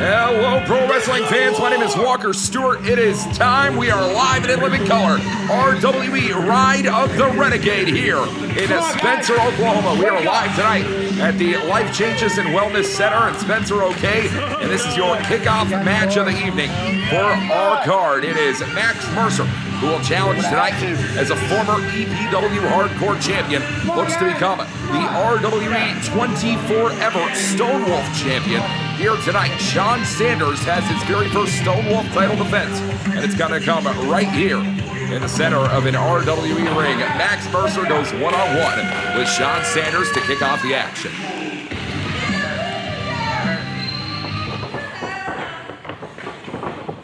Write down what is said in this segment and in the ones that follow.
Hello, pro wrestling fans. My name is Walker Stewart. It is time. We are live and in living color. RWE Ride of the Renegade here in Spencer, Oklahoma. We are live tonight at the Life Changes and Wellness Center in Spencer, OK. And this is your kickoff match of the evening for our card. It is Max Mercer, who will challenge tonight as a former EPW Hardcore Champion, looks to become the RWE 24-ever Stone Wolf Champion. Here tonight, Sean Sanders has his very first Stone Wolf title defense, and it's going to come right here in the center of an RWE ring. Max Mercer goes one-on-one with Sean Sanders to kick off the action.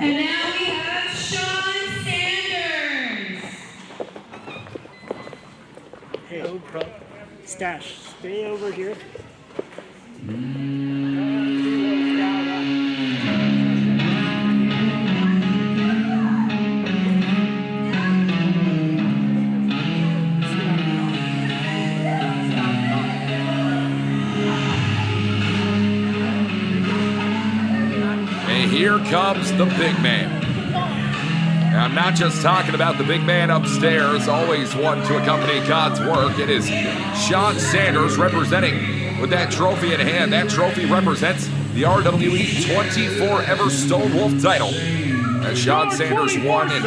And now we have Sean Sanders. Hey, Stash, stay over here. And here comes the big man. And I'm not just talking about the big man upstairs, always one to accompany God's work. It is Sean Sanders representing with that trophy in hand. That trophy represents the RWE 24-ever Stone Wolf title. As Sean Sanders won in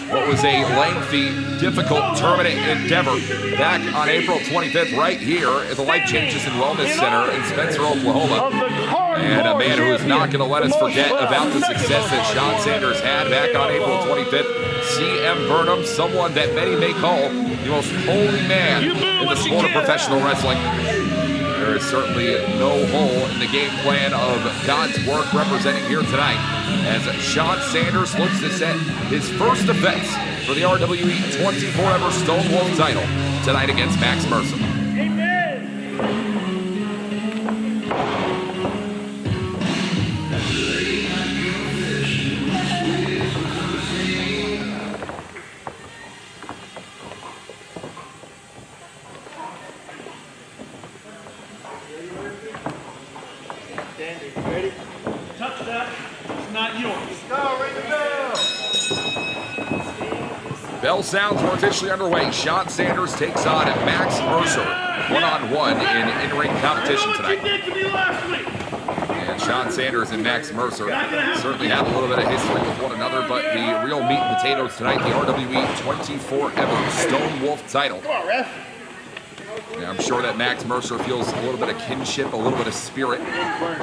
what was a lengthy, difficult tournament endeavor back on April 25th right here at the Life Changes and Wellness Center in Spencer, Oklahoma. And a man who is not going to let us forget about the success that Sean Sanders had back on April 25th, CM Burnham, someone that many may call the most holy man in the sport of professional wrestling. There is certainly no hole in the game plan of God's work representing here tonight as Sean Sanders looks to set his first defense for the RWE 24-ever Stone Wolf title tonight against Max Mercer. Ready? Touch that. It's not yours. Go, ring the bell. Bell sounds are officially underway. Sean Sanders takes on Max Mercer one-on-one in-ring competition tonight. And Sean Sanders and Max Mercer certainly have a little bit of history with one another, but the real meat and potatoes tonight, the RWE 24-ever Stone Wolf title. Come on, ref. Yeah, I'm sure that Max Mercer feels a little bit of kinship, a little bit of spirit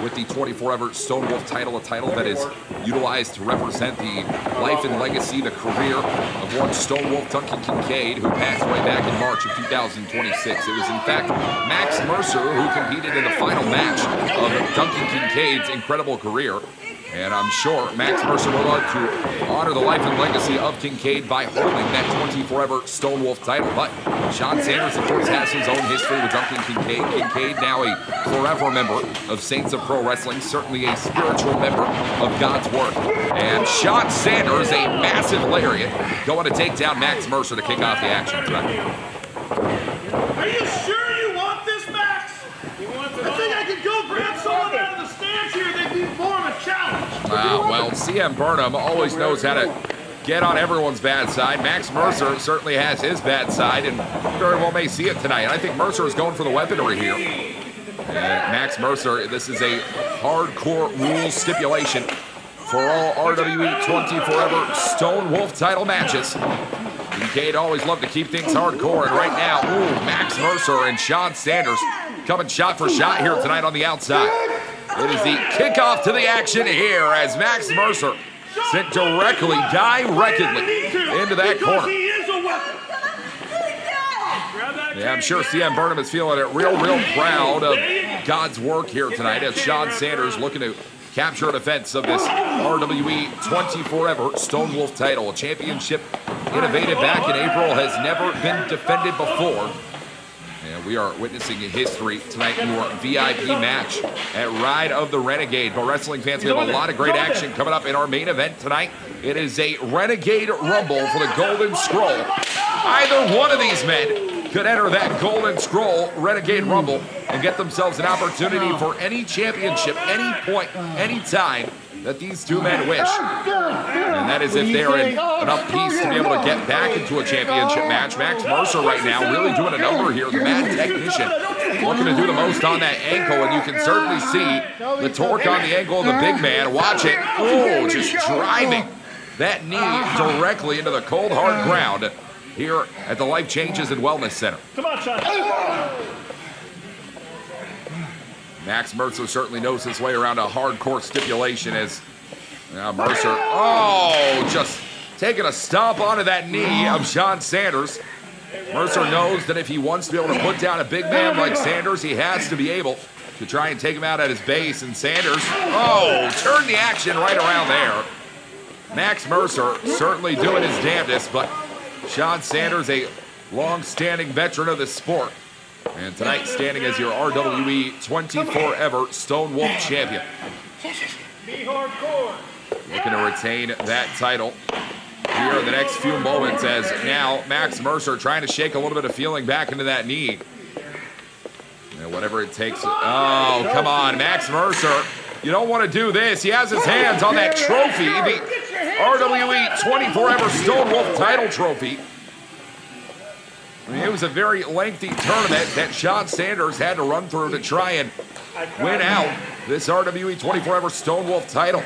with the 24-ever Stone Wolf title, a title that is utilized to represent the life and legacy, the career of one Stone Wolf Duncan Kincaid, who passed away back in March of 2026. It was, in fact, Max Mercer who competed in the final match of Duncan Kincaid's incredible career. And I'm sure Max Mercer would like to honor the life and legacy of Kincaid by holding that 24-ever Stone Wolf title. But Sean Sanders, of course, has his own history with Duncan Kincaid. Kincaid, now a forever member of Saints of Pro Wrestling, certainly a spiritual member of God's work. And Sean Sanders, a massive lariat, going to take down Max Mercer to kick off the action tonight. Are you sure you want this, Max? I think I could go grab someone out of the stands here. They'd be more of a challenge. Well, CM Burnham always knows how to get on everyone's bad side. Max Mercer certainly has his bad side, and very well may see it tonight. I think Mercer is going for the weaponry here. Max Mercer, this is a hardcore rules stipulation for all RWE 24-ever Stone Wolf title matches. Kincaid always loved to keep things hardcore, and right now, Max Mercer and Sean Sanders coming shot for shot here tonight on the outside. It is the kickoff to the action here as Max Mercer sent directly into that corner. Yeah, I'm sure CM Burnham is feeling it real proud of God's work here tonight as Sean Sanders looking to capture a defense of this RWE 24-ever Stone Wolf title. A championship innovated back in April, has never been defended before. And we are witnessing a history tonight in your VIP match at Ride of the Renegade. But wrestling fans, we have a lot of great action coming up in our main event tonight. It is a Renegade Rumble for the Golden Scroll. Either one of these men could enter that Golden Scroll Renegade Rumble and get themselves an opportunity for any championship, any point, any time that these two men wish. And that is if they're in enough peace to be able to get back into a championship match. Max Mercer right now really doing a number here. The mad technician looking to do the most on that ankle, and you can certainly see the torque on the ankle of the big man. Watch it. Oh, just driving that knee directly into the cold, hard ground here at the Life Changes and Wellness Center. Come on, Sean. Max Mercer certainly knows his way around a hardcore stipulation as Mercer, oh, just taking a stomp onto that knee of Sean Sanders. Mercer knows that if he wants to be able to put down a big man like Sanders, he has to be able to try and take him out at his base. And Sanders, oh, turned the action right around there. Max Mercer certainly doing his damnedest, but Sean Sanders, a long-standing veteran of the sport, and tonight standing as your RWE 24-ever Stone Wolf champion. Be hardcore. Looking to retain that title here in the next few moments as now Max Mercer trying to shake a little bit of feeling back into that knee. And whatever it takes. Oh, come on, Max Mercer. You don't want to do this. He has his hands on that trophy, the RWE 24-ever Stone Wolf title trophy. I mean, it was a very lengthy tournament that Sean Sanders had to run through to try and win out this RWE 24-ever Stone Wolf title.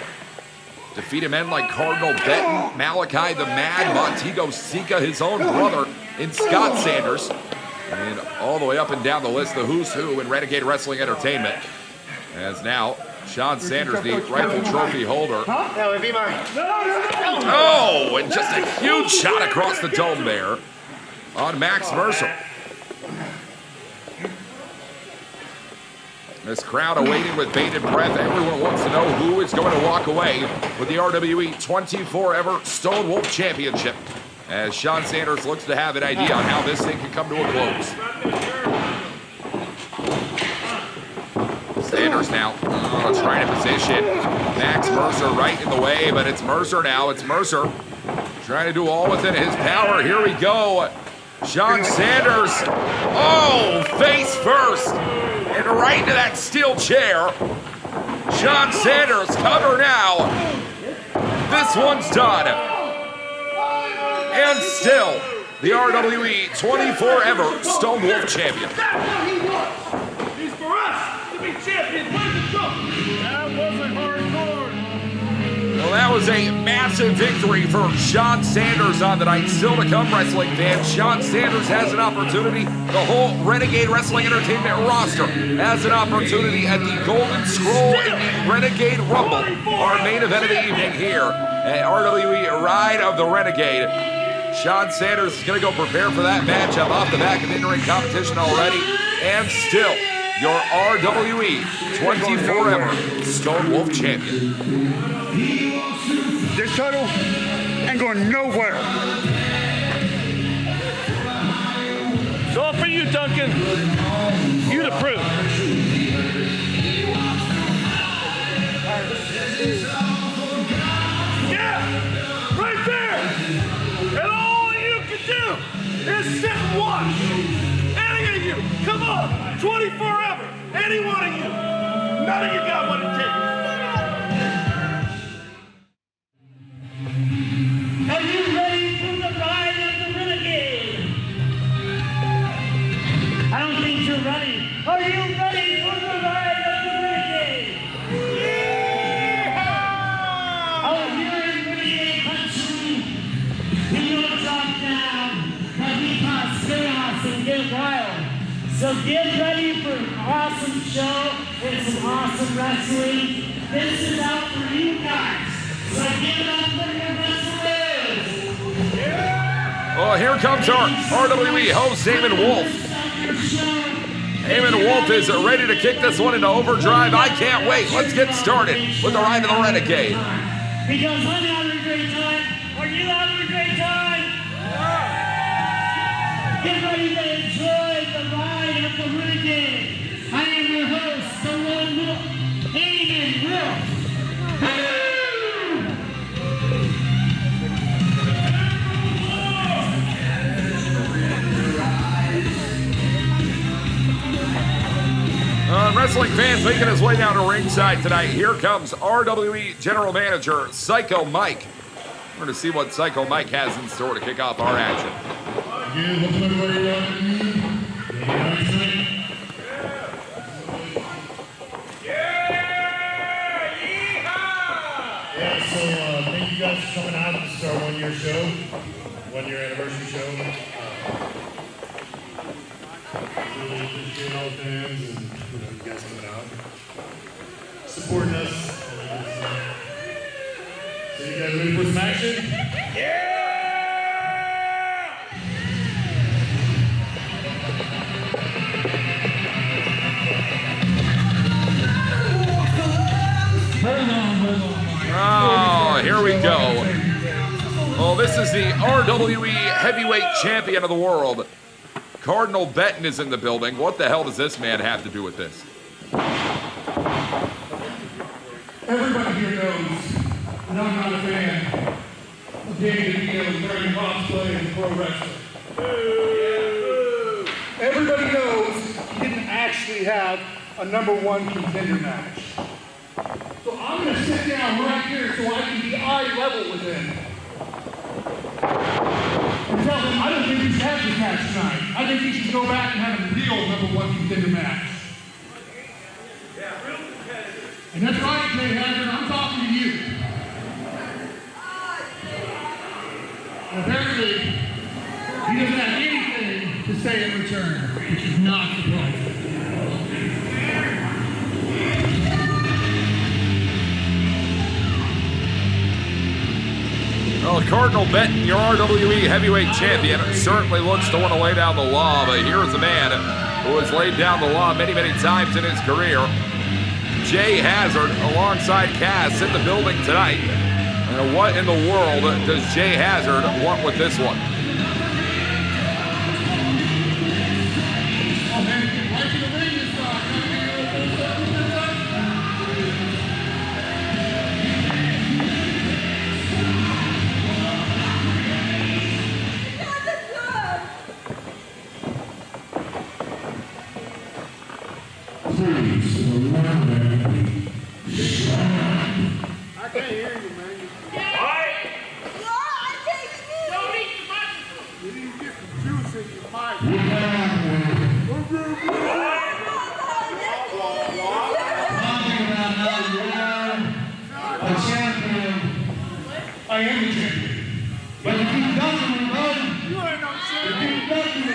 Defeated men like Cardinal Benton, Malachi the Mad, Montego Sika, his own brother, and Scott Sanders. And all the way up and down the list, the who's who in Renegade Wrestling Entertainment. As now, Sean Sanders, the rightful trophy holder. That would be mine. Oh, and just a huge shot across the dome there on Max Mercer. This crowd awaiting with bated breath. Everyone wants to know who is going to walk away with the RWE 24-ever Stone Wolf Championship, as Sean Sanders looks to have an idea on how this thing can come to a close. Sanders now trying to position Max Mercer right in the way, but it's Mercer now. It's Mercer trying to do all within his power. Here we go. Sean Sanders, oh, face first, and right into that steel chair. Sean Sanders, cover now. This one's done. And still, the RWE 24-ever Stone Wolf champion. He's for us to be champions. Where's the trophy? That wasn't hardcore. Well, that was a massive victory for Sean Sanders on the night. Still to come, wrestling fans. Sean Sanders has an opportunity. The whole Renegade Wrestling Entertainment roster has an opportunity at the Golden Scroll in the Renegade Rumble, our main event of the evening here at RWE Ride of the Renegade. Sean Sanders is going to go prepare for that matchup off the back of in-ring competition already. And still, your RWE 24-ever Stone Wolf champion. This title ain't going nowhere. It's all for you, Duncan. You the proof. Yeah, right there. And all you can do is sit and watch. Any of you, come on, 24 ever. Any one of you. None of you got what it takes. Are you ready for the ride of the Renegade? I don't think you're ready. Are you ready for the ride of the Renegade? Yeah! Oh, here in Renegade country, we don't drop down, but we cause chaos and get wild. So get ready for an awesome show and some awesome wrestling. This is out for you guys. So give it up for your wrestlers. Well, here comes our RWE host, Eamon Wolf. Eamon Wolf is ready to kick this one into overdrive. I can't wait. Let's get started with the Ride of the Renegade. Because I'm having a great time. Are you having a great time? Get ready to enjoy the ride of the Renegade. I am your host, the Lone Wolf, Eamon Wolf. Wrestling fans making his way down to ringside tonight. Here comes RWE General Manager Psycho Mike. We're going to see what Psycho Mike has in store to kick off our action. Again, welcome everybody to so thank you guys for coming out. This is our one-year show, one-year anniversary show. Really appreciate all the fans and you guys coming out, supporting us. So you guys ready for some action? Yeah! Oh, here we go. Well, this is the RWE Heavyweight Champion of the World. Cardinal Benton is in the building. What the hell does this man have to do with this? Everybody here knows that I'm not a fan of getting to be wearing cosplay and pro wrestling. Everybody knows he didn't actually have a #1 contender match. So I'm going to sit down right here so I can be eye level with him. And tell him I don't think he should have this match tonight. I think he should go back and have a real #1 contender match. And that's right, Jay Hazard, I'm talking to you. And apparently, he doesn't have anything to say in return, which is not surprising. Well, Cardinal Benton, your RWE Heavyweight Champion, certainly looks to want to lay down the law, but here's a man who has laid down the law many, many times in his career. Jay Hazard alongside Cass in the building tonight. And what in the world does Jay Hazard want with this one? Oh man, get right to the ring this time. Please, remember. I can't hear you, man. You need to get some juice in your mic. A champion. I am the champion. But if you don't me, bro, you ain't no champion. If you don't me,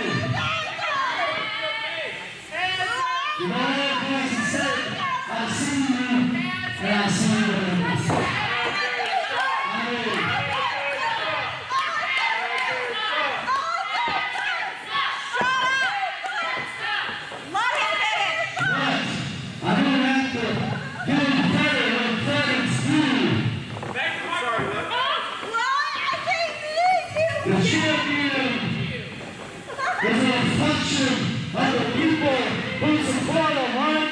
you know what I say? I see you, and I see you. The champion is a reflection of the people who support him, right?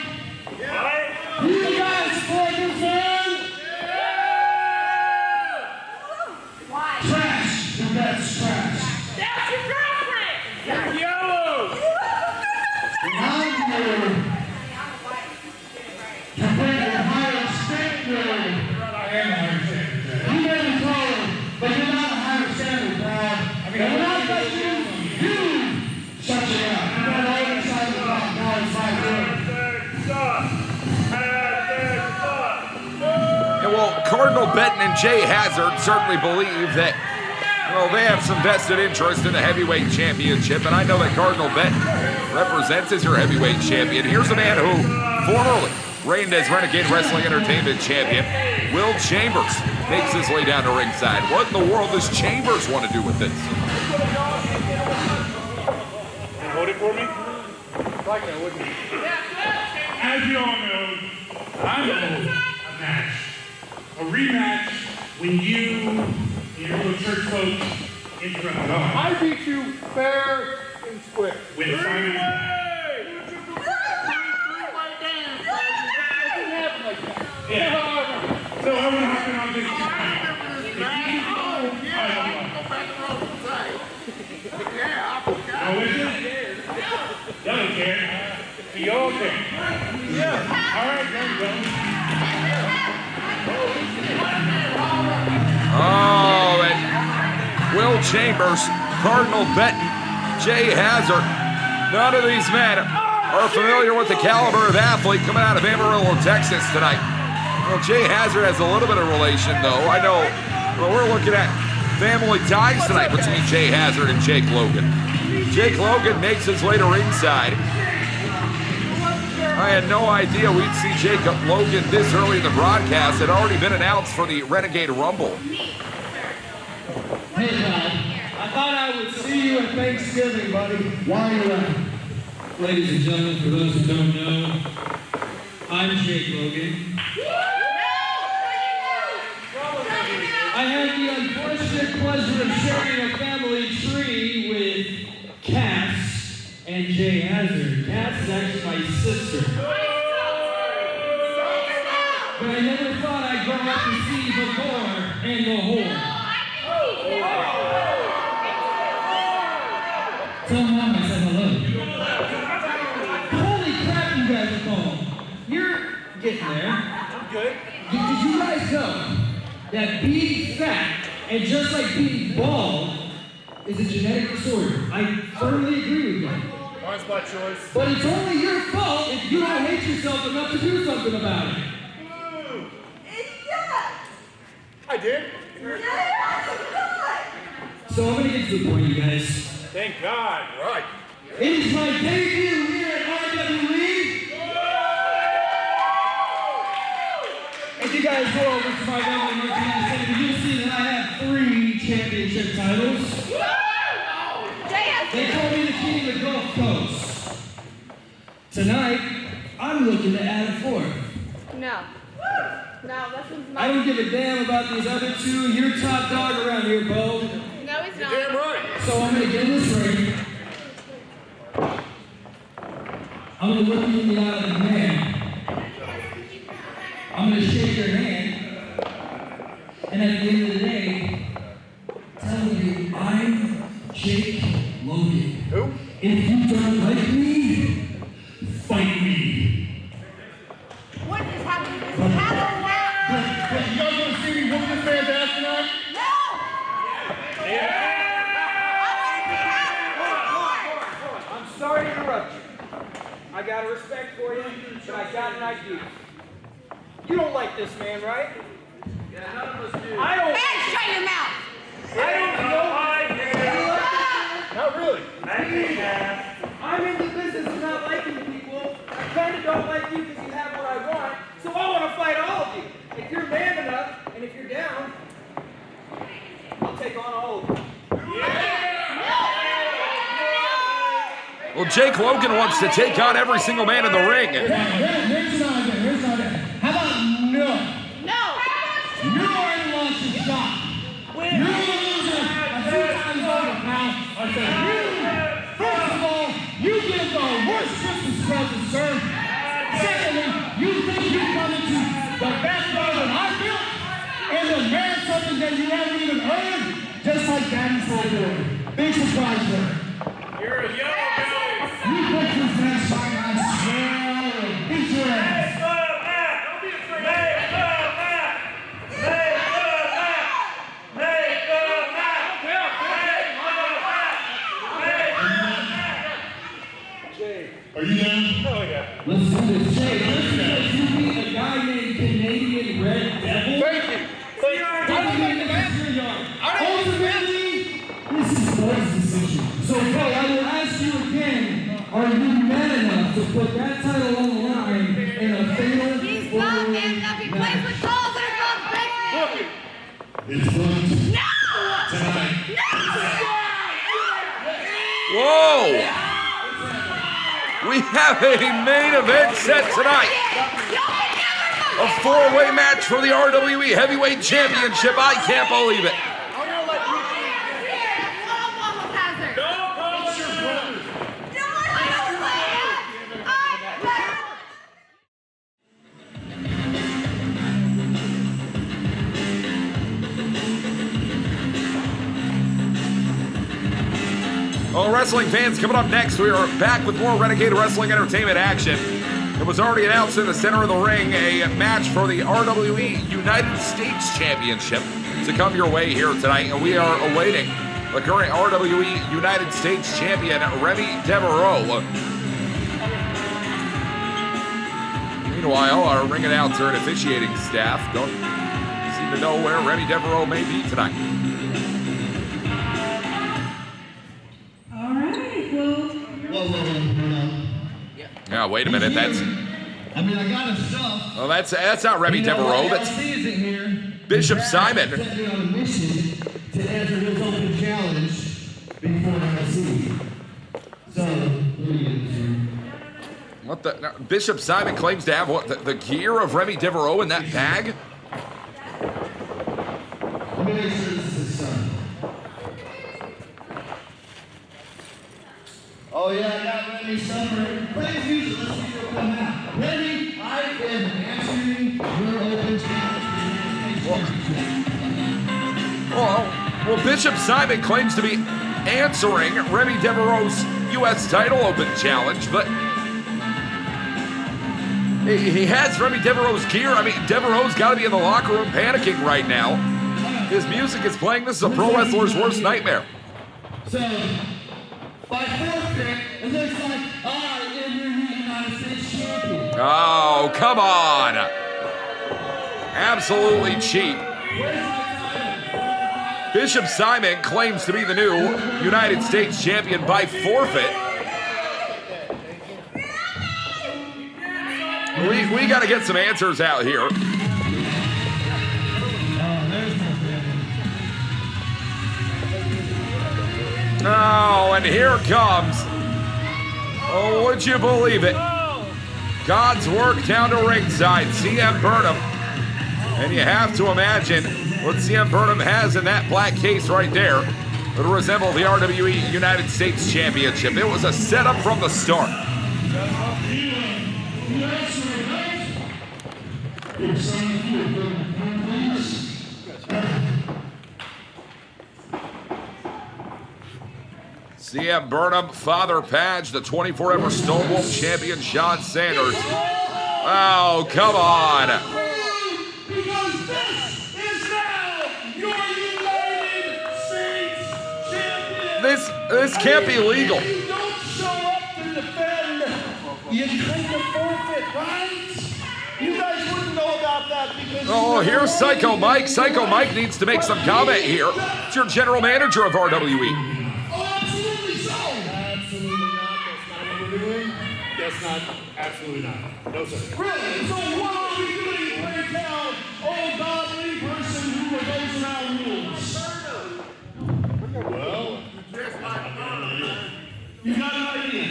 Yeah. You guys support this man? Yeah. Why? Trash. The best trash. That's your girlfriend! You're yellow. And I'm here to bring a higher standard. I am a higher standard. You may be taller, but you're not a higher standard, Brad. And when I got you shut you up. You got all inside the block, now it's right there. Yeah, well, Cardinal Benton and Jay Hazard certainly believe that, well, they have some vested interest in the heavyweight championship, and I know that Cardinal Benton represents as your heavyweight champion. Here's a man who formerly reigned as Renegade Wrestling Entertainment champion. Will Chambers makes his way down to ringside. What in the world does Chambers want to do with this? Hold it for me. Like that, wouldn't you? As you all know, I know a match. A rematch when you and your little church folks interrupt me. I beat you fair and square. When Simon... Yeah. So I want to happen on this time. Oh, is it? Y'all don't care. So y'all care. All right, there you go. Oh, and Will Chambers, Cardinal Benton, Jay Hazard. None of these men are familiar with the caliber of athlete coming out of Amarillo, Texas tonight. Well, Jay Hazard has a little bit of relation, though. I know we're looking at family ties tonight between Jay Hazard and Jake Logan. Jake Logan makes his way to ringside. I had no idea we'd see Jacob Logan this early in the broadcast. It had already been announced for the Renegade Rumble. Hey, Todd. I thought I would see you at Thanksgiving, buddy. Why are you laughing? Ladies and gentlemen, for those who don't know, I'm Jake Logan. I had the unfortunate pleasure of sharing a family tree with Cass and Jay Hazard. Cass is actually my sister. But I never thought I'd grow up to see the boar and the whore. Tell Mom I said hello. Holy crap, you guys are calm. You're getting there. I'm good. Did you guys know that being fat and just like being bald is a genetic disorder? I firmly agree with that. Mine's my choice. But it's only your fault if you don't hate yourself enough to do something about it. I did. So I'm gonna get to the point, you guys. Thank God. Right. It is my debut here at RWE. If you guys go over to my family merchandise table, you'll see that I have 3 championship titles. They call me the king of the Gulf Coast. Tonight, I'm looking to add a 4th. No. No, this one's I mine. don't give a damn about these other 2. You're top dog around here, Bo. No, it's not. Damn right. So I'm gonna get in this ring. I'm gonna look you in the eye like a man. I'm gonna shake your hand. And at the end of the day, tell you I'm Jake Logan. Who? If you don't like me, fight me. What is happening? This is happening now. You guys want to see me whoop this man's ass tonight? No! I'm sorry to interrupt you. I got a respect for you, but I got an idea. You don't like this man, right? Yeah, none of us do. I don't. Hey, shut your mouth! I don't know. Not really. I'm in the business of not liking people. I kind of don't like you because you have what I want, so I want to fight all of you. If you're man enough, and if you're down, I'll take on all of you. Well, Jake Logan wants to take on every single man in the ring. Here's an idea. How about no? No! You already lost your shot. You're a loser a few times over, pal. I said, first of all, you give the worst Christmas present, sir. Secondly, you think you come into the best bar that I built and demand something that you haven't even earned, just like Daddy's whole boy. Big surprise there. You're a yellow guy. You put this next fight, I swear, beat your ass. Don't be afraid. Are you down? Oh, yeah. Let's do this. Jay, let's you beat a guy named Canadian Red Devil. Thank you. Ultimately, this is Bo's decision. So, Bo, I will ask you again, are you man enough to put that title on the line in a fatal He's not man enough. He plays with balls and it's not big. It's fun. No! Tonight. Whoa! We have a main event set tonight. A 4-way match for the RWE Heavyweight Championship. I can't believe it. Well, wrestling fans, coming up next, we are back with more Renegade Wrestling Entertainment action. It was already announced in the center of the ring, a match for the RWE United States Championship to come your way here tonight, and we are awaiting the current RWE United States Champion, Remy Devereaux. Meanwhile, our ring announcer and officiating staff don't seem to know where Remy Devereaux may be tonight. All right, well. Whoa. Yeah, wait a minute. That's I mean, I got his stuff. well, that's not Remy Devereaux. That's LC isn't here. Bishop Simon. Sent me on a mission to answer his open challenge before LC. So, What the? Now, Bishop Simon claims to have what? The gear of Remy Devereaux in that bag? let me make sure this is his son. Oh yeah, I got Remy suffering. Please use it. Let's see what come out. Remy, I've been answering your open challenge. Well, Bishop Simon claims to be answering Remy Devereaux's U.S. title open challenge, but he has Remy Devereaux's gear. I mean, Devereaux's got to be in the locker room panicking right now. His music is playing. This is a pro wrestler's worst nightmare. So, by forfeit, it looks like I am your United States champion. Oh, come on. Absolutely cheap. Bishop Simon claims to be the new United States champion by forfeit. We got to get some answers out here. Oh, and here comes, oh, would you believe it? God's work down to ringside, CM Burnham. And you have to imagine what CM Burnham has in that black case right there would resemble the RWE United States Championship. It was a setup from the start. CM Burnham, Father Padge, the 24-hour Stone Wolf champion, Sean Sanders. Oh, come on. Because this is now your United States champion. This can't be legal. If you don't show up to defend, you kind of forfeit, right? You guys wouldn't know about that because. Oh, here's Psycho Mike. Psycho Mike needs to make some comment here. It's your general manager of RWE. Absolutely not. No, sir. Really? So what are we doing to play down old godly person who obeys around rules? Well, You got an idea?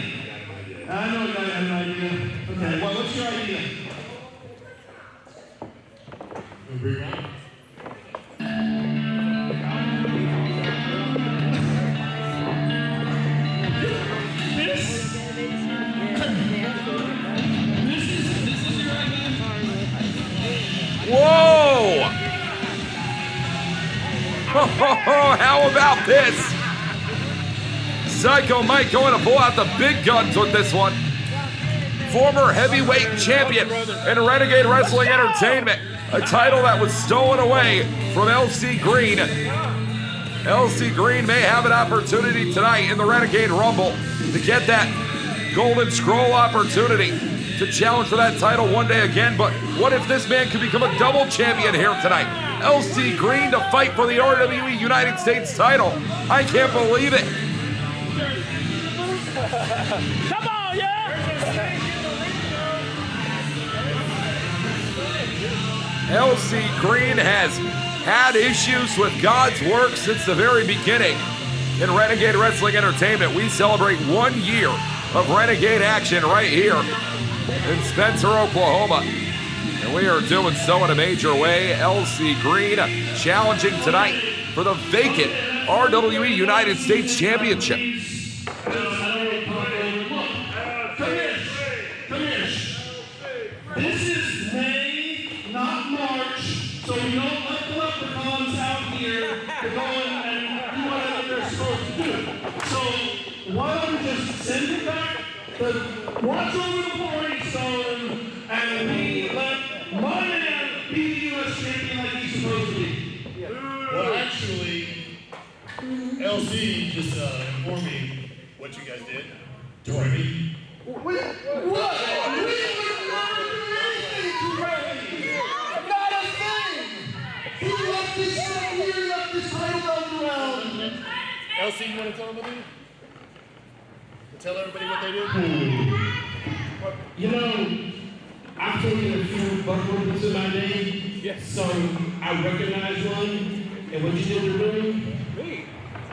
I know you got an idea. Okay, well, what's your idea? Whoa! Oh, how about this? Psycho Mike going to pull out the big guns with this one. Former heavyweight champion in Renegade Wrestling Entertainment. A title that was stolen away from LC Green. LC Green may have an opportunity tonight in the Renegade Rumble to get that Golden Scroll opportunity to challenge for that title one day again, but what if this man could become a double champion here tonight? LC Green to fight for the RWE United States title. I can't believe it. Come on, yeah! LC Green has had issues with God's work since the very beginning. In Renegade Wrestling Entertainment, we celebrate 1 year of Renegade action right here in Spencer, Oklahoma. And we are doing so in a major way. LC Green challenging tonight for the vacant RWE United States Championship. Come here. This is May, not March, so we don't let the leprechauns out here to go and do whatever they're supposed to do. So why don't we just send it back to Watch over the boring stone and let my man be the U.S. champion like he's supposed to be. Well, actually, LC just informed me what you guys did to Remy. What? We didn't not do anything to Remy. Not a thing. He left this thing here, he left this title belt around. LC, you want to tell them what they did? Tell everybody what they did? You know, I've taken a few buckles in my day. Yes. So I recognize one. And what you did to Remy? Me?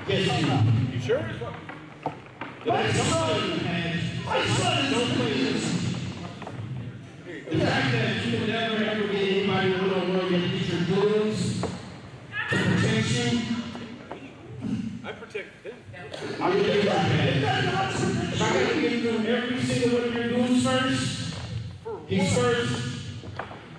Yes, you. You sure? My son don't play this. The fact that you will never ever get anybody one-on-one that gets your goons to protect you. I protect them. I will give you that. If I gotta get through every single one of your goons first, he's first,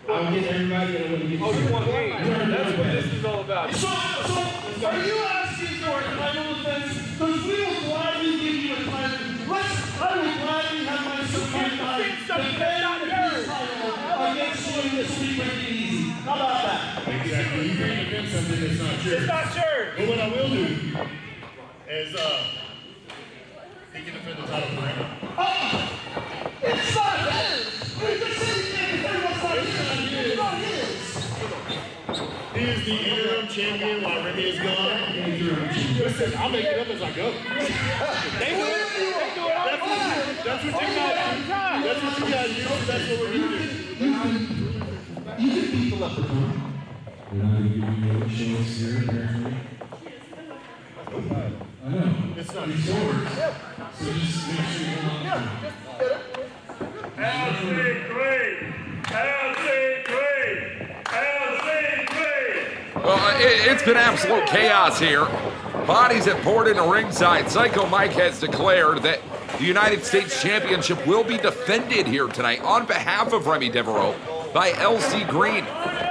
I will get everybody and I'm gonna get you. Oh, you want me? That's what this is all about. So, are you asking for a title defense? Because we will gladly give you a title. I will gladly have my son against you in this week with the easy. How about that? Exactly. You can't defend something that's not true. It's not sure. But what I will do is, he can defend the title for Remy. It's not his. We just said he can't defend what's not his. It's not his. He is the interim champion while Remy is gone. Listen, I'll make it up as I go. They do it. They do it all the time. That's what you guys do. That's what you guys do. That's what we're going to do. You can beat the leprechaun. We're not going to give you no chance here, apparently. I know. It's not These swords. So just make sure you hold on to them. Well, it's been absolute chaos here. Bodies have poured into ringside. Psycho Mike has declared that the United States Championship will be defended here tonight on behalf of Remy Devereaux by LC Green.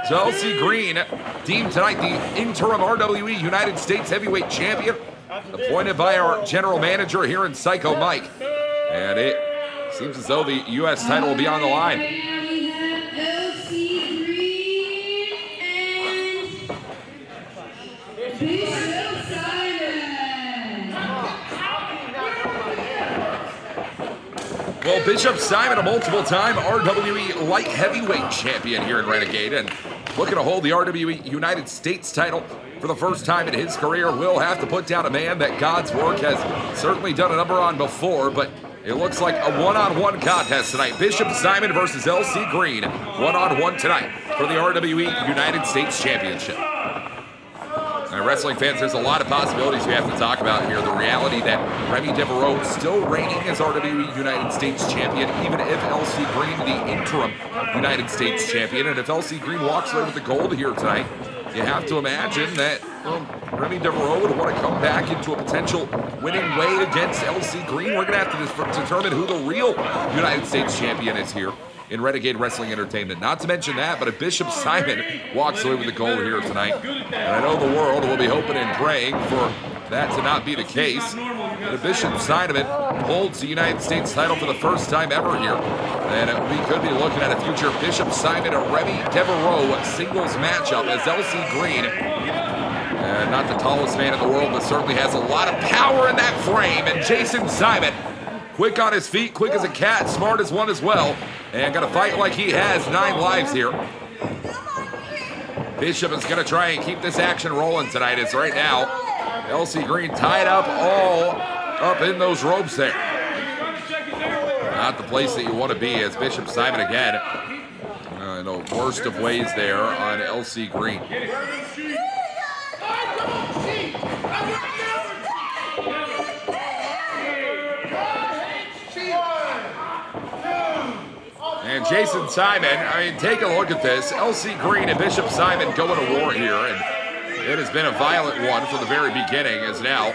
So LC Green, deemed tonight the interim RWE United States Heavyweight Champion, appointed by our general manager here in Psycho Mike. And it seems as though the U.S. title will be on the line. We have LC Green and Bishop Simon. Well, Bishop Simon, a multiple-time RWE light heavyweight champion here in Renegade, and looking to hold the RWE United States title for the first time in his career, will have to put down a man that God's work has certainly done a number on before, but it looks like a one-on-one contest tonight. Bishop Simon versus LC Green, one-on-one tonight for the RWE United States Championship. Now, wrestling fans, there's a lot of possibilities we have to talk about here. The reality that Remy Devereaux still reigning as RWE United States Champion, even if LC Green, the interim United States Champion, and if LC Green walks away with the gold here tonight, you have to imagine that Remy Devereaux would want to come back into a potential winning way against LC Green. We're going to have to determine who the real United States Champion is here in Renegade Wrestling Entertainment. Not to mention that, but if Bishop Simon walks away with the gold here tonight, and I know the world will be hoping and praying for that to not be the case, but if Bishop Simon holds the United States title for the first time ever here, then we could be looking at a future Bishop Simon and Remy Devereaux singles matchup as LC Green, not the tallest man in the world, but certainly has a lot of power in that frame, and Jason Simon, quick on his feet, quick as a cat, smart as one as well, and gonna fight like he has 9 lives here. Bishop is gonna try and keep this action rolling tonight, as right now, LC Green tied up all up in those ropes there. Not the place that you want to be as Bishop Simon again in the worst of ways there on LC Green. And Jason Simon, I mean, take a look at this. LC Green and Bishop Simon going to war here, and it has been a violent one from the very beginning, as now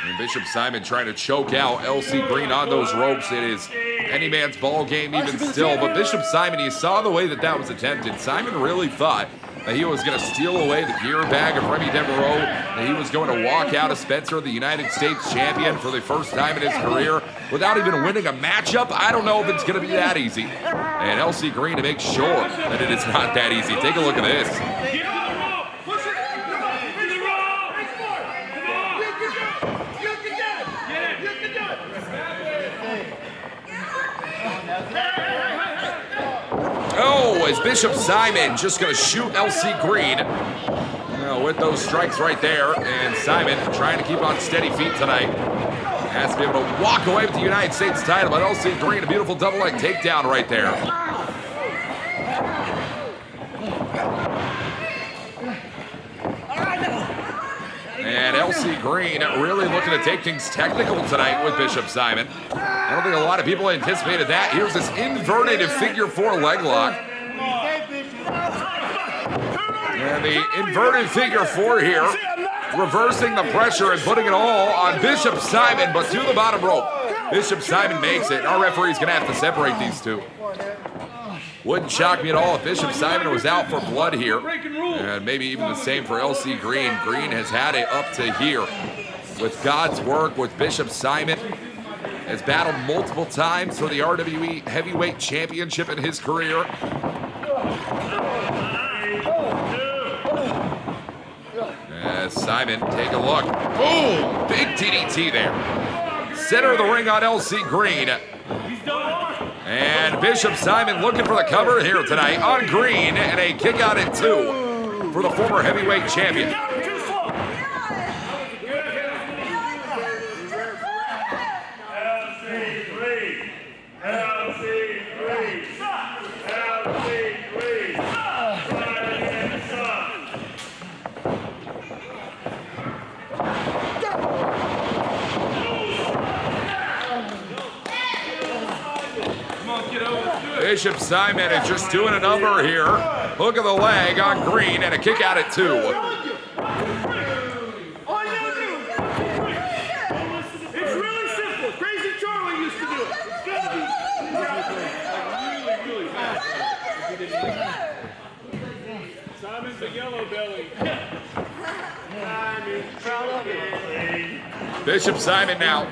and Bishop Simon trying to choke out LC Green on those ropes. It is any man's ball game even still, but Bishop Simon, you saw the way that was attempted. Simon really thought that he was going to steal away the gear bag of Remy Devereaux, that he was going to walk out of Spencer, the United States champion, for the first time in his career without even winning a matchup? I don't know if it's going to be that easy. And LC Green to make sure that it is not that easy. Take a look at this. Oh, is Bishop Simon just going to shoot LC Green? Well, with those strikes right there, and Simon trying to keep on steady feet tonight. Has to be able to walk away with the United States title, but LC Green, a beautiful double leg takedown right there. And LC Green really looking to take things technical tonight with Bishop Simon. I don't think a lot of people anticipated that. Here's this inverted figure 4 leg lock. And the inverted figure 4 here, reversing the pressure and putting it all on Bishop Simon, but to the bottom rope. Bishop Simon makes it. Our referee's going to have to separate these two. Wouldn't shock me at all if Bishop Simon was out for blood here. And maybe even the same for LC Green. Green has had it up to here. With God's work, with Bishop Simon, has battled multiple times for the RWE Heavyweight Championship in his career. As Simon, take a look. Boom! Big DDT there. Center of the ring on LC Green. And Bishop Simon looking for the cover here tonight on Green, and a kick out at 2 for the former heavyweight champion. Bishop Simon is just doing a number here. Hook of the leg on Green and a kick out at 2. All you gotta do, it's really simple. Crazy Charlie used to do it. It's gotta be really Simon's a yellow belly. Bishop Simon now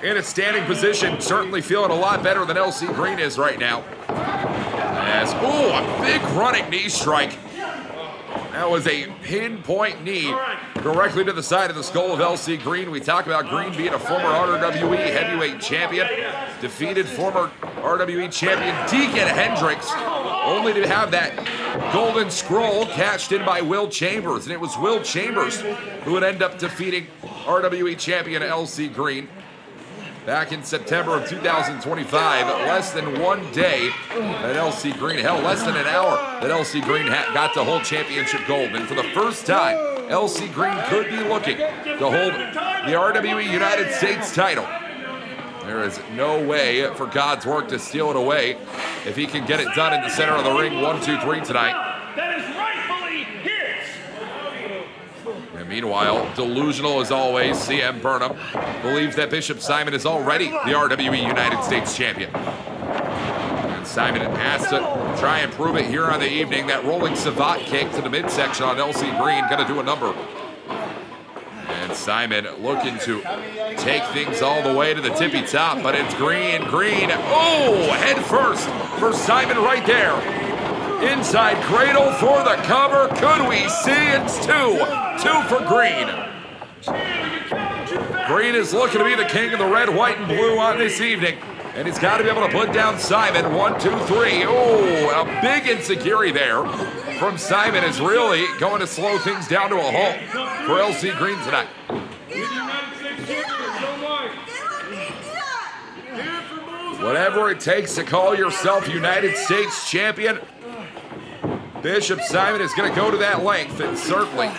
in a standing position, certainly feeling a lot better than LC Green is right now. As, ooh, a big running knee strike. That was a pinpoint knee directly to the side of the skull of LC Green. We talk about Green being a former RWE heavyweight champion, defeated former RWE champion Deacon Hendricks, only to have that golden scroll cashed in by Will Chambers. And it was Will Chambers who would end up defeating RWE champion LC Green back in September of 2025, less than 1 day that LC Green, hell, less than an hour that LC Green got to hold championship gold. And for the first time, LC Green could be looking to hold the RWE United States title. There is no way for God's work to steal it away if he can get it done in the center of the ring, 1, 2, 3 tonight. That is rightfully his. And meanwhile, delusional as always, CM Burnham believes that Bishop Simon is already the RWE United States champion. And Simon has to try and prove it here on the evening. That rolling savate kick to the midsection on LC Green, gonna do a number. And Simon looking to take things all the way to the tippy top, but it's Green. Oh, head first for Simon right there. Inside cradle for the cover. Could we see? It's 2 for Green. Green is looking to be the king of the red, white, and blue on this evening. And he's got to be able to put down Simon. 1, 2, 3. Oh, a big insecurity there from Simon is really going to slow things down to a halt for LC Green tonight. Whatever it takes to call yourself United States champion, Bishop Simon is going to go to that length, and certainly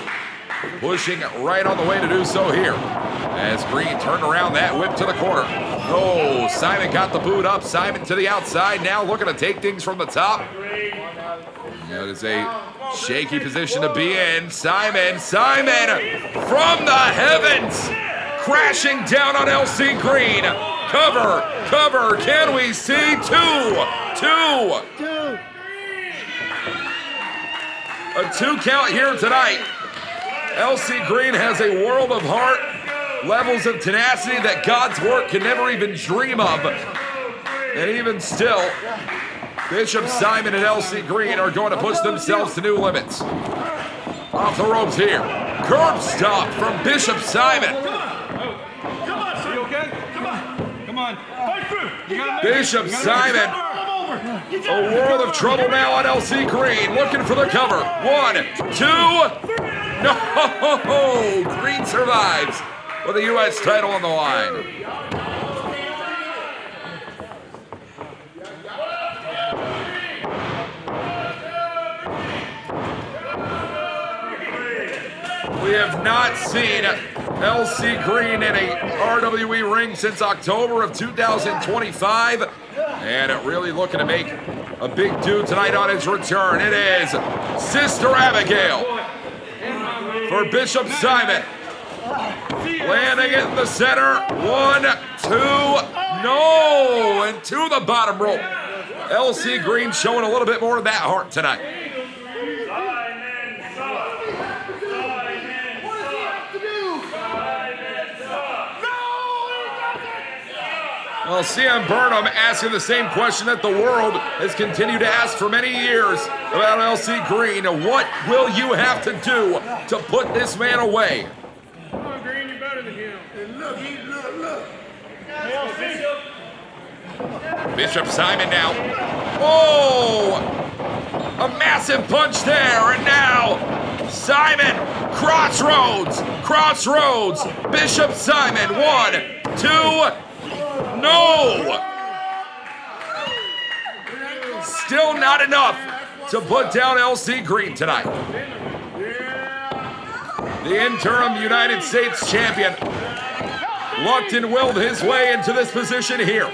pushing right on the way to do so here. As Green turned around that whip to the corner. Oh, Simon got the boot up. Simon to the outside now, looking to take things from the top. That is a shaky position to be in. Simon from the heavens, crashing down on LC Green. Cover, can we see? 2. A 2 count here tonight. LC Green has a world of heart, levels of tenacity that God's work can never even dream of. And even still, Bishop Simon and LC Green are going to push themselves to new limits. Off the ropes here. Curb stop from Bishop Simon. Come on, son. You okay? Come on. Fight through. Bishop Simon. A world of trouble now on LC Green. Looking for the cover. 1, 2. No! Green survives with a U.S. title on the line. We have not seen LC Green in a RWE ring since October of 2025. And really looking to make a big do tonight on his return. It is Sister Abigail for Bishop Simon. Landing it in the center. 1, 2, no! And to the bottom rope. LC Green showing a little bit more of that heart tonight. Well, CM Burnham asking the same question that the world has continued to ask for many years about LC Green. What will you have to do to put this man away? Come on, Green, you're better than him. Look. Bishop Simon now. Oh! A massive punch there, and now Simon, crossroads. Bishop Simon, 1, 2, no! Still not enough to put down LC Green tonight. The interim United States champion lucked and willed his way into this position here.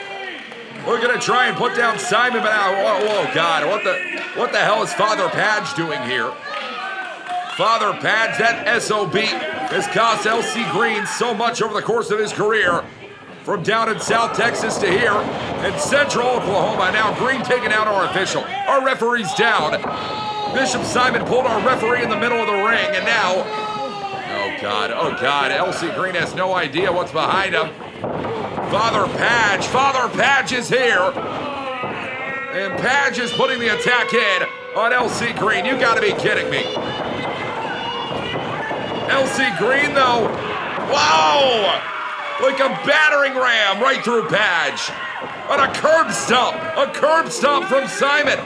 We're gonna try and put down Simon, but oh God, what the hell is Father Padge doing here? Father Padge, that SOB, has cost LC Green so much over the course of his career. From down in South Texas to here in Central Oklahoma. Now Green taking out our official. Our referee's down. Bishop Simon pulled our referee in the middle of the ring, and now, oh God, LC Green has no idea what's behind him. Father Padge is here. And Padge is putting the attack in on LC Green. You gotta be kidding me. LC Green though, wow! Like a battering ram right through Padge. On a curb stomp from Simon.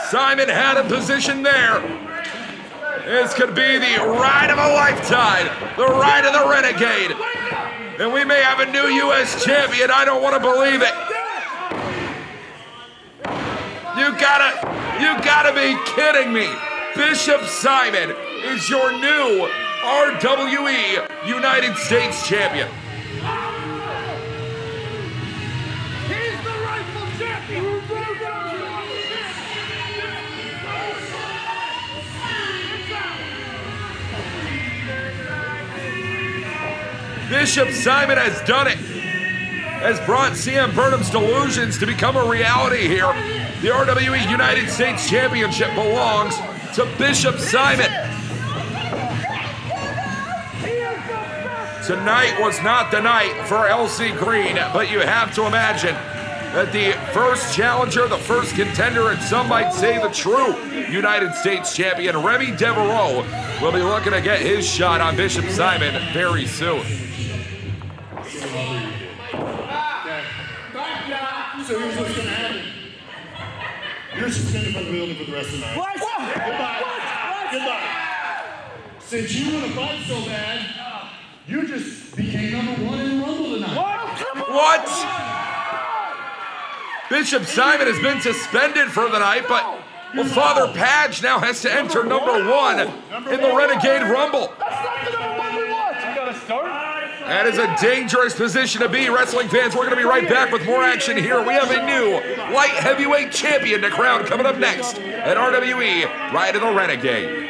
Simon had a position there. This could be the ride of a lifetime, the ride of the Renegade. And we may have a new U.S. champion, I don't want to believe it. You gotta be kidding me. Bishop Simon is your new RWE United States champion. He's the rightful champion. Bishop Simon has done it. Has brought CM Burnham's delusions to become a reality here. The RWE United States Championship belongs to Bishop Simon. Tonight was not the night for LC Green, but you have to imagine that the first challenger, the first contender, and some might say the true United States champion, Remy Devereaux, will be looking to get his shot on Bishop Simon very soon. So here's what's going to happen. You're suspended from the building for the rest of the night. What? Goodbye. Since you want to fight so bad, you just became #1 in the Rumble tonight. What? Bishop Simon has been suspended for the night, but Father Padge now has to enter #1 in the Renegade Rumble. That's not the #1 we want. You got to start. That is a dangerous position to be, wrestling fans. We're going to be right back with more action here. We have a new light heavyweight champion to crown coming up next at RWE, Ride of the Renegade.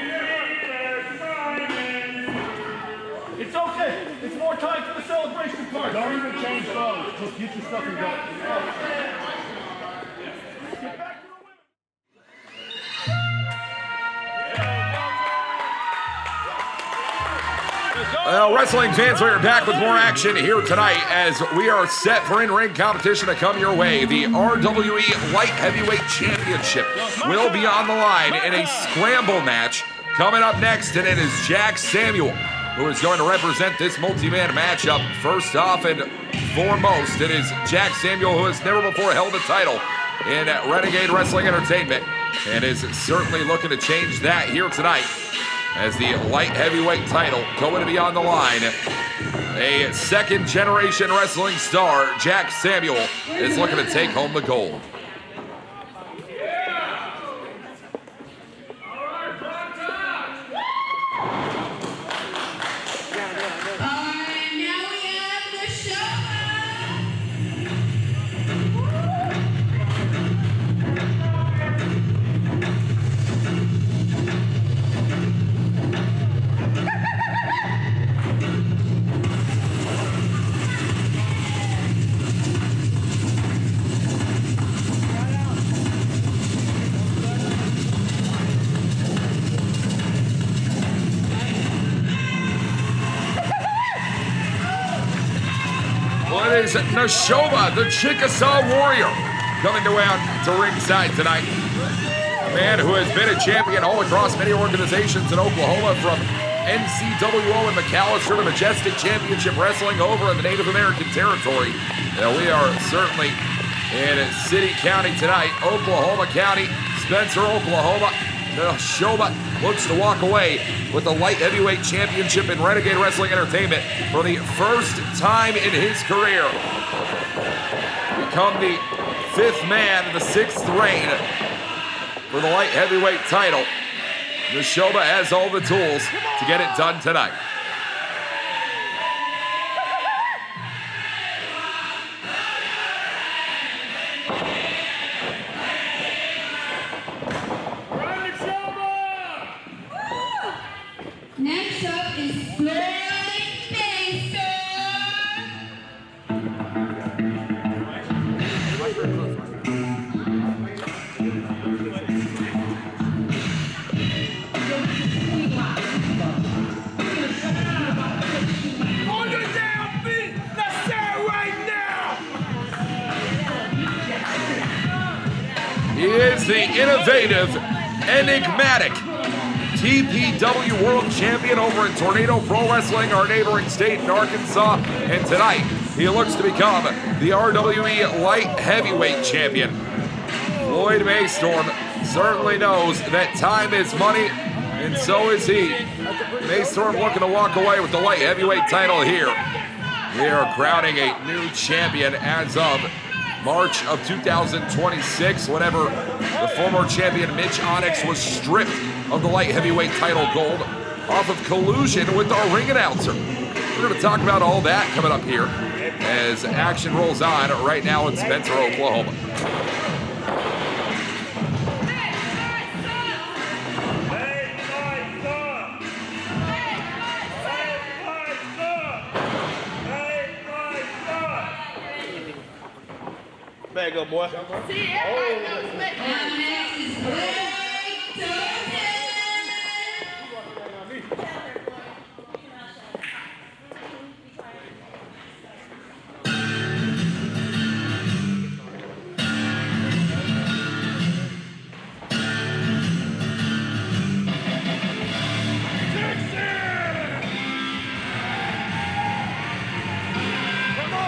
It's okay. It's more time for the celebration part. Don't even change clothes. Just get your stuff and go. Get back to the women. Well, wrestling fans, we are back with more action here tonight as we are set for in-ring competition to come your way. The RWE Light Heavyweight Championship will be on the line in a scramble match coming up next, and it is Jack Samuel who is going to represent this multi-man matchup. First off and foremost, it is Jack Samuel, who has never before held a title in Renegade Wrestling Entertainment and is certainly looking to change that here tonight as the light heavyweight title going to be on the line. A second generation wrestling star, Jack Samuel, is looking to take home the gold. It is Nashoba, the Chickasaw Warrior, coming to ringside tonight. A man who has been a champion all across many organizations in Oklahoma, from NCWO and McAllister to Majestic Championship Wrestling over in the Native American territory. We are certainly in City County tonight, Oklahoma County, Spencer, Oklahoma. Nashoba looks to walk away with the Light Heavyweight Championship in Renegade Wrestling Entertainment for the first time in his career. Become the fifth man in the sixth reign for the Light Heavyweight title. Nashoba has all the tools to get it done tonight. Next up is Floyd Mason. On your damn feet! Let's say it right now! He is the innovative, enigmatic TPW World Champion over in Tornado Pro Wrestling, our neighboring state in Arkansas. And tonight, he looks to become the RWE Light Heavyweight Champion. Floyd Maystorm certainly knows that time is money, and so is he. Maystorm looking to walk away with the Light Heavyweight title here. We are crowning a new champion as of March of 2026, whenever the former champion Mitch Onyx was stripped of the light heavyweight title gold off of collusion with our ring announcer. We're going to talk about all that coming up here as action rolls on right now in Spencer, Oklahoma. There you go, boy. See, everybody knows me. And next is Blake Dalton.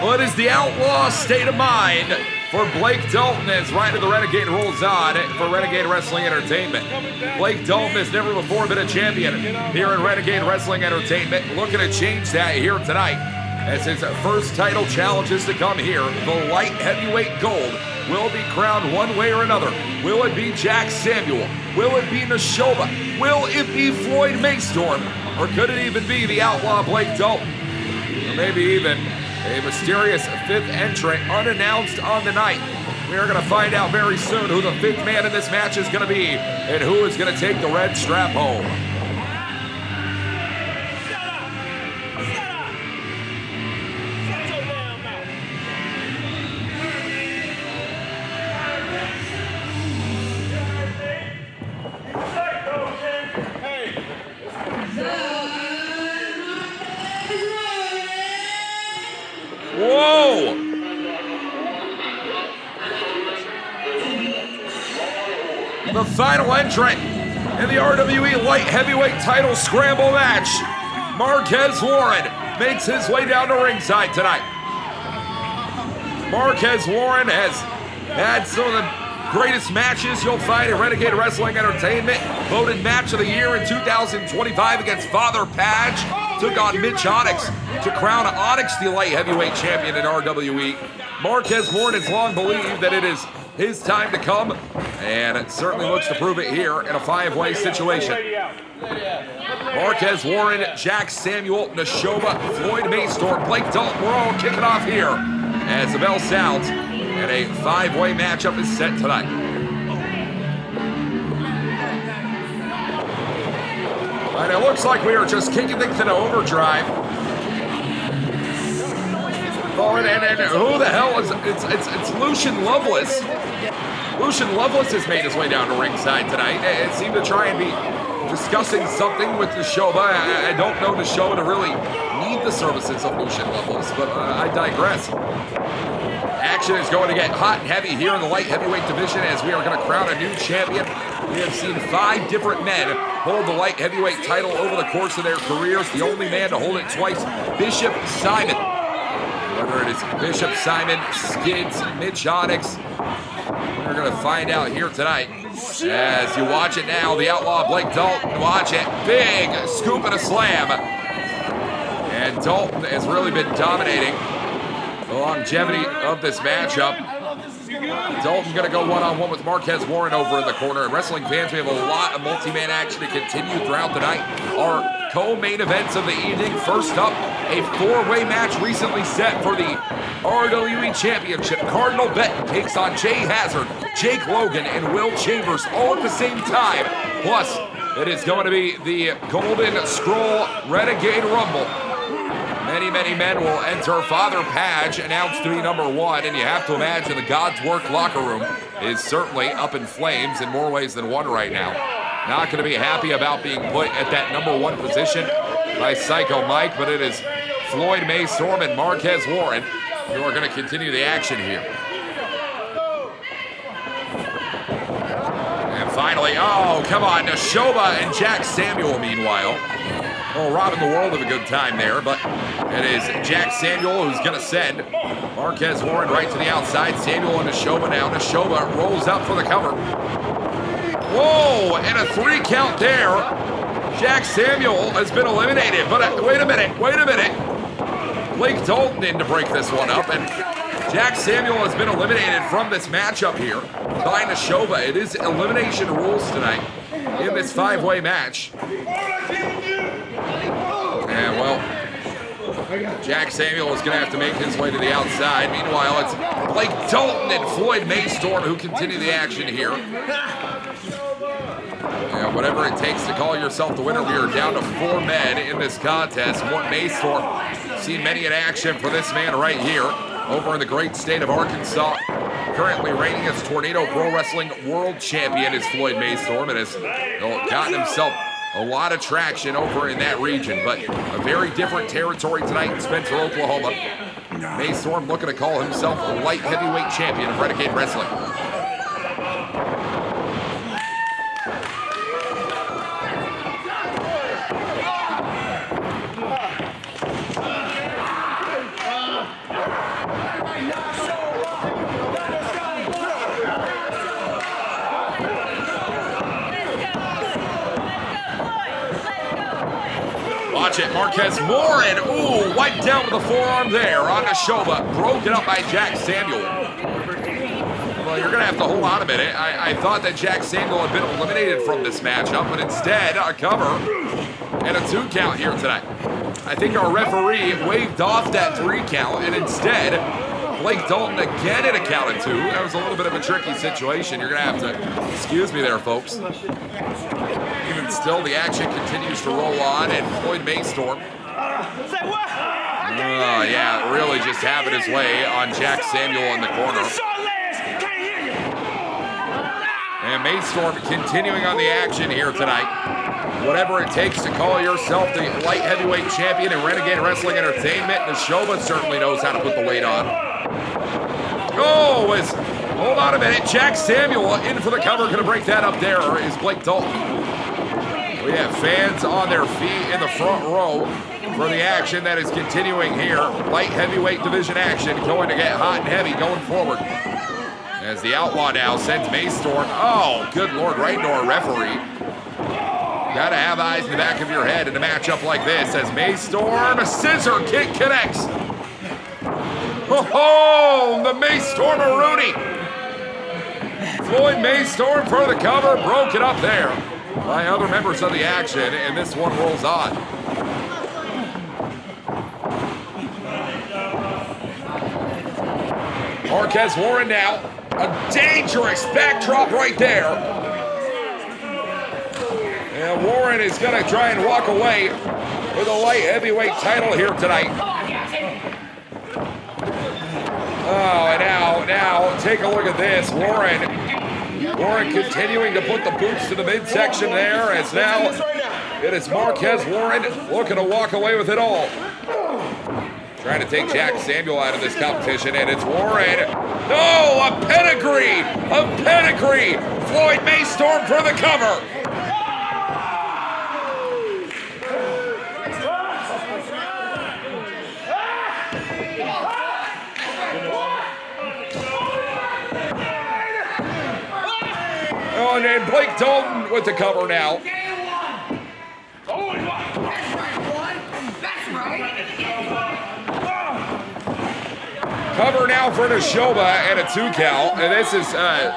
What is the outlaw state of mind for Blake Dalton as Ride of the Renegade rolls on for Renegade Wrestling Entertainment? Blake Dalton has never before been a champion here in Renegade Wrestling Entertainment, looking to change that here tonight as his first title challenges to come here. The light heavyweight gold will be crowned one way or another. Will it be Jack Samuel? Will it be Nashoba? Will it be Floyd Maystorm? Or could it even be the outlaw Blake Dalton? Or maybe even a mysterious fifth entrant unannounced on the night. We are going to find out very soon who the fifth man in this match is going to be and who is going to take the red strap home. the final entrant in the RWE Light Heavyweight title scramble match. Marquez Warren makes his way down to ringside tonight. Marquez Warren has had some of the greatest matches you'll find in Renegade Wrestling Entertainment. Voted Match of the Year in 2025 against Father Padge. Took on Mitch Onyx to crown Onyx the light heavyweight champion in RWE. Marquez Warren has long believed that it is his time to come, and it certainly looks to prove it here in a five-way situation. Marquez Warren, Jack Samuel, Neshoba, Floyd Maystorm, Blake Dalton, we're all kicking off here as the bell sounds, and a five-way matchup is set tonight. And it looks like we are just kicking things into overdrive. Oh, and who the hell is it's Lucian Lovelace. Lucian Lovelace has made his way down to ringside tonight. It seemed to try and be discussing something with Neshoba. I don't know Neshoba to really need the services of Lucian Lovelace, but I digress. Action is going to get hot and heavy here in the light heavyweight division as we are going to crown a new champion. We have seen 5 different men hold the light heavyweight title over the course of their careers. The only man to hold it twice, Bishop Simon. Whether it is Bishop Simon, Skids, Mitch Onyx, we're going to find out here tonight. As you watch it now, the Outlaw Blake Dalton, watch it. Big scoop and a slam. And Dalton has really been dominating the longevity of this matchup. Dalton going to go one-on-one with Marquez Warren over in the corner. And wrestling fans, we have a lot of multi-man action to continue throughout the night. Our co-main events of the evening. First up, a 4-way match recently set for the RWE Championship. Cardinal Benton takes on Jay Hazard, Jake Logan, and Will Chambers all at the same time. Plus, it is going to be the Golden Scroll Renegade Rumble. Many, many men will enter. Father Padge announced to be number 1, and you have to imagine the God's Work locker room is certainly up in flames in more ways than one right now. Not going to be happy about being put at that number 1 position by Psycho Mike, but it is Floyd Maystorm and Marquez Warren who are going to continue the action here. And finally, oh, come on, Neshoba and Jack Samuel, meanwhile. Oh, robbing the world of a good time there, but it is Jack Samuel who's going to send Marquez Warren right to the outside. Samuel and Neshoba now. Neshoba rolls up for the cover. Whoa, and a 3 count there. Jack Samuel has been eliminated, but wait a minute. Blake Dalton in to break this one up, and Jack Samuel has been eliminated from this matchup here by Neshoba. It is elimination rules tonight in this 5-way match. And well, Jack Samuel is going to have to make his way to the outside. Meanwhile, it's Blake Dalton and Floyd Maystorm who continue the action here. And whatever it takes to call yourself the winner, we are down to 4 men in this contest. Floyd Maystorm, seen many in action for this man right here over in the great state of Arkansas. Currently reigning as Tornado Pro Wrestling World Champion is Floyd Maystorm, and has gotten himself a lot of traction over in that region, but a very different territory tonight in Spencer, Oklahoma. Maystorm looking to call himself a light heavyweight champion of Renegade Wrestling. Watch it, Marquez Warren, ooh, wiped down with the forearm there on Neshoba, broken up by Jack Samuel. Well, you're gonna have to hold on a minute. I thought that Jack Samuel had been eliminated from this matchup, but instead, a cover and a 2 count here tonight. I think our referee waved off that 3 count, and instead, Blake Dalton again at a count of 2. That was a little bit of a tricky situation. You're gonna have to excuse me there, folks. Even still, the action continues to roll on, and Floyd Maystorm, yeah, really just having his way on Jack Samuel in the corner. And Maystorm continuing on the action here tonight. Whatever it takes to call yourself the light heavyweight champion in Renegade Wrestling Entertainment, Neshoba certainly knows how to put the weight on. Oh, as Hold on a minute. Jack Samuel in for the cover. Going to break that up there is Blake Dalton. We have fans on their feet in the front row for the action that is continuing here. Light heavyweight division action going to get hot and heavy going forward. As the Outlaw now sends Maystorm. Oh, good Lord, right into our referee. Gotta have eyes in the back of your head in a matchup like this as Maystorm, a scissor kick connects. Oh, the Maystorm Rooney. Floyd Maystorm for the cover, broke it up there by other members of the action, and this one rolls on. Marquez Warren now, a dangerous backdrop right there. And Warren is going to try and walk away with a light heavyweight title here tonight. Oh, and now, take a look at this. Warren continuing to put the boots to the midsection there, as now it is Marquez Warren looking to walk away with it all. Trying to take Jack Samuel out of this competition, and it's Warren. No, a pedigree! Floyd Maystorm for the cover. Oh, and then Blake Dalton with the cover now. Cover now for Neshoba and a 2 count, and this has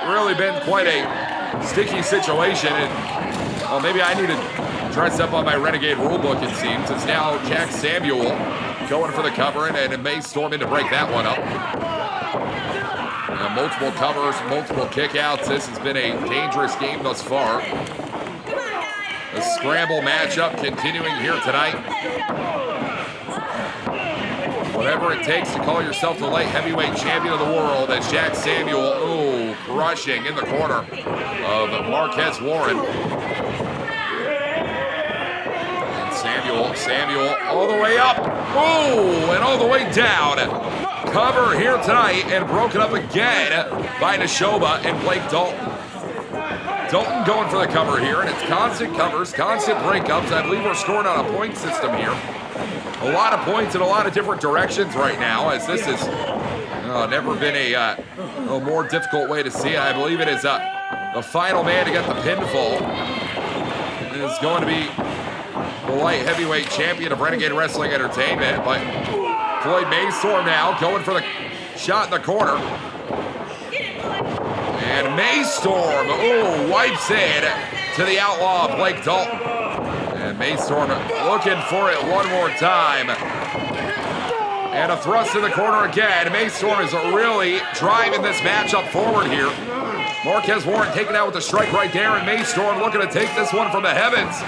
really been quite a sticky situation. And well, maybe I need to dress up on my Renegade rulebook. It seems it's now Jack Samuel going for the cover, and Maystorm in to break that one up. Multiple covers, multiple kickouts. This has been a dangerous game thus far. A scramble matchup continuing here tonight. Whatever it takes to call yourself the light heavyweight champion of the world, as Jack Samuel, crushing in the corner of Marquez Warren. And Samuel all the way up, and all the way down. Cover here tonight, and broken up again by Neshoba and Blake Dalton. Dalton going for the cover here, and it's constant covers, constant breakups. I believe we're scoring on a point system here. A lot of points in a lot of different directions right now, as this has never been a more difficult way to see it. I believe it is the final man to get the pinfall. It is going to be the light heavyweight champion of Renegade Wrestling Entertainment, but Floyd Maystorm now going for the shot in the corner. And Maystorm, wipes in to the Outlaw, Blake Dalton. And Maystorm looking for it one more time. And a thrust in the corner again. Maystorm is really driving this matchup forward here. Marquez Warren taken out with a strike right there, and Maystorm looking to take this one from the heavens.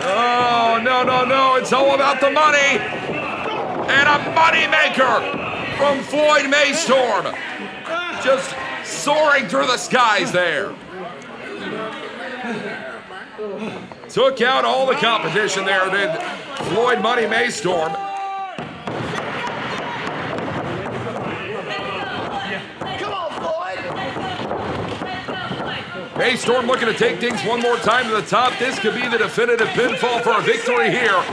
Oh, no, it's all about the money. And a money maker from Floyd Maystorm. Just soaring through the skies there. Took out all the competition there, did Floyd Money Maystorm. Come on, Floyd! Maystorm looking to take things one more time to the top. This could be the definitive pinfall for a victory here.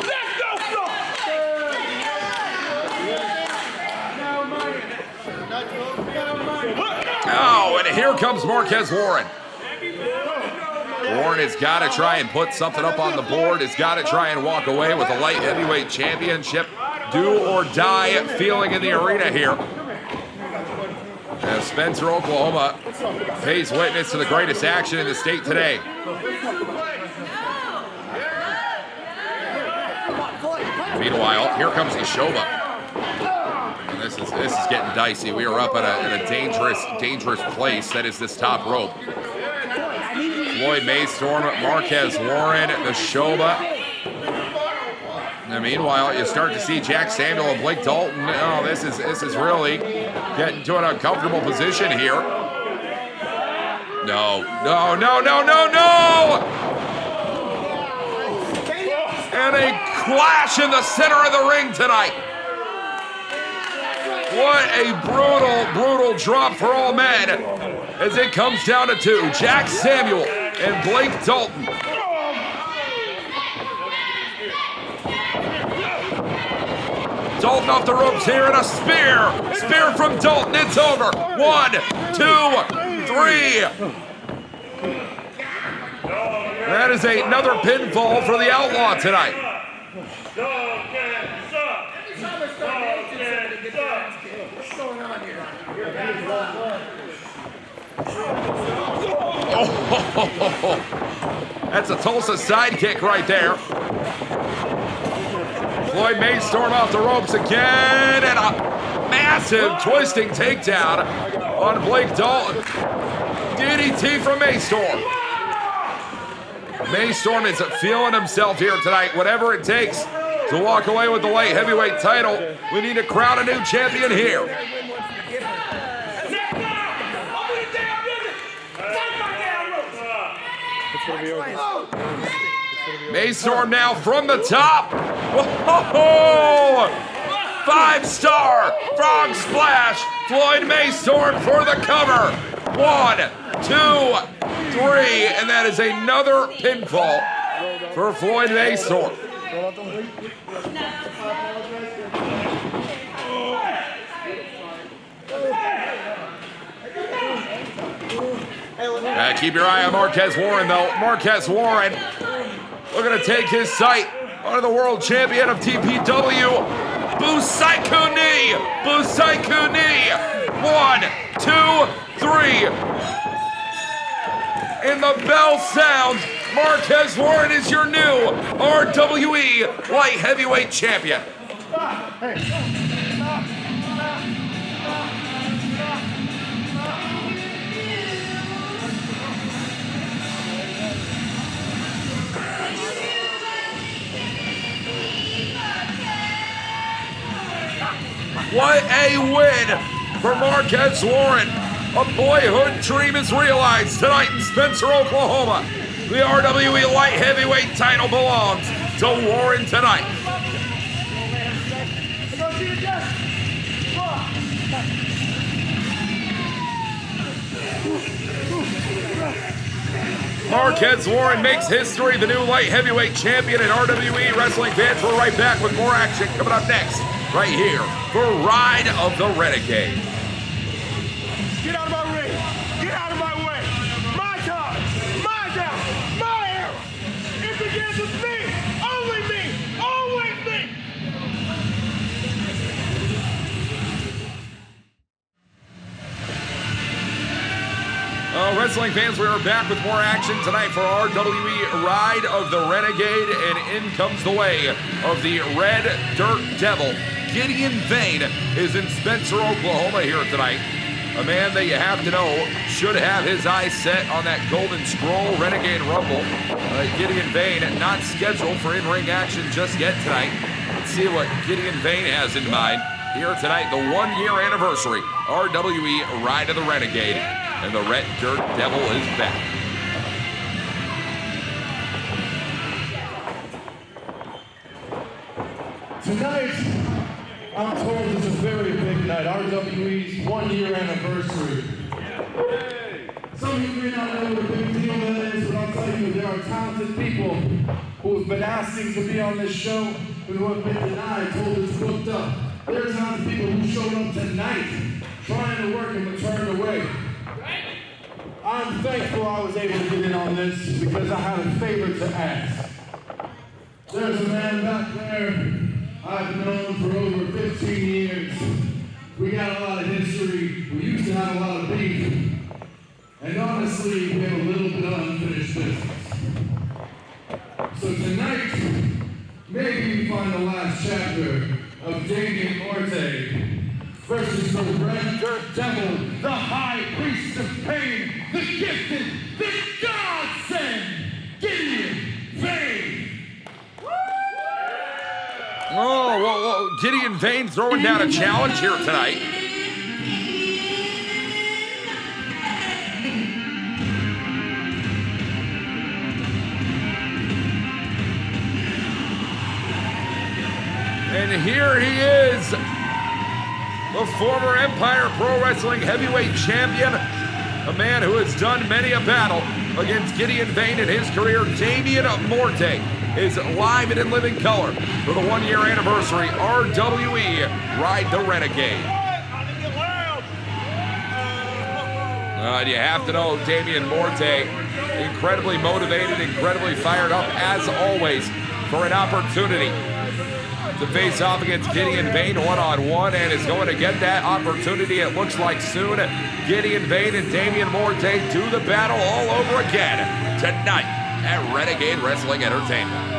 Oh, and here comes Marquez Warren. Warren has got to try and put something up on the board. Has got to try and walk away with a light heavyweight championship. Do or die feeling in the arena here. As Spencer, Oklahoma pays witness to the greatest action in the state today. Meanwhile, here comes Neshoba. And this is getting dicey. We are up at a dangerous place. That is this top rope. Floyd Maystorm, Marquez Warren, Neshoba. And meanwhile, you start to see Jack Samuel and Blake Dalton. Oh, this is really getting to an uncomfortable position here. No. And a clash in the center of the ring tonight. What a brutal drop for all men as it comes down to two. Jack Samuel and Blake Dalton. Dalton off the ropes here and a spear. Spear from Dalton, it's over. 1, 2, 3. That is another pinfall for the Outlaw tonight. Oh, that's a Tulsa sidekick right there. Floyd Maystorm off the ropes again, and a massive twisting takedown on Blake Dalton. DDT from Maystorm. Maystorm is feeling himself here tonight. Whatever it takes to walk away with the light heavyweight title, we need to crown a new champion here. Maystorm now from the top. Whoa! 5-star frog splash. Floyd Maystorm for the cover. 1, 2, 3, and that is another pinfall for Floyd Maystorm. Keep your eye on Marquez Warren, though. Marquez Warren looking to take his sight on the world champion of TPW, Busaiku knee. Busaiku knee. 1, 2, 3. And the bell sounds. Marquez Warren is your new RWE light heavyweight champion. What a win for Marquez Warren. A boyhood dream is realized tonight in Spencer, Oklahoma. The RWE light heavyweight title belongs to Warren tonight. Marquez Warren makes history, the new light heavyweight champion in RWE. Wrestling fans, we're right back with more action coming up next, right here for Ride of the Renegade. Get out of my ring! Get out of my way! My time! My down! My era! It begins with me! Only me! Always me! Wrestling fans, we are back with more action tonight for RWE Ride of the Renegade, and in comes the way of the Red Dirt Devil. Gideon Vane is in Spencer, Oklahoma here tonight. A man that you have to know should have his eyes set on that Golden Scroll Renegade Rumble. Gideon Vane not scheduled for in-ring action just yet tonight. Let's see what Gideon Vane has in mind here tonight. The 1-year anniversary, RWE Ride of the Renegade, and the Red Dirt Devil is back. Tonight, I'm told it's a very big night, RWE's 1-year anniversary. Some of you may not know what a big deal that is, but I'll tell you, there are talented people who have been asking to be on this show, who have been denied, told us booked up. There are talented people who showed up tonight, trying to work and were turned away. I'm thankful I was able to get in on this because I had a favor to ask. There's a man back there I've known for over 15 years. We got a lot of history. We used to have a lot of beef. And honestly, we have a little bit of unfinished business. So tonight, maybe we find the last chapter of Damian Orte versus the Red Dirt Devil, the High Priest of Pain, the gifted, the godsend, Gideon Vane. Oh, whoa. Gideon Vane throwing down a challenge here tonight. And here he is. the former Empire Pro Wrestling Heavyweight Champion, a man who has done many a battle against Gideon Vane in his career, Damian Morte, is live and in living color for the 1-year anniversary RWE Ride the Renegade. And you have to know Damian Morte, incredibly motivated, incredibly fired up, as always, for an opportunity to face off against Gideon Vane one-on-one, and is going to get that opportunity, it looks like, soon. Gideon Vane and Damian Morte do the battle all over again tonight at Renegade Wrestling Entertainment.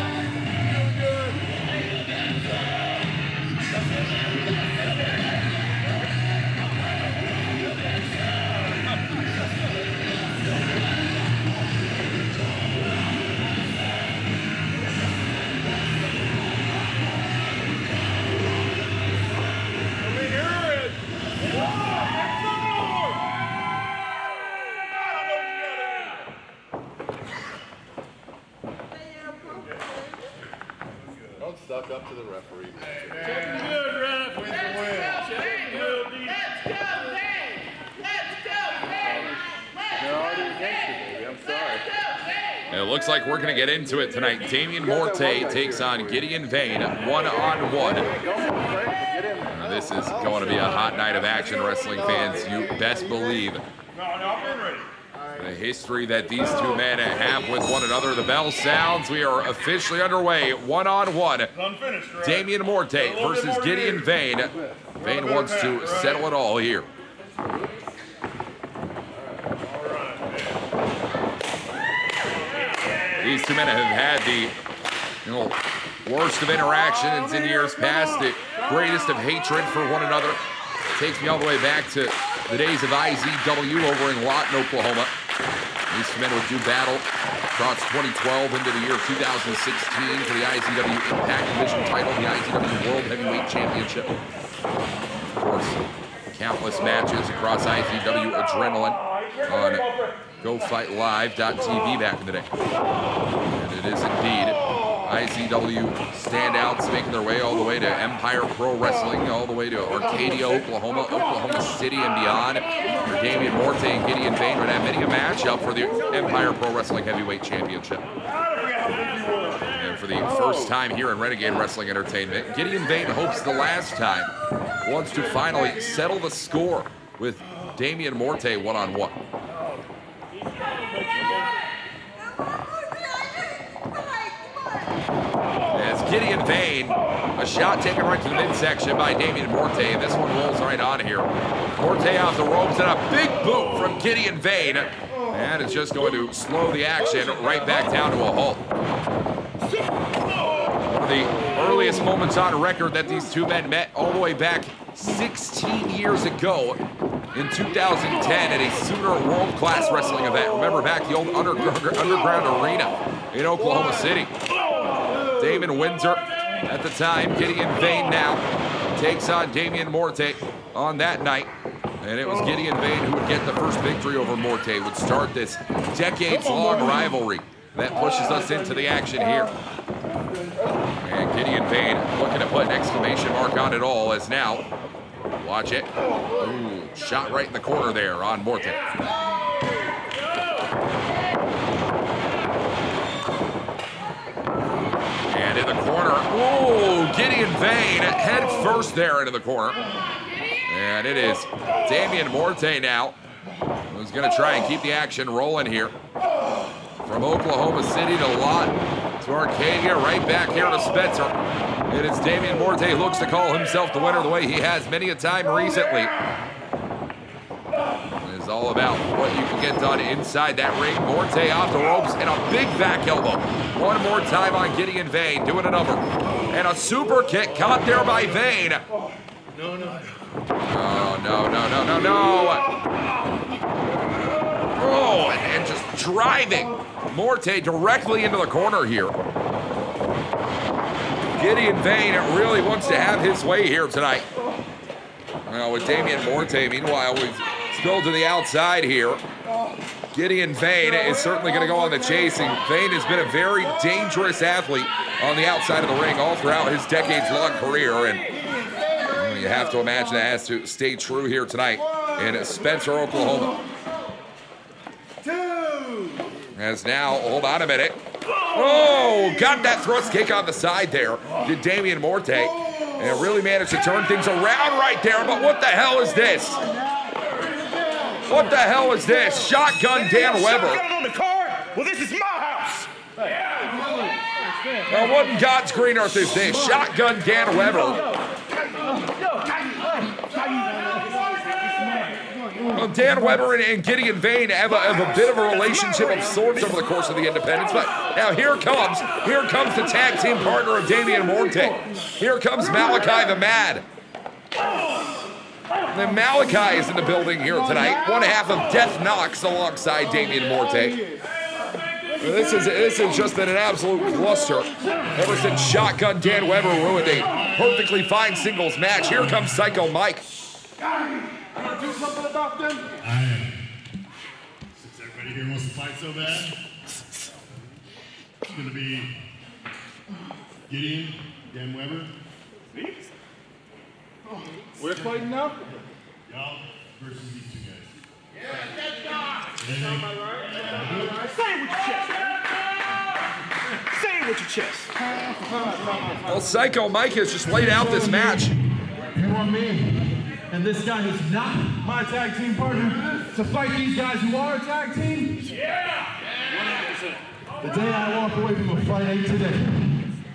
Stuck up to the referee. Check him good, ref. Wins the win. Check him good, D. Let's go, Vane! Let's go, Vane! They're already against it, baby. I'm sorry. And it looks like we're going to get into it tonight. Damian Morte takes on Gideon Vane one-on-one. This is going to be a hot night of action, wrestling fans. You best believe. No, I'm ready. The history that these two men have with one another. The bell sounds. We are officially underway. One-on-one. Unfinished, right? Damian Morte versus Gideon Vane. Vane wants to settle it all here. These two men have had the worst of interactions in years past, the greatest of hatred for one another. Takes me all the way back to the days of IZW over in Lawton, Oklahoma. These two men would do battle across 2012 into the year 2016 for the IZW Impact Division title, the IZW World Heavyweight Championship. Of course, countless matches across IZW Adrenaline on GoFightLive.tv back in the day. And it is indeed IZW standouts making their way all the way to Empire Pro Wrestling, all the way to Arcadia, Oklahoma, Oklahoma City, and beyond. For Damian Morte and Gideon Vane would have many a matchup for the Empire Pro Wrestling Heavyweight Championship. And for the first time here in Renegade Wrestling Entertainment, Gideon Vane hopes the last time wants to finally settle the score with Damian Morte one-on-one. As Gideon Vane, a shot taken right to the midsection by Damian Morte, and this one rolls right on here. Morte off the ropes and a big boot from Gideon Vane, and it's just going to slow the action right back down to a halt. One of the earliest moments on record that these two men met all the way back 16 years ago in 2010 at a Sooner world-class wrestling event. Remember back the old underground arena in Oklahoma City. Damon Windsor at the time, Gideon Vane now takes on Damian Morte on that night. And it was Gideon Vane who would get the first victory over Morte, would start this decades-long rivalry that pushes us into the action here. And Gideon Vane looking to put an exclamation mark on it all as now, watch it. Ooh, shot right in the corner there on Morte. And in the corner, ooh, Gideon Vane head first there into the corner. And it is Damian Morte now, who's going to try and keep the action rolling here. From Oklahoma City to Lawton to Arcadia, right back here to Spencer. It is Damian Morte who looks to call himself the winner the way he has many a time recently. It's all about what you can get done inside that ring. Morte off the ropes and a big back elbow. One more time on Gideon Vane, doing a number. And a super kick caught there by Vane. No. Oh, no. Oh, and just driving Morte directly into the corner here. Gideon Vane really wants to have his way here tonight. Well, with Damian Morte, meanwhile, we've spilled to the outside here. Gideon Vane is certainly going to go on the chasing. Vane has been a very dangerous athlete on the outside of the ring all throughout his decades-long career, and You have to imagine that has to stay true here tonight in Spencer, Oklahoma. As now, hold on a minute. Oh, got that thrust kick on the side there. Did Damian Morte. And really managed to turn things around right there. But what the hell is this? What the hell is this? Shotgun Dan Weber. Shotgun on the card? Well, this is my house. Now, what in God's green earth is this? Shotgun Dan Weber. Well, Dan Weber and Gideon Vane have a bit of a relationship of sorts over the course of the Independence, but now here comes the tag team partner of Damian Morte. Here comes Malachi the Mad. Then Malachi is in the building here tonight, one half of Death Knox alongside Damian Morte. This has just been an absolute cluster ever since Shotgun Dan Weber ruined a perfectly fine singles match. Here comes Psycho Mike. Do something about them? I am. Since everybody here wants to fight so bad, it's going to be Gideon, Dan Weber. Me? We're fighting now? Y'all versus these two guys. Yeah, that's not. Say Say it with your chest. Say it with your chest. Well, Psycho Mike has just laid out this match. You want me and this guy who's not my tag team partner to fight these guys who are a tag team? Yeah! 100%. The day I walk away from a fight ain't today.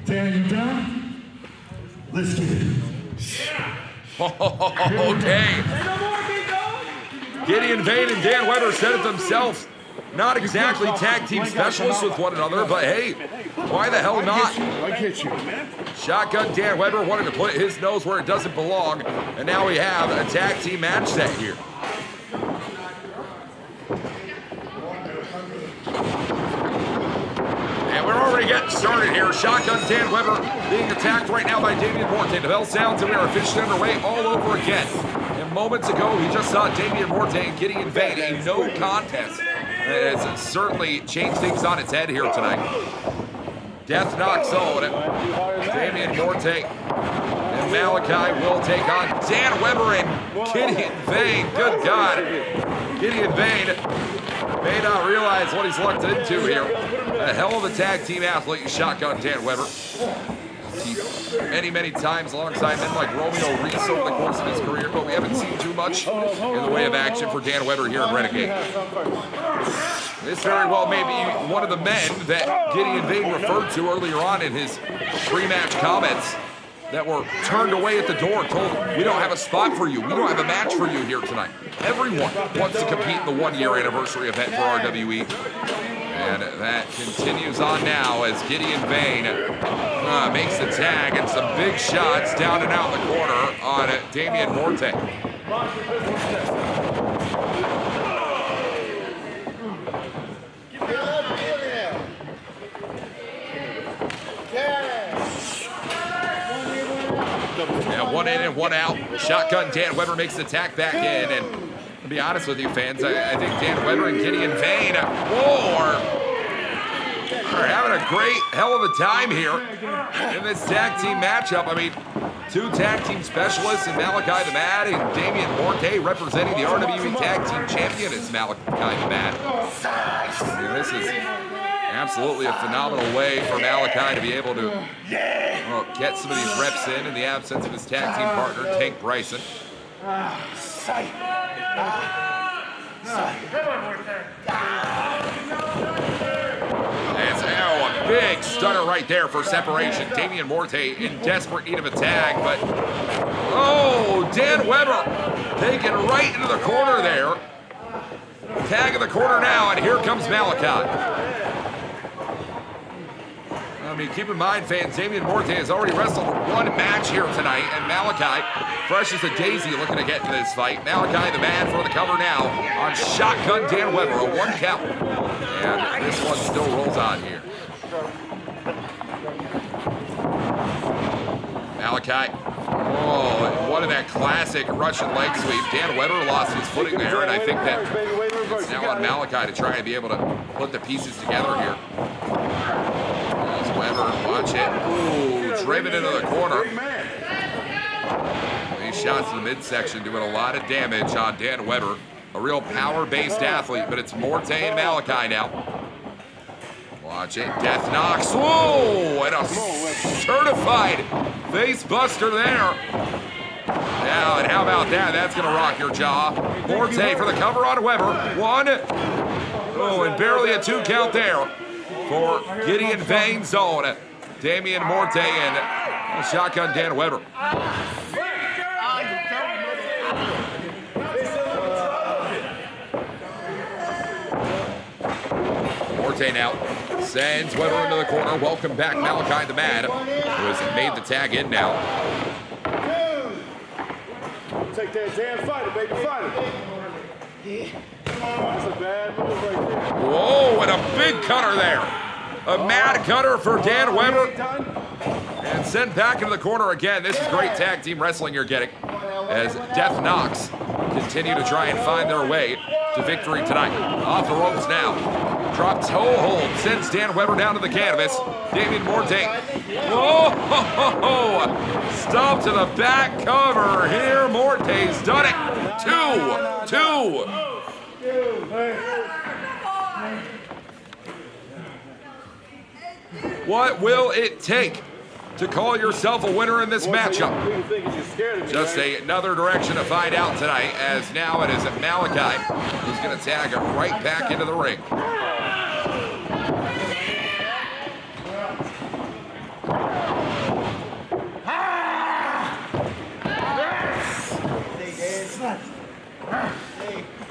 Tearing you down? Let's get it. Okay. Gideon Vane and Dan Weber said it themselves. Not exactly tag team specialists with one another, but hey, why the hell not? I get you. Shotgun Dan Weber wanted to put his nose where it doesn't belong, and now we have a tag team match set here. And we're already getting started here. Shotgun Dan Weber being attacked right now by Damian Morte. The bell sounds and we are officially underway all over again. And moments ago, we just saw Damian Morte and Gideon Vane, a no contest. It's certainly changed things on its head here tonight. Death knocks on it. Damian Morte and Malachi will take on Dan Weber and Gideon Vane. Good God. Gideon Vane may not realize what he's looked into here. A hell of a tag team athlete, Shotgun Dan Weber. Many times alongside men like Romeo Reese over the course of his career, but we haven't seen too much in the way of action for Dan Weber here in Renegade. This very well may be one of the men that Gideon Vane referred to earlier on in his pre-match comments that were turned away at the door, told, we don't have a spot for you, we don't have a match for you here tonight. Everyone wants to compete in the one-year anniversary event for RWE. And that continues on now as Gideon Vane makes the tag and some big shots down and out in the corner on Damian Morte. Yeah, one in and one out. Shotgun Dan Weber makes the tag back in, and to be honest with you, fans, I think Dan Weber and Gideon Vane are having a great hell of a time here in this tag team matchup. I mean, two tag team specialists in Malachi the Mad and Damian Morte representing the RWE Tag Team Champion is Malachi the Mad. And this is absolutely a phenomenal way for Malachi to be able to get some of these reps in the absence of his tag team partner, Tank Bryson. It's a big stunner right there for separation. Damian Morte in desperate need of a tag, but Dan Weber taken right into the corner there. Tag in the corner now, and here comes Malachi. I mean, keep in mind, fans, Damian Morte has already wrestled one match here tonight, and Malachi, fresh as a daisy, looking to get into this fight. Malachi, the man, for the cover now on Shotgun Dan Weber, a 1 count. And this one still rolls on here. Malachi, what that classic Russian leg sweep. Dan Weber lost his footing there, and I think that it's now on Malachi to try and be able to put the pieces together here. Weber, watch it. Ooh, driven into the corner. These shots in the midsection doing a lot of damage on Dan Weber. A real power-based athlete, but it's Morte and Malachi now. Watch it, Death knocks. Whoa! And a certified face buster there. Now, and how about that? That's going to rock your jaw. Morte for the cover on Weber. 1. Oh, and barely a 2 count there for Gideon Vane's own Damian Morte and shotgun Dan Weber. Morte now sends Weber into the corner. Welcome back, Malachi the Man, who has made the tag in now. Take that damn fighter, baby, fighter. That's a bad move right there. Whoa, and a big cutter there. A mad cutter for Dan Weber. And sent back into the corner again. This is great tag team wrestling you're getting as Death Knox continue to try and find their way to victory tonight. Off the ropes now. Drop toe hold. Sends Dan Weber down to the canvas. Damian Morte. Whoa! Stomp to the back cover here. Morte's done it. 2. What will it take to call yourself a winner in this matchup? Just another direction to find out tonight, as now it is Malachi who's going to tag it right back into the ring.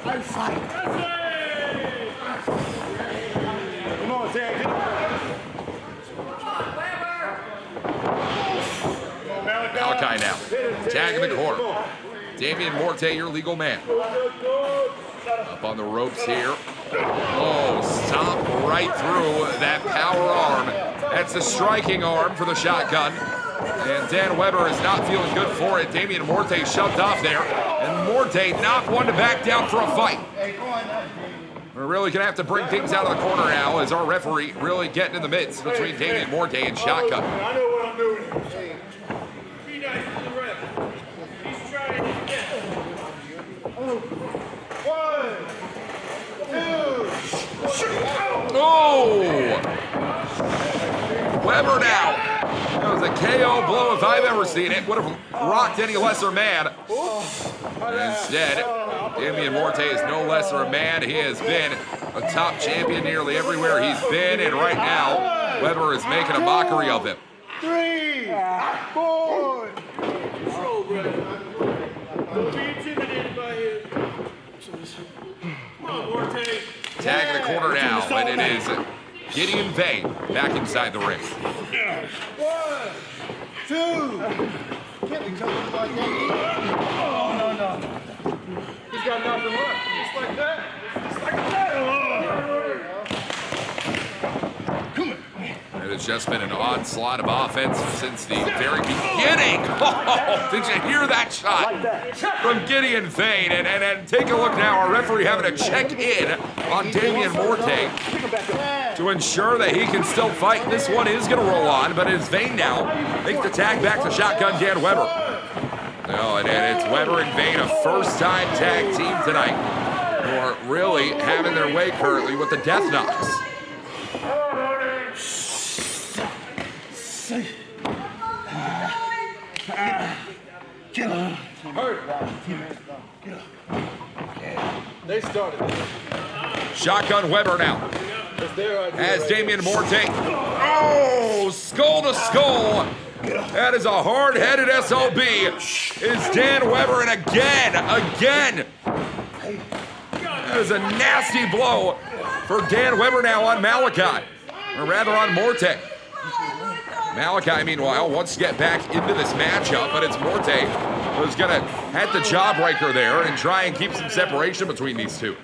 I'm fighting. Come on, Dan, get up. Malachi now, tag in the corner. Damian Morte, your legal man. Up on the ropes here. Oh, stomp right through that power arm. That's the striking arm for the shotgun. And Dan Weber is not feeling good for it. Damian Morte shoved off there. And Morte not one to back down for a fight. We're really going to have to bring things out of the corner now as our referee really getting in the midst between Damian Morte and shotgun. I know what I'm doing. Be nice to the ref. He's trying his best. 1, 2. Oh! Weber now. That was a KO blow if I've ever seen it. Would have rocked any lesser man. Instead, Damian Morte is no lesser a man. He has been a top champion nearly everywhere he's been, and right now, Weber is making a mockery of him. 3, 4. Control, brother. Don't be intimidated by him. Come on, Morte. Tag in the corner now, and it is Gideon Vane back inside the ring. 1, 2. Can't be coming like that. Oh, no. He's got nothing left. Just like that. Just like that. Come on. And it's just been an onslaught of offense since the very beginning. Oh, did you hear that shot from Gideon Vane? And take a look now. Our referee having to check in on Damian Morte to ensure that he can still fight. This one is going to roll on, but it's Vane now. Makes the tag back to shotgun Dan Weber. Oh, and it's Weber and Vane, a first-time tag team tonight, who are really having their way currently with the Death Knocks. Kill him. They started. Shotgun Weber now. As Damian Morte. Oh, skull to skull. That is a hard-headed SOB. Is Dan Weber, and again. That is a nasty blow for Dan Weber now on Malachi, or rather on Morte. Malachi, meanwhile, wants to get back into this matchup, but it's Morte who's going to hit the jawbreaker there and try and keep some separation between these two.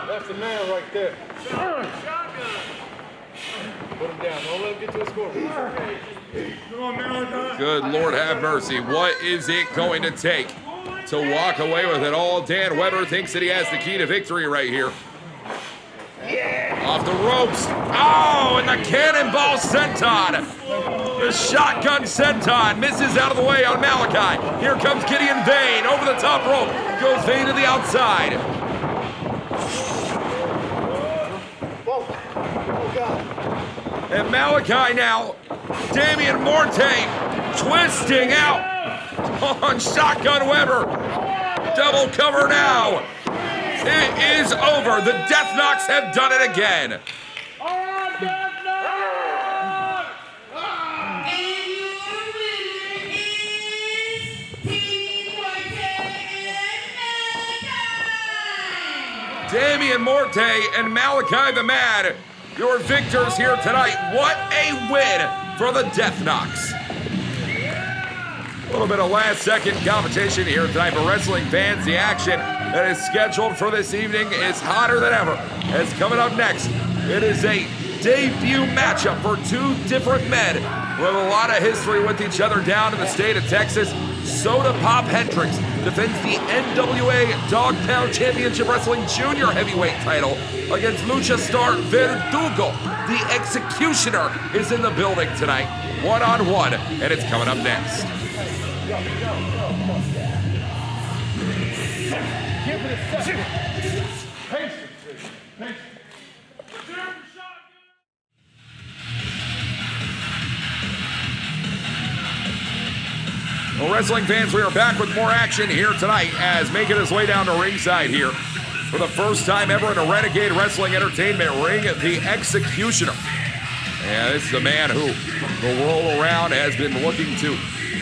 That's the man right there. Put him down. Don't let him get to a score. Come on, Malachi. Good Lord have mercy. What is it going to take to walk away with it all? Dan Weber thinks that he has the key to victory right here. Off the ropes. Oh, and the cannonball senton. The shotgun senton misses out of the way on Malachi. Here comes Gideon Vane over the top rope. Goes Vane to the outside. And Malachi now, Damian Morte twisting out on Shotgun Weber. Double cover now. It is over. The Death Knocks have done it again. And your winner is Team Morte and Malachi. Damian Morte and Malachi the Mad, your victors here tonight. What a win for the Death Knocks. A little bit of last-second competition here tonight for wrestling fans. The action that is scheduled for this evening is hotter than ever. As coming up next, it is a debut matchup for two different men with a lot of history with each other down in the state of Texas. Soda Pop Hendricks defends the NWA Dog Pound Championship Wrestling Junior Heavyweight title against Lucha Star Verdugo. The Executioner is in the building tonight, one-on-one, and it's coming up next. Well, wrestling fans, we are back with more action here tonight as making his way down to ringside here for the first time ever in a Renegade Wrestling Entertainment ring, the Executioner. And this is a man who the world around has been looking to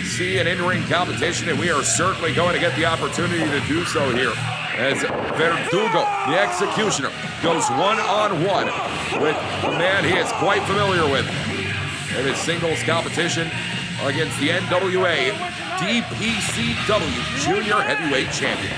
see an in-ring competition, and we are certainly going to get the opportunity to do so here as Verdugo, the Executioner, goes one-on-one with a man he is quite familiar with in his singles competition against the NWA DPCW Junior Heavyweight Champion.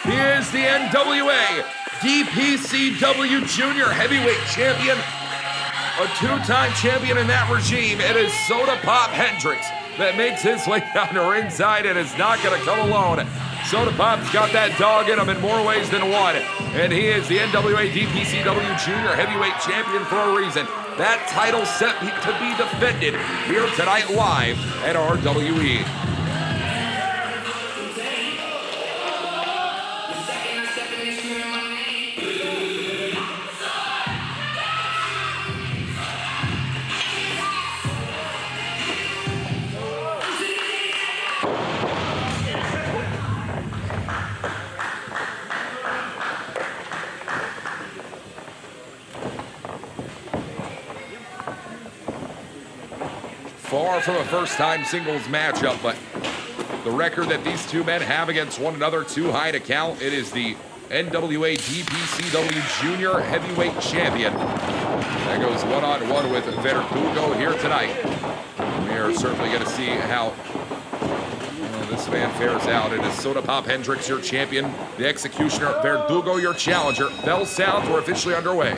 He is the NWA DPCW Junior Heavyweight Champion, a two-time champion in that regime. It is Soda Pop Hendricks that makes his way down to ringside and is not going to come alone. Soda Pop's got that dog in him in more ways than one, and he is the NWA DPCW Junior Heavyweight Champion for a reason. That title set to be defended here tonight live at RWE. Far from a first-time singles matchup, but the record that these two men have against one another, too high to count. It is the NWA DPCW Junior Heavyweight Champion. That goes one-on-one with Verdugo here tonight. We are certainly going to see how this man fares out. It is Soda Pop Hendricks, your champion. The Executioner, Verdugo, your challenger. Bell sounds, we're officially underway.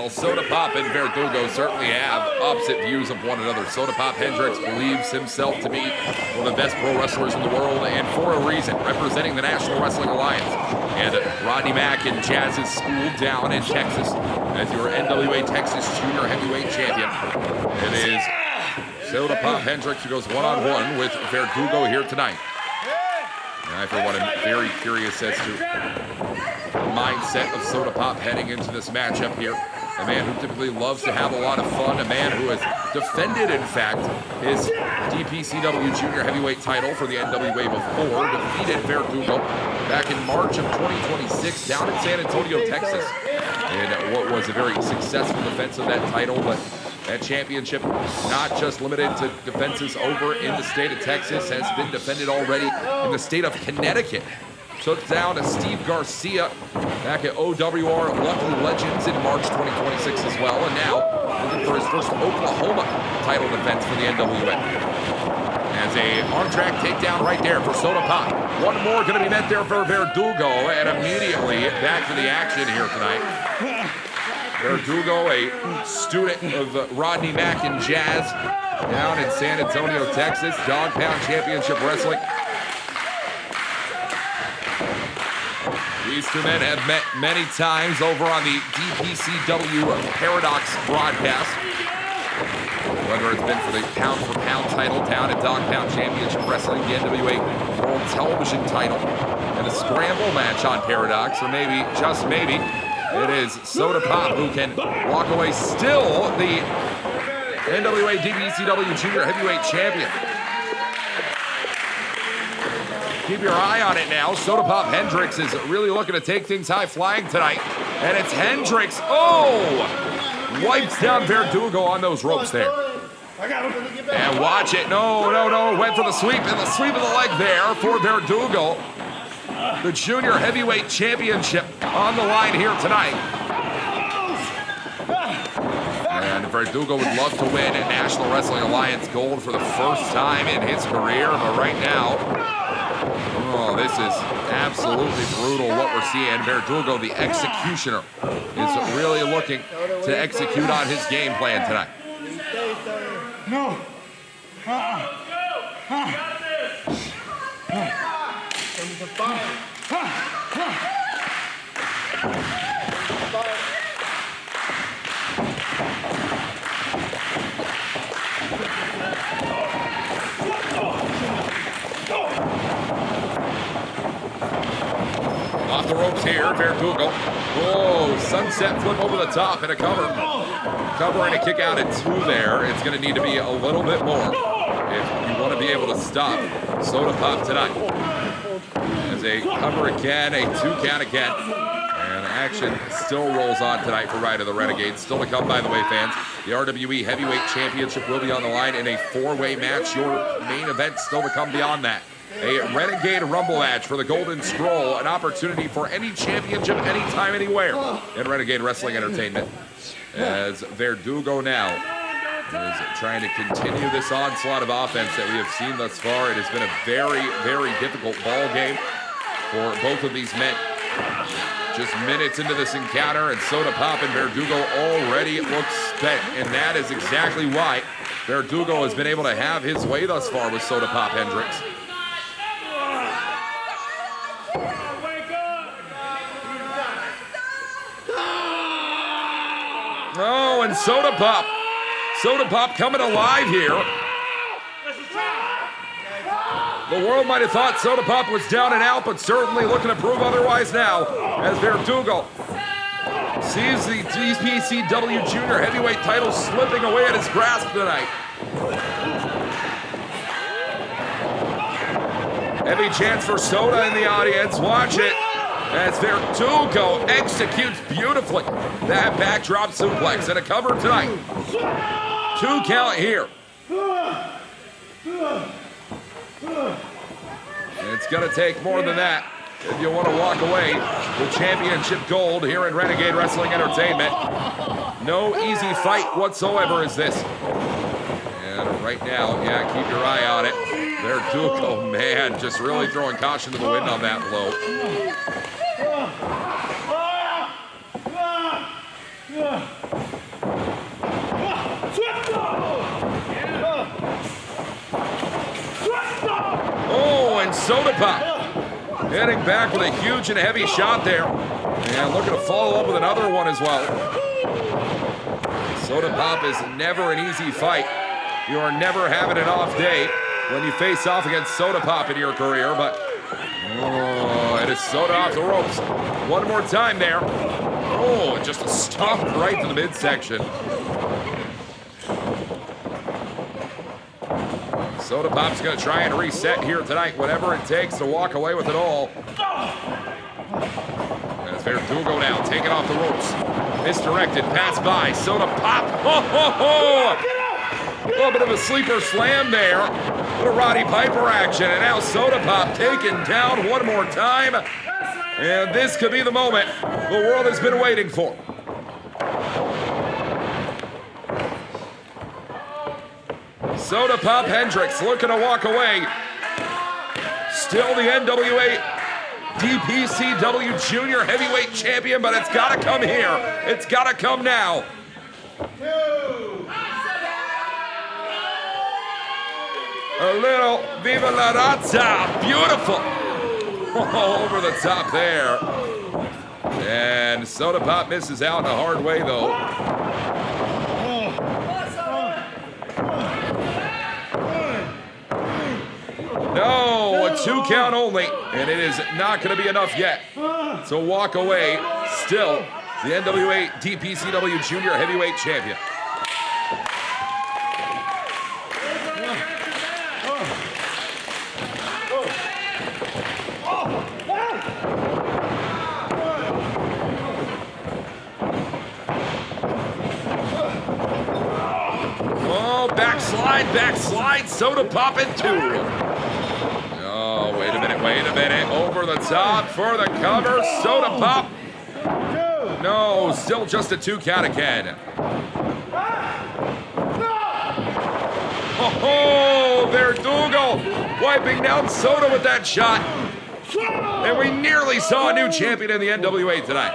Soda Pop and Verdugo certainly have opposite views of one another. Soda Pop Hendricks believes himself to be one of the best pro wrestlers in the world, and for a reason, representing the National Wrestling Alliance. And Rodney Mack and Jazz's school down in Texas. as your NWA Texas Junior Heavyweight Champion. It is Soda Pop Hendricks who goes one-on-one with Verdugo here tonight. And I, for one, am very curious as to the mindset of Soda Pop heading into this matchup here. A man who typically loves to have a lot of fun, a man who has defended, in fact, his DPCW Junior Heavyweight title for the NWA before, defeated Verdugo back in March of 2026 down in San Antonio, Texas, in what was a very successful defense of that title. But that championship, not just limited to defenses over in the state of Texas, has been defended already in the state of Connecticut. Took down a Steve Garcia back at OWR Lucky Legends in March 2026 as well, and now looking for his first Oklahoma title defense for the NWA. As a on-track takedown right there for Soda Pop. One more going to be met there for Verdugo, and immediately back to the action here tonight. Verdugo, a student of Rodney Mack and Jazz down in San Antonio, Texas. Dog Pound Championship Wrestling. These two men have met many times over on the DPCW Paradox broadcast. Whether it's been for the pound-for-pound title down at Dog Pound Championship Wrestling, the NWA World Television title, and a scramble match on Paradox, or maybe, just maybe, it is Soda Pop who can walk away still the NWA DPCW Junior Heavyweight Champion. Keep your eye on it now. Soda Pop Hendricks is really looking to take things high flying tonight. And it's Hendricks. Oh! Wipes down Verdugo on those ropes there. And watch it. No. Went for the sweep, and the sweep of the leg there for Verdugo. The Junior Heavyweight Championship on the line here tonight. And Verdugo would love to win at National Wrestling Alliance Gold for the first time in his career, but right now, oh, this is absolutely brutal what we're seeing. Verdugo, the executioner, is really looking to execute on his game plan tonight. No. Off the ropes here, Verdugo. Oh, sunset flip over the top and a cover. Cover and a kick out at two there. It's going to need to be a little bit more if you want to be able to stop Soda Pop tonight. As a cover again, a 2 count again. And action still rolls on tonight for Ride of the Renegade. Still to come, by the way, fans. The RWE Heavyweight Championship will be on the line in a 4-way match. Your main event still to come beyond that. A Renegade Rumble match for the Golden Scroll, an opportunity for any championship, anytime, anywhere in Renegade Wrestling Entertainment. As Verdugo now is trying to continue this onslaught of offense that we have seen thus far. It has been a very, very difficult ball game for both of these men. Just minutes into this encounter, and Soda Pop and Verdugo already look spent, and that is exactly why Verdugo has been able to have his way thus far with Soda Pop Hendricks. Oh, and Soda Pop coming alive here. The world might have thought Soda Pop was down and out, but certainly looking to prove otherwise now as Verdugo sees the DPCW Junior Heavyweight title slipping away at his grasp tonight. Heavy chance for Soda in the audience. Watch it. As Verdugo executes beautifully that backdrop suplex and a cover tonight. 2 count here. And it's going to take more than that if you want to walk away with championship gold here in Renegade Wrestling Entertainment. No easy fight whatsoever is this. And right now, yeah, keep your eye on it. Verdugo, man, just really throwing caution to the wind on that blow. Oh, and Soda Pop heading back with a huge and heavy shot there. And looking to follow up with another one as well. Soda Pop is never an easy fight. You are never having an off day when you face off against Soda Pop in your career, but it is Soda off the ropes. One more time there. Oh, just a stomp right to the midsection. Soda Pop's gonna try and reset here tonight, whatever it takes to walk away with it all. As Verdugo now taking off the ropes. Misdirected, pass by, Soda Pop. A little bit of a sleeper slam there. A little Roddy Piper action, and now Soda Pop taken down one more time. And this could be the moment the world has been waiting for. Soda Pop Hendricks looking to walk away. Still the NWA DPCW Junior Heavyweight Champion, but it's got to come here. It's got to come now. A little Viva la Razza. Beautiful. Over the top there. And Soda Pop misses out in a hard way, though. No, a 2 count only, and it is not going to be enough yet to walk away. Still, the NWA DPCW Junior Heavyweight Champion. Oh, backslide, Soda Pop in 2. Oh, wait a minute. Over the top for the cover. Soda Pop. No, still just a 2 count again. Oh, Verdugo wiping down Soda with that shot. And we nearly saw a new champion in the NWA tonight.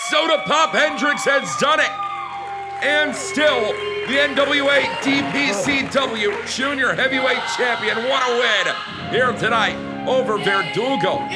Soda Pop Hendricks has done it. And still, the NWA DPCW Junior Heavyweight Champion. What a win here tonight over Verdugo.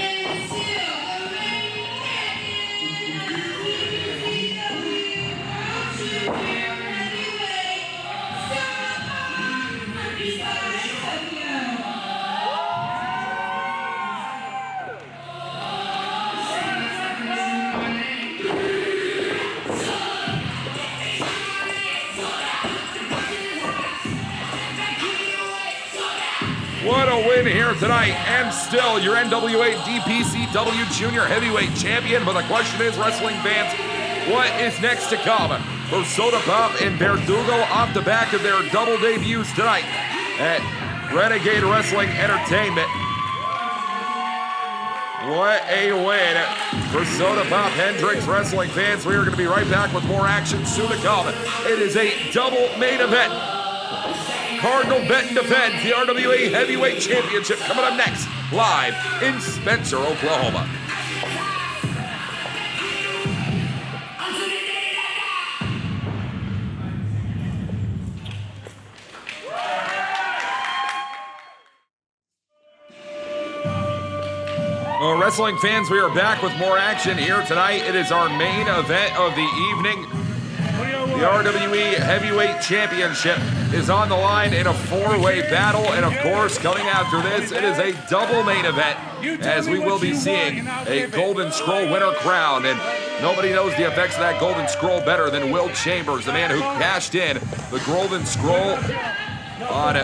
What a win here tonight, and still your NWA DPCW Junior Heavyweight Champion. But the question is, wrestling fans, what is next to come for Soda Pop and Verdugo off the back of their double debuts tonight at Renegade Wrestling Entertainment? What a win for Soda Pop Hendricks. Wrestling fans, we are going to be right back with more action soon to come. It is a double main event. Cardinal Benton defends the RWE Heavyweight Championship coming up next, live in Spencer, Oklahoma. Well, wrestling fans, we are back with more action here tonight. It is our main event of the evening. The RWE Heavyweight Championship is on the line in a 4-way battle, and of course, coming after this, it is a double main event, as we will be seeing a Golden Scroll winner crowned, and nobody knows the effects of that Golden Scroll better than Will Chambers, the man who cashed in the Golden Scroll on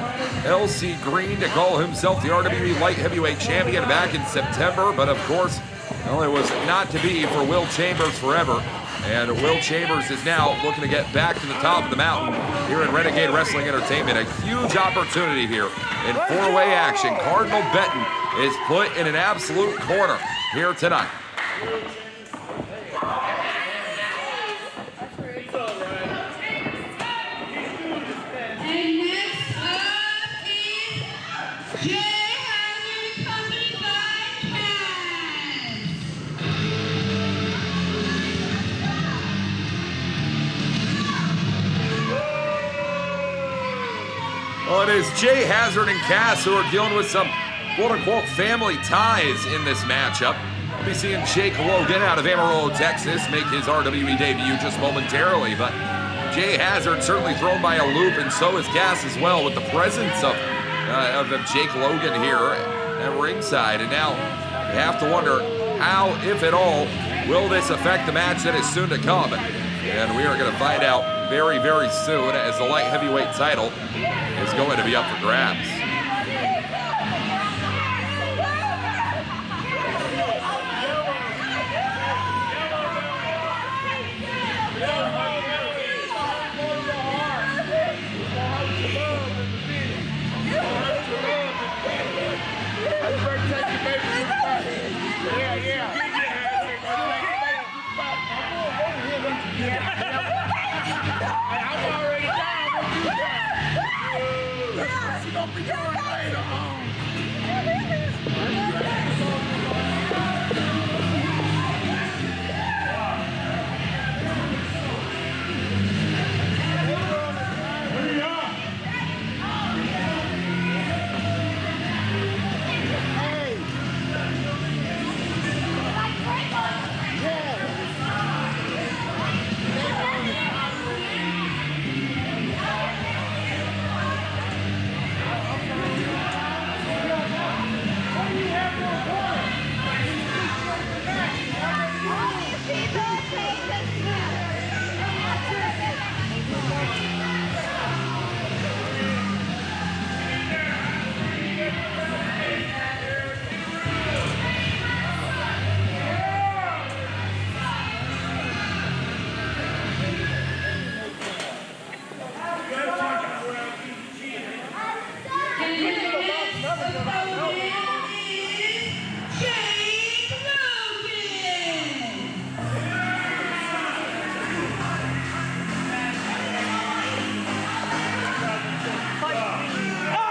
LC Green to call himself the RWE Light Heavyweight Champion back in September, but of course, well, it was not to be for Will Chambers forever. And Will Chambers is now looking to get back to the top of the mountain here in Renegade Wrestling Entertainment. A huge opportunity here in four-way action. Cardinal Benton is put in an absolute corner here tonight. Well, it is Jay Hazard and Cass who are dealing with some quote-unquote family ties in this matchup. We'll be seeing Jake Logan out of Amarillo, Texas, make his RWE debut just momentarily, but Jay Hazard certainly thrown by a loop, and so is Cass as well, with the presence of Jake Logan here at ringside. And now you have to wonder how, if at all, will this affect the match that is soon to come. And we are going to find out very, very soon, as the light heavyweight title is going to be up for grabs.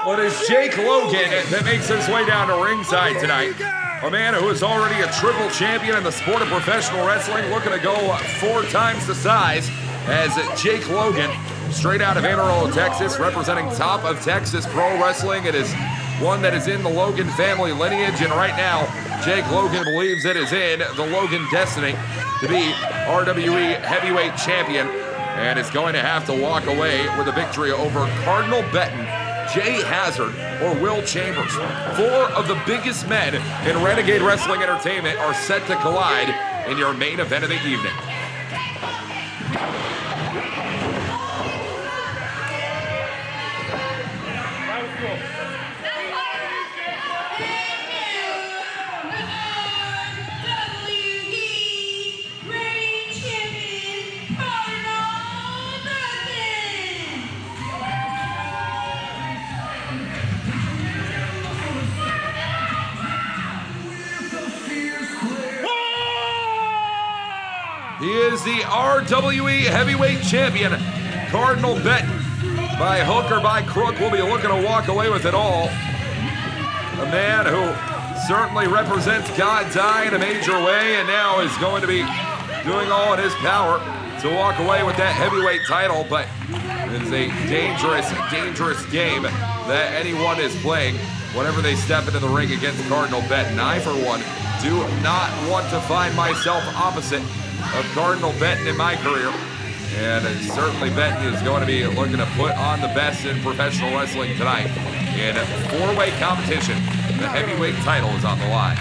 Well, it is Jake Logan that makes his way down to ringside tonight. A man who is already a triple champion in the sport of professional wrestling, looking to go 4 times the size as Jake Logan, straight out of Amarillo, Texas, representing Top of Texas Pro Wrestling. It is one that is in the Logan family lineage, and right now, Jake Logan believes it is in the Logan destiny to be RWE heavyweight champion, and is going to have to walk away with a victory over Cardinal Benton, Jay Hazard, or Will Chambers. 4 of the biggest men in Renegade Wrestling Entertainment are set to collide in your main event of the evening. He is the RWE heavyweight champion, Cardinal Benton. By hook or by crook, will be looking to walk away with it all. A man who certainly represents God's eye in a major way, and now is going to be doing all in his power to walk away with that heavyweight title. But it is a dangerous, dangerous game that anyone is playing whenever they step into the ring against Cardinal Benton. I, for one, do not want to find myself opposite of Cardinal Benton in my career. And certainly Benton is going to be looking to put on the best in professional wrestling tonight. In a 4-way competition, the heavyweight title is on the line.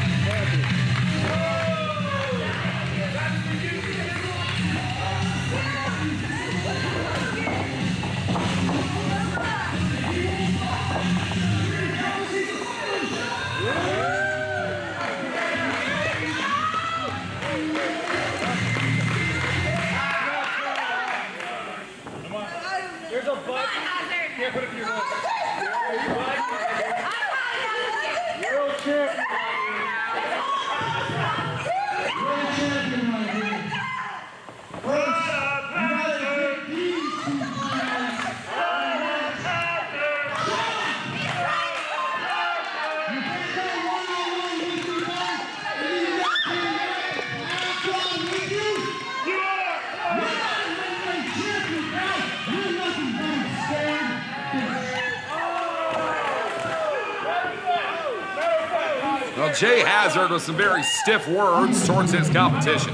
Well, Jay Hazard with some very stiff words towards his competition.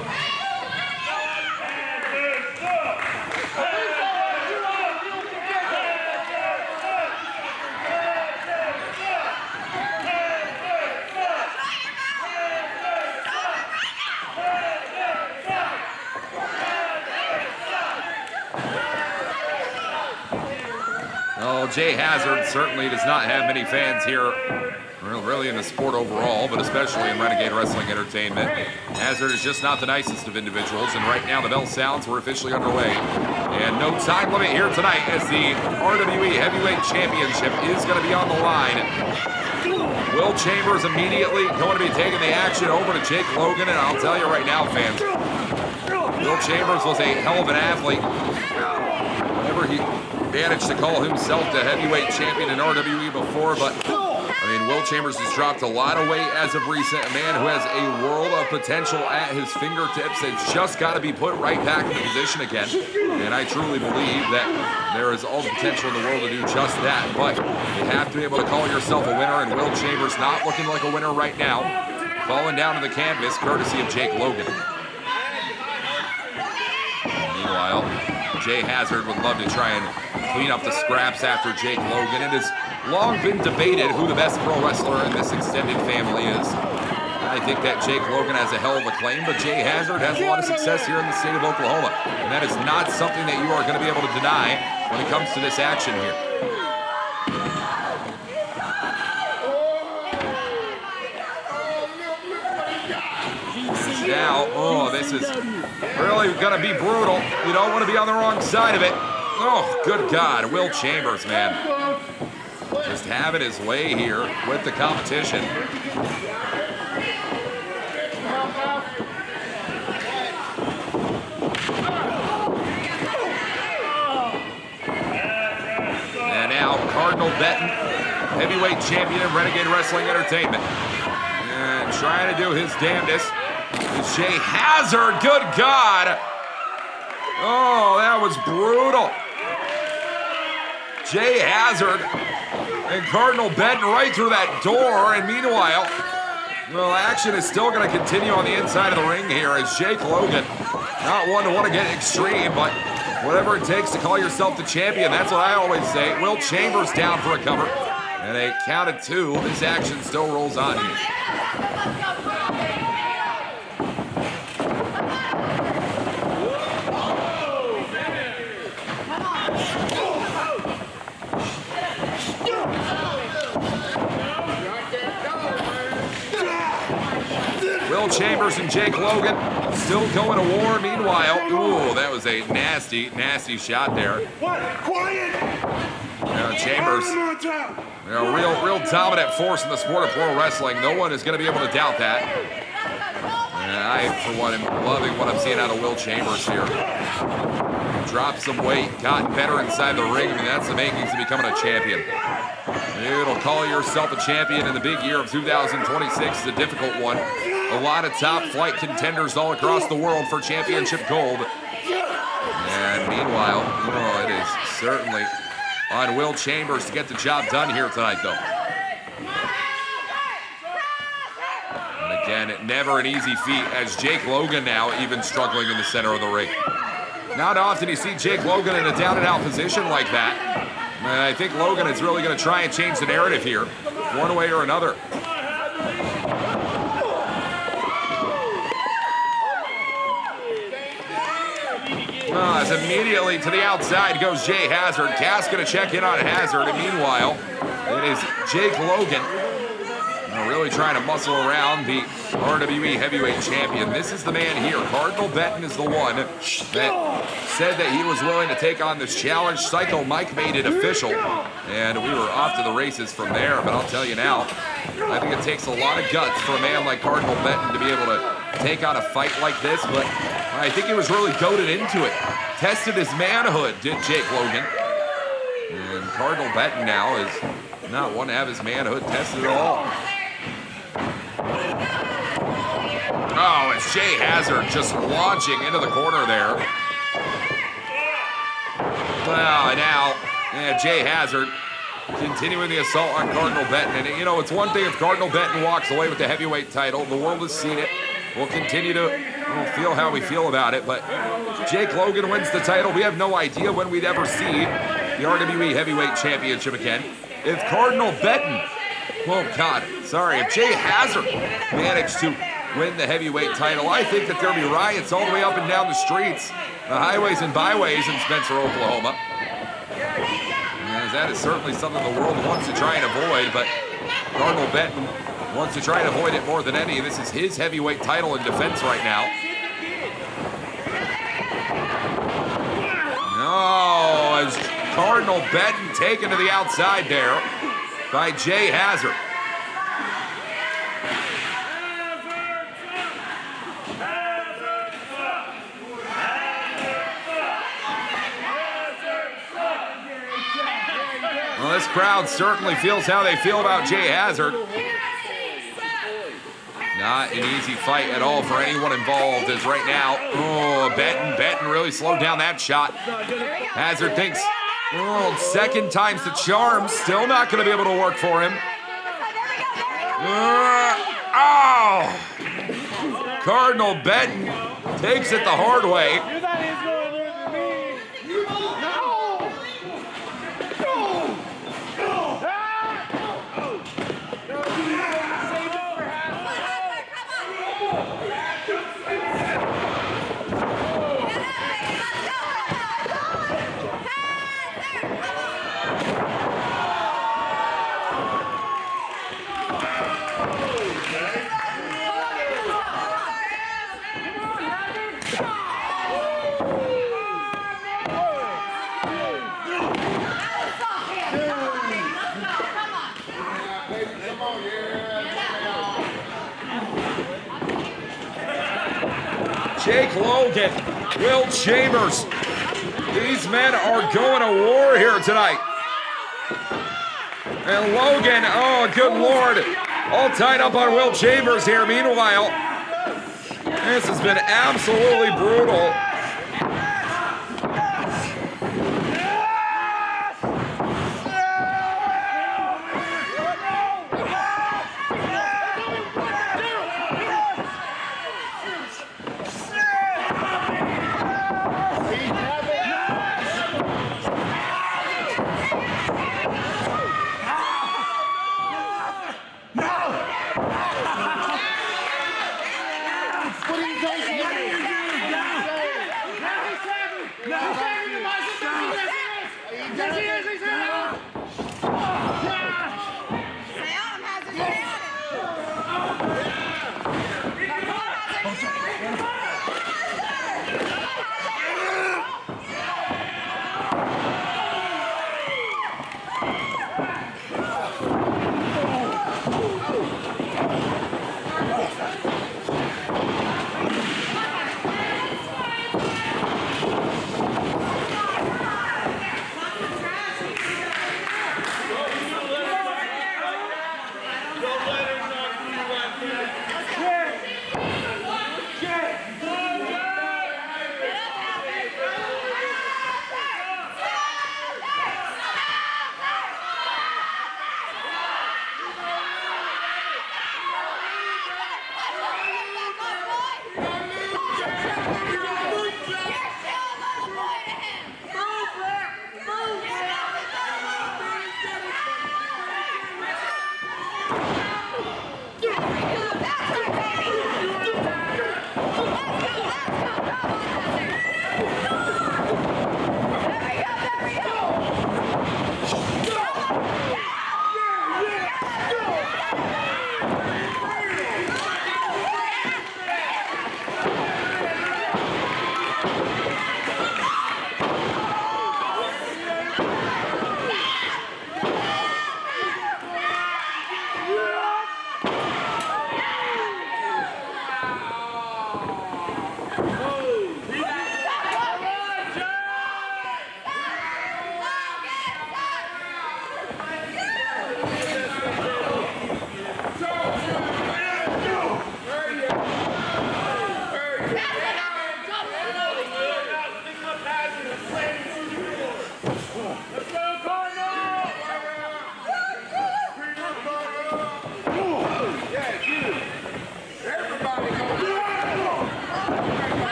Well, Jay Hazard certainly does not have many fans here, really in the sport overall, but especially in Renegade Wrestling Entertainment. Hazard is just not the nicest of individuals, and right now the bell sounds. We're officially underway. And no time limit here tonight as the RWE Heavyweight Championship is going to be on the line. Will Chambers immediately going to be taking the action over to Jake Logan, and I'll tell you right now, fans, Will Chambers was a hell of an athlete. Whenever he managed to call himself the heavyweight champion in RWE before, but I mean, Will Chambers has dropped a lot of weight as of recent. A man who has a world of potential at his fingertips has just got to be put right back into position again. And I truly believe that there is all the potential in the world to do just that. But you have to be able to call yourself a winner, and Will Chambers not looking like a winner right now. Falling down to the canvas, courtesy of Jake Logan. Meanwhile, Jay Hazard would love to try and clean up the scraps after Jake Logan. It has long been debated who the best pro wrestler in this extended family is. I think that Jake Logan has a hell of a claim, but Jay Hazard has a lot of success here in the state of Oklahoma. And that is not something that you are going to be able to deny when it comes to this action here. Now, oh, this is really going to be brutal. You don't want to be on the wrong side of it. Oh, good God. Will Chambers, man. Just having his way here with the competition. And now, Cardinal Benton, heavyweight champion of Renegade Wrestling Entertainment. And trying to do his damnedest. It's Jay Hazard, good God. Oh, that was brutal. Jay Hazard and Cardinal Benton right through that door. And meanwhile, well, action is still going to continue on the inside of the ring here as Jake Logan, not one to want to get extreme, but whatever it takes to call yourself the champion, that's what I always say. Will Chambers down for a cover. And a count of two. This action still rolls on here. Will Chambers and Jake Logan still going to war. Meanwhile, ooh, that was a nasty, nasty shot there. Quiet! Chambers, real dominant force in the sport of pro wrestling. No one is going to be able to doubt that. And I, for one, am loving what I'm seeing out of Will Chambers here. Dropped some weight, gotten better inside the ring. I mean, that's the makings of becoming a champion. It'll call yourself a champion in the big year of 2026 is a difficult one. A lot of top flight contenders all across the world for championship gold. And meanwhile, oh, it is certainly on Will Chambers to get the job done here tonight, though. And again, never an easy feat as Jake Logan now even struggling in the center of the ring. Not often you see Jake Logan in a down-and-out position like that. I think Logan is really going to try and change the narrative here, one way or another. As immediately to the outside goes Jay Hazard. Cass going to check in on Hazard, and meanwhile, it is Jake Logan really trying to muscle around the RWE Heavyweight Champion. This is the man here. Cardinal Benton is the one that said that he was willing to take on this challenge. Psycho Mike made it official, and we were off to the races from there. But I'll tell you now, I think it takes a lot of guts for a man like Cardinal Benton to be able to take on a fight like this, but I think he was really goaded into it. Tested his manhood, did Jake Logan. And Cardinal Benton now is Not one to have his manhood tested at all. Oh, it's Jay Hazard just launching into the corner there. Well, now, Jay Hazard continuing the assault on Cardinal Benton. And, you know, it's one thing if Cardinal Benton walks away with the heavyweight title. The world has seen it. We'll continue to feel how we feel about it. But Jake Logan wins the title. We have no idea when we'd ever see the RWE Heavyweight Championship again. If Cardinal Benton, oh, God, sorry, if Jay Hazard managed to win the heavyweight title, I think that there'll be riots all the way up and down the streets, the highways and byways in Spencer, Oklahoma. As that is certainly something the world wants to try and avoid, but Cardinal Benton wants to try and avoid it more than any. This is his heavyweight title in defense right now. No, as Cardinal Benton taken to the outside there by Jay Hazard. Well, this crowd certainly feels how they feel about Jay Hazard. Not an easy fight at all for anyone involved, as right now, Benton really slowed down that shot. Hazard thinks, second time's the charm, still not going to be able to work for him. Cardinal Benton takes it the hard way. Jake Logan, Will Chambers. These men are going to war here tonight. And Logan, oh, good Lord, all tied up on Will Chambers here. Meanwhile, this has been absolutely brutal.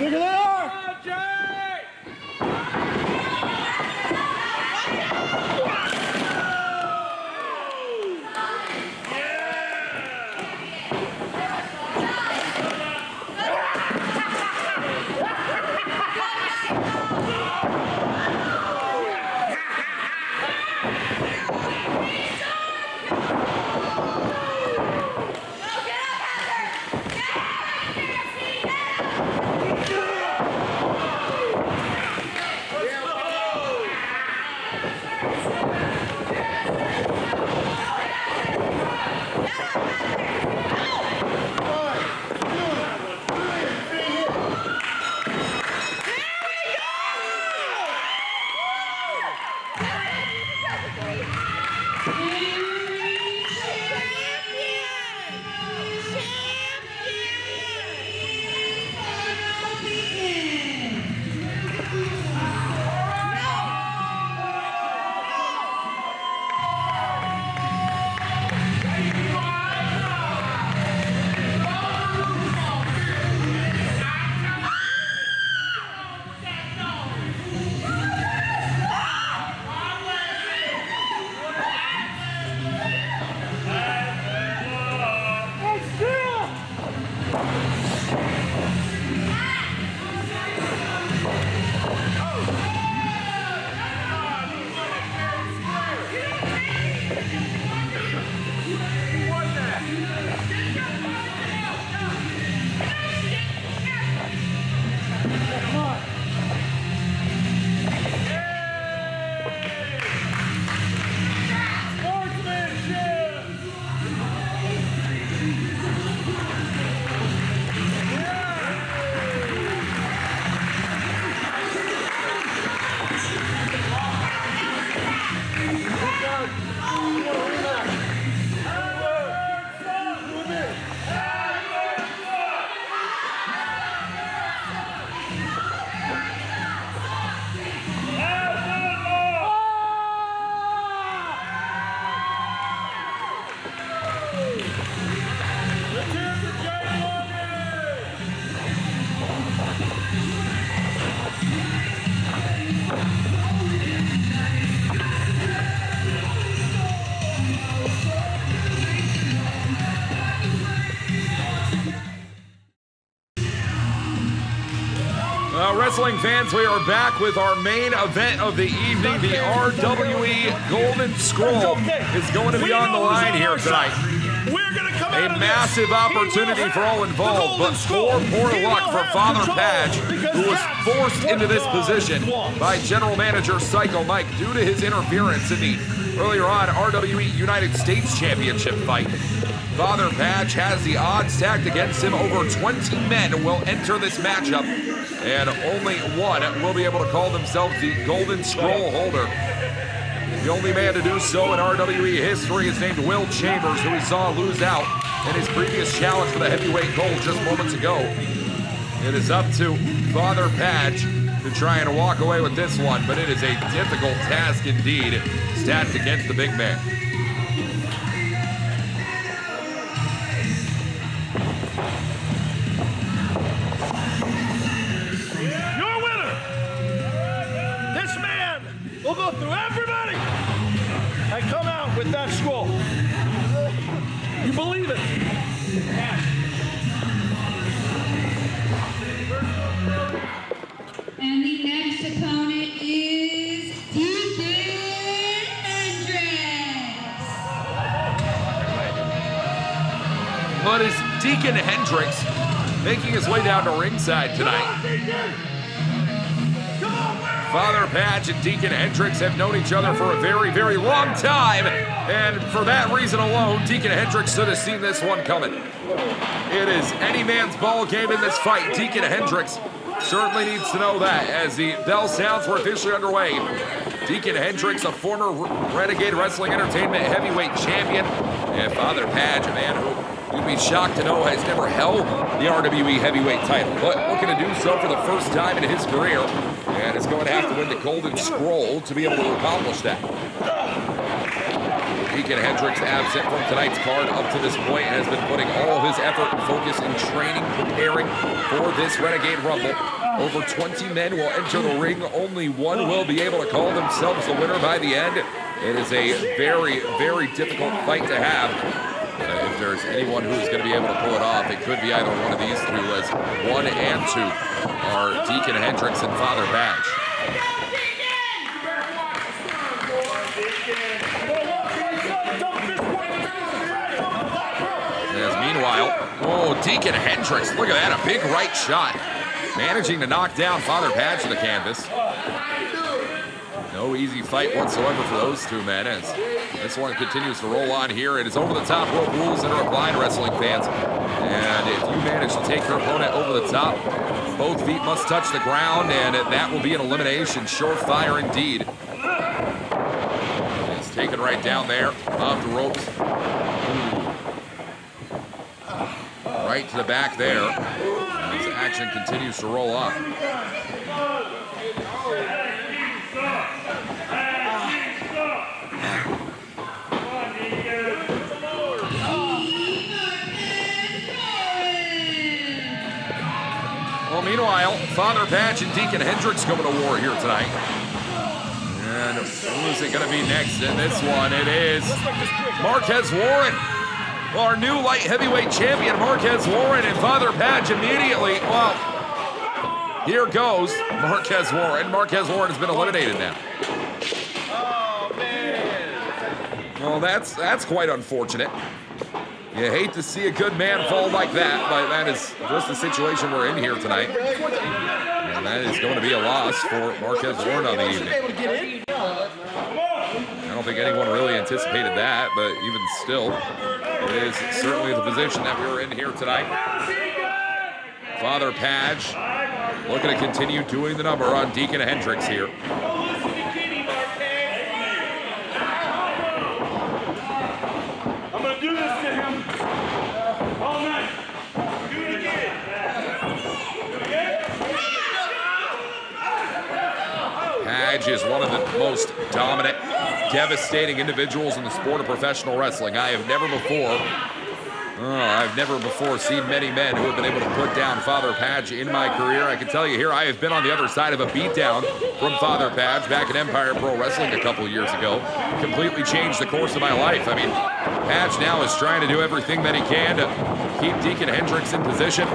Bigger they are! Get up, Heather! Get up! Wrestling fans, we are back with our main event of the evening. The RWE Golden Scroll is going to be on the line here tonight. We're gonna come A massive opportunity for all involved, but poor luck for Father Padge, who was forced into this position by General Manager Psycho Mike due to his interference in the earlier on RWE United States Championship fight. Father Padge has the odds stacked against him. Over 20 men will enter this matchup, and only one will be able to call themselves the Golden Scroll holder. The only man to do so in RWE history is named Will Chambers, who we saw lose out in his previous challenge for the heavyweight gold just moments ago. It is up to Father Padge to try and walk away with this one, but it is a difficult task indeed, stacked against the big man. Your winner! This man will go through everybody and come out with that scroll. You believe it? And the next opponent is Deacon Hendricks. But is Deacon Hendricks making his way down to ringside tonight? Father Padge and Deacon Hendricks have known each other for a very, very long time, and for that reason alone, Deacon Hendricks should have seen this one coming. It is any man's ball game in this fight. Deacon Hendricks certainly needs to know that as the bell sounds, we're officially underway. Deacon Hendricks, a former Renegade Wrestling Entertainment heavyweight champion, and Father Padge, a man who you'd be shocked to know has never held the RWE heavyweight title, but looking to do so for the first time in his career, and is going to have to win the Golden Scroll to be able to accomplish that. Deacon Hendricks, absent from tonight's card up to this point, has been putting all of his effort and focus in training, preparing for this Renegade Rumble. Over 20 men will enter the ring. Only one will be able to call themselves the winner by the end. It is a very, very difficult fight to have. If there's anyone who's going to be able to pull it off, it could be either one of these two, as 1 and 2 are Deacon Hendricks and Father Padge. As meanwhile, Deacon Hendricks, look at that, a big right shot. Managing to knock down Father Padge to the canvas. No easy fight whatsoever for those two men as this one continues to roll on here. It is over the top rope rules that are applied, wrestling fans. And if you manage to take your opponent over the top, both feet must touch the ground, and that will be an elimination. Surefire indeed. It's taken right down there, off the ropes. Right to the back there. As action continues to roll on. Well, meanwhile, Father Padge and Deacon Hendricks going to war here tonight. And who is it going to be next in this one? It is Marquez Warren. Well, our new light heavyweight champion, Marquez Warren, and Father Padge immediately, well, here goes Marquez Warren. Marquez Warren has been eliminated now. Oh, man. Well, that's quite unfortunate. You hate to see a good man fall like that, but that is just the situation we're in here tonight. And that is going to be a loss for Marquez Warren on the evening. I don't think anyone really anticipated that, but even still, it is certainly the position that we were in here tonight. Father Padge looking to continue doing the number on Deacon Hendricks here. I'm going to do this to him all night. Do it again. Padge is one of the most dominant, devastating individuals in the sport of professional wrestling. I've never before seen many men who have been able to put down Father Padge in my career. I can tell you here, I have been on the other side of a beatdown from Father Padge back in Empire Pro Wrestling a couple years ago. Completely changed the course of my life. I mean, Padge now is trying to do everything that he can to keep Deacon Hendricks in position.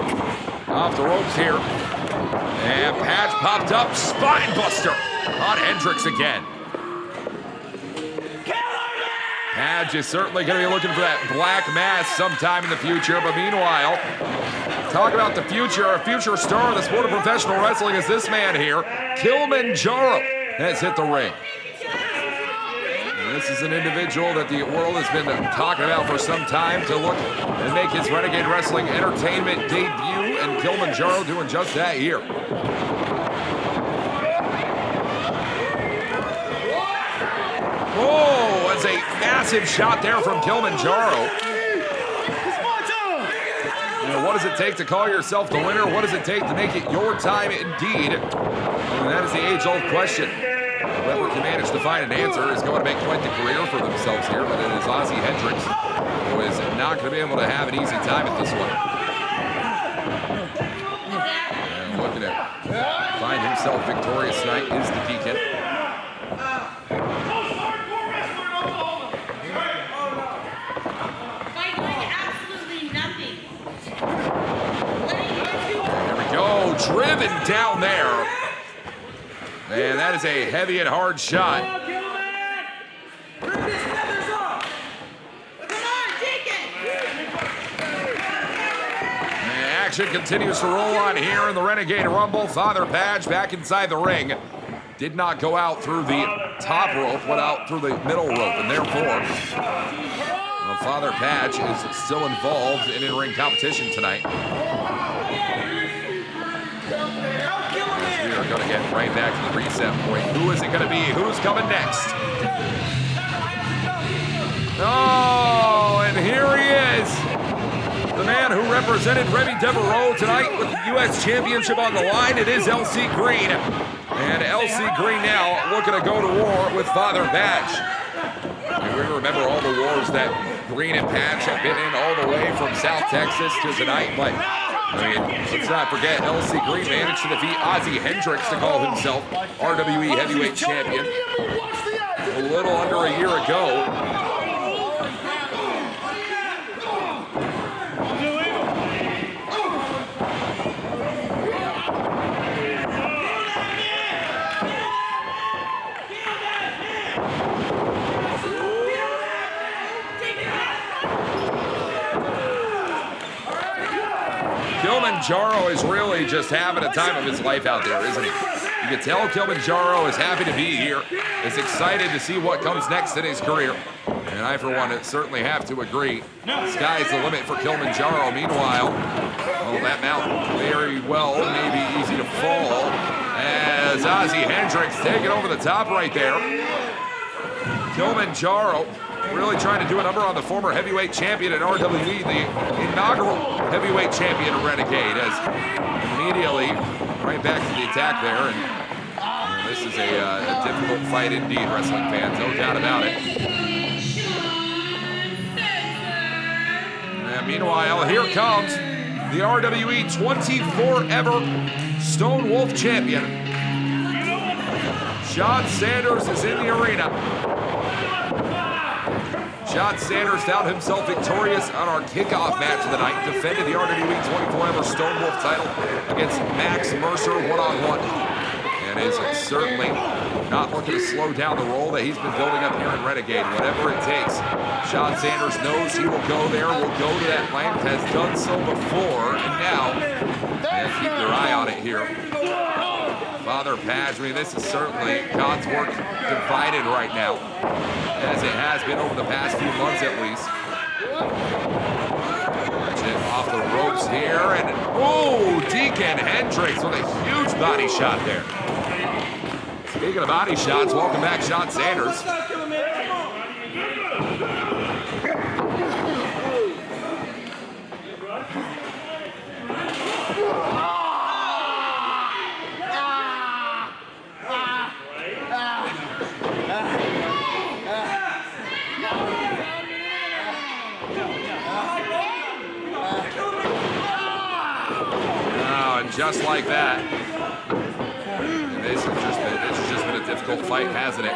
Off the ropes here. And Patch popped up, spine buster on Hendricks again. Patch is certainly going to be looking for that black mass sometime in the future, but meanwhile, talk about the future, a future star of the sport of professional wrestling is this man here, Kilimanjaro, has hit the ring. And this is an individual that the world has been talking about for some time to look and make his Renegade Wrestling Entertainment debut, and Kilimanjaro doing just that here. Oh, that's a massive shot there from Kilimanjaro. You know, what does it take to call yourself the winner? What does it take to make it your time indeed? And that is the age-old question. Whoever can manage to find an answer is going to make quite the career for themselves here, but it is Ozzie Hendricks who is not going to be able to have an easy time at this one. And looking to find himself victorious tonight is the Deacon. Driven down there. Man, that is a heavy and hard shot. And action continues to roll on here in the Renegade Rumble. Father Patch back inside the ring. Did not go out through the top rope, went out through the middle rope, and therefore, Father Patch is still involved in in-ring competition tonight. We are going to get right back to the reset point. Who is it going to be? Who's coming next? Oh, and here he is. The man who represented Remy Devereaux tonight with the U.S. Championship on the line. It is LC Green. And LC Green now looking to go to war with Father Patch. And we remember all the wars that Green and Patch have been in all the way from South Texas to tonight. But I mean, let's not forget, LC Green managed to defeat Ozzie Hendricks to call himself RWE Heavyweight Champion a little under a year ago. Kilimanjaro is really just having a time of his life out there, isn't he? You can tell Kilimanjaro is happy to be here, is excited to see what comes next in his career. And I, for one, certainly have to agree. The sky's the limit for Kilimanjaro. Meanwhile, well, that mountain very well may be easy to fall as Ozzie Hendricks taking over the top right there. Kilimanjaro really trying to do a number on the former heavyweight champion at RWE, the inaugural heavyweight champion of Renegade, as immediately right back to the attack there. And this is a difficult fight indeed, wrestling fans, no doubt about it. And meanwhile, here comes the RWE 24-ever Stone Wolf champion. Sean Sanders is in the arena. Sean Sanders found himself victorious on our kickoff match of the night, defended the RWE 24-ever Stone Wolf title against Max Mercer one-on-one, and is certainly not looking to slow down the role that he's been building up here in Renegade. Whatever it takes, Sean Sanders knows he will go there, will go to that length, has done so before, and now, keep your eye on it here. Father Patch, I mean, this is certainly God's work divided right now, as it has been over the past few months at least. Off the ropes here, and oh, Deacon Hendricks with a huge body shot there. Speaking of body shots, welcome back, Sean Sanders. Just like that. And this has just been a difficult fight, hasn't it?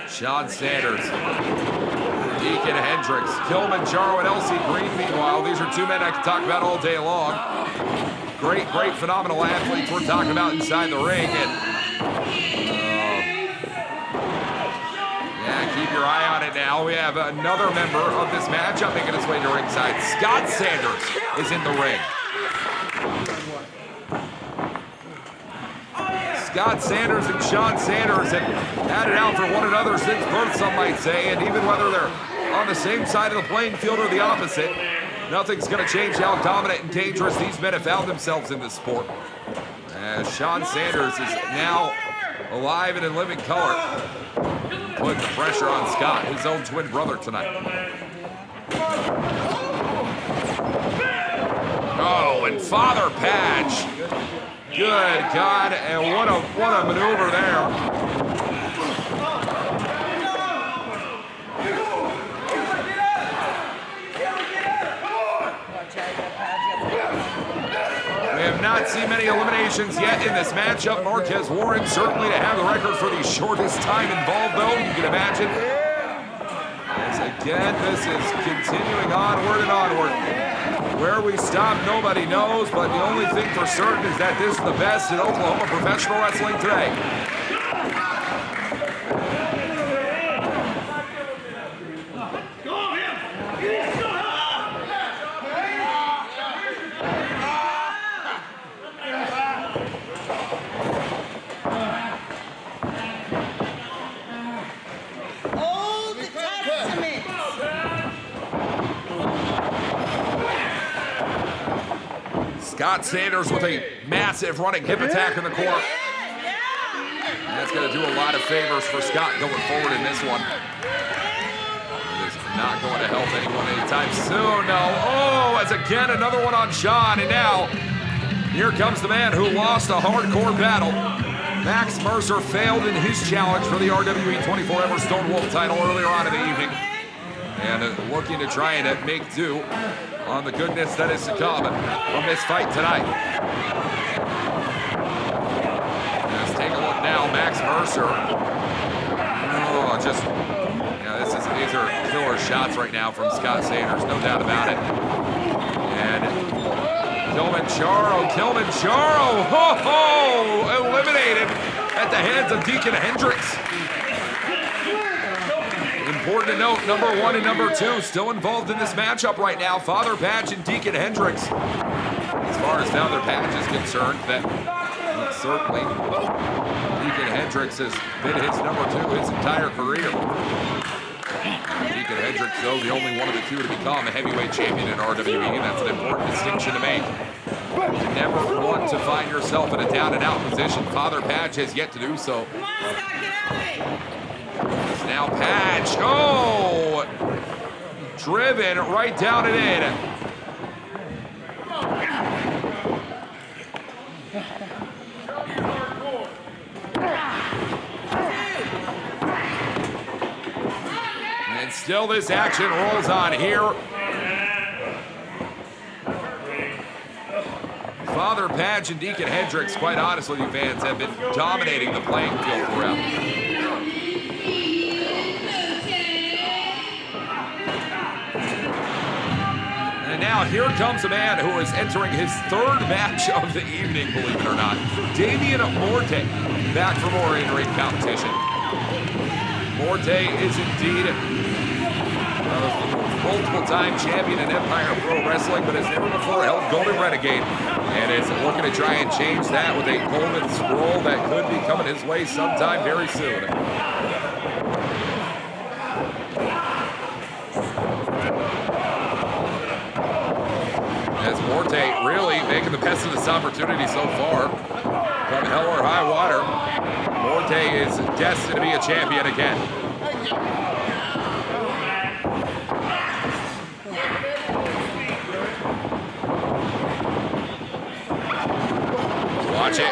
Sean Sanders, Deacon Hendricks, Kilimanjaro, and LC Green. Meanwhile, these are two men I could talk about all day long. great, phenomenal athletes we're talking about inside the ring. And yeah, keep your eye on it now. We have another member of this matchup making his way to ringside. Scott Sanders is in the ring. Scott Sanders and Sean Sanders have had it out for one another since birth, some might say, and even whether they're on the same side of the playing field or the opposite, nothing's going to change how dominant and dangerous these men have found themselves in this sport. As Sean Sanders is now alive and in living color, putting the pressure on Scott, his own twin brother tonight. Oh, and Father Patch. Good God, and what a maneuver there. We have not seen many eliminations yet in this matchup. Marquez Warren certainly to have the record for the shortest time involved, though, you can imagine. As again, this is continuing onward and onward. Where we stop, nobody knows, but the only thing for certain is that this is the best in Oklahoma professional wrestling today. Scott Sanders with a massive running hip attack in the corner. And that's going to do a lot of favors for Scott going forward in this one. It is not going to help anyone anytime soon, no. Oh, as again, another one on Sean. And now, here comes the man who lost a hardcore battle. Max Mercer failed in his challenge for the RWE 24-hour Stone Wolf title earlier on in the evening. And looking to try and make do on the goodness that is to come from this fight tonight. Let's take a look now, Max Mercer. Oh, just, yeah, these are killer shots right now from Scott Sanders, no doubt about it. And Kilimanjaro, eliminated at the hands of Deacon Hendricks. Important to note, number 1 and number 2 still involved in this matchup right now. Father Patch and Deacon Hendricks. As far as Father Patch is concerned, that certainly Deacon Hendricks has been his number 2 his entire career. Deacon Hendricks, though, the only one of the two to become a heavyweight champion in RWE. That's an important distinction to make. You never want to find yourself in a down-and-out position. Father Patch has yet to do so. Come on, Scott, get out of it. It's now Patch. Oh! Driven right down and in. And still this action rolls on here. Father Patch and Deacon Hendricks, quite honestly, you fans, have been dominating the playing field throughout. And now here comes a man who is entering his 3rd match of the evening, believe it or not. Damian Morte, back for more in-ring competition. Morte is indeed multiple-time champion in Empire Pro Wrestling, but has never before held Golden Renegade, and is looking to try and change that with a Golden Scroll that could be coming his way sometime very soon. As Morte really making the best of this opportunity so far. From hell or high water, Morte is destined to be a champion again.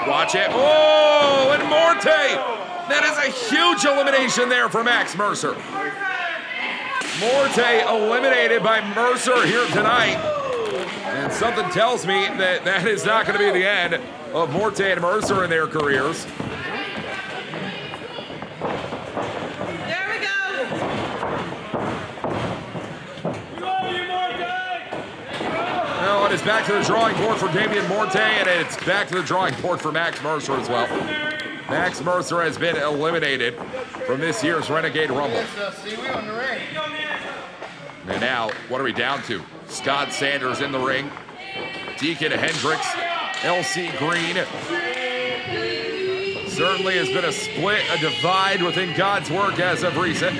Watch it. Oh, and Morte! That is a huge elimination there for Max Mercer. Morte eliminated by Mercer here tonight. And something tells me that that is not going to be the end of Morte and Mercer in their careers. There we go. Well, it is back to the drawing board for Damian Morte, and it's back to the drawing board for Max Mercer as well. Max Mercer has been eliminated from this year's Renegade Rumble. And now, what are we down to? Scott Sanders in the ring. Deacon Hendricks, LC Green. Certainly has been a split, a divide within God's work as of recent.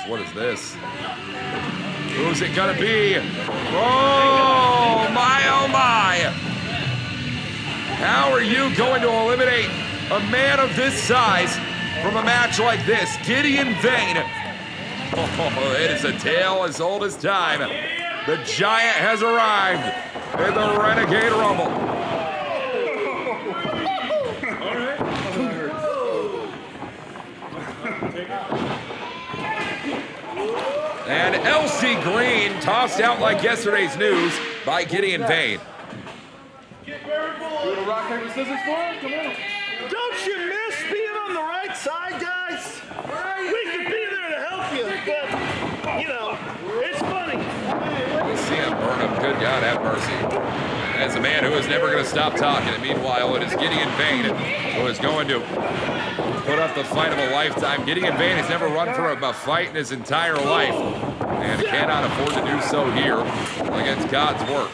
What is this? Who's it gonna be? Oh my. How are you going to eliminate a man of this size from a match like this? Gideon Vane. Oh, it is a tale as old as time. The giant has arrived in the Renegade Rumble. And LC Green tossed out like yesterday's news by Gideon Vane. Rock, paper, scissors for him? Come on. Don't you miss being on the right side, guys? We could be there to help you, but, you know, it's funny. You see him burn him. Good God, have mercy. As a man who is never going to stop talking, and meanwhile, it is Gideon Vane who is going to put up the fight of a lifetime. Gideon Vane has never run for a fight in his entire life and cannot afford to do so here against God's work.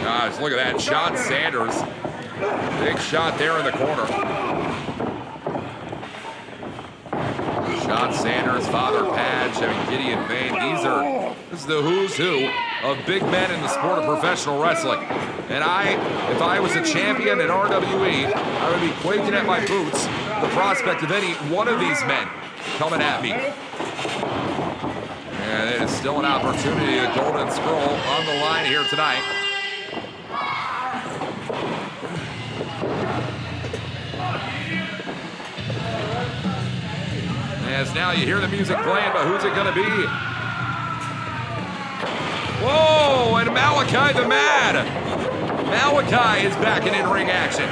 Gosh, look at that. Sean Sanders. Big shot there in the corner. Sean Sanders, Father Padge, Gideon Vane. This is the who's who of big men in the sport of professional wrestling. And if I was a champion in RWE, I would be quaking at my boots the prospect of any one of these men coming at me. And it is still an opportunity, the Golden Scroll on the line here tonight. As now you hear the music playing, but who's it going to be? Whoa, and Malachi the Mad. Malachi is back in-ring action.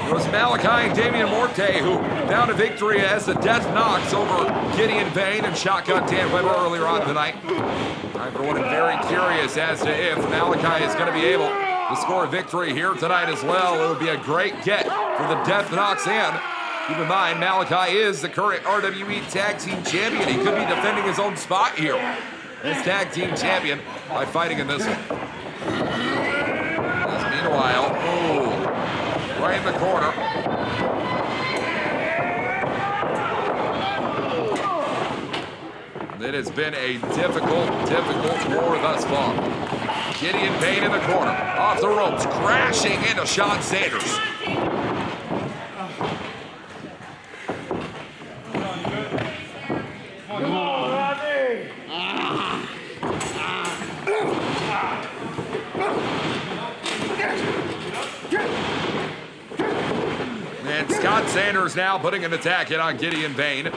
It was Malachi and Damian Morte who found a victory as the Death Knocks over Gideon Vane and Shotgun Dan Weber earlier on tonight. I, for one, am very curious as to if Malachi is going to be able to score a victory here tonight as well. It would be a great get for the Death Knocks in. Keep in mind, Malachi is the current RWE Tag Team Champion. He could be defending his own spot here as Tag Team Champion by fighting in this one. As meanwhile, right in the corner. It has been a difficult war thus far. Gideon Vane in the corner, off the ropes, crashing into Sean Sanders. And Scott Sanders now putting an attack in on Gideon Vane.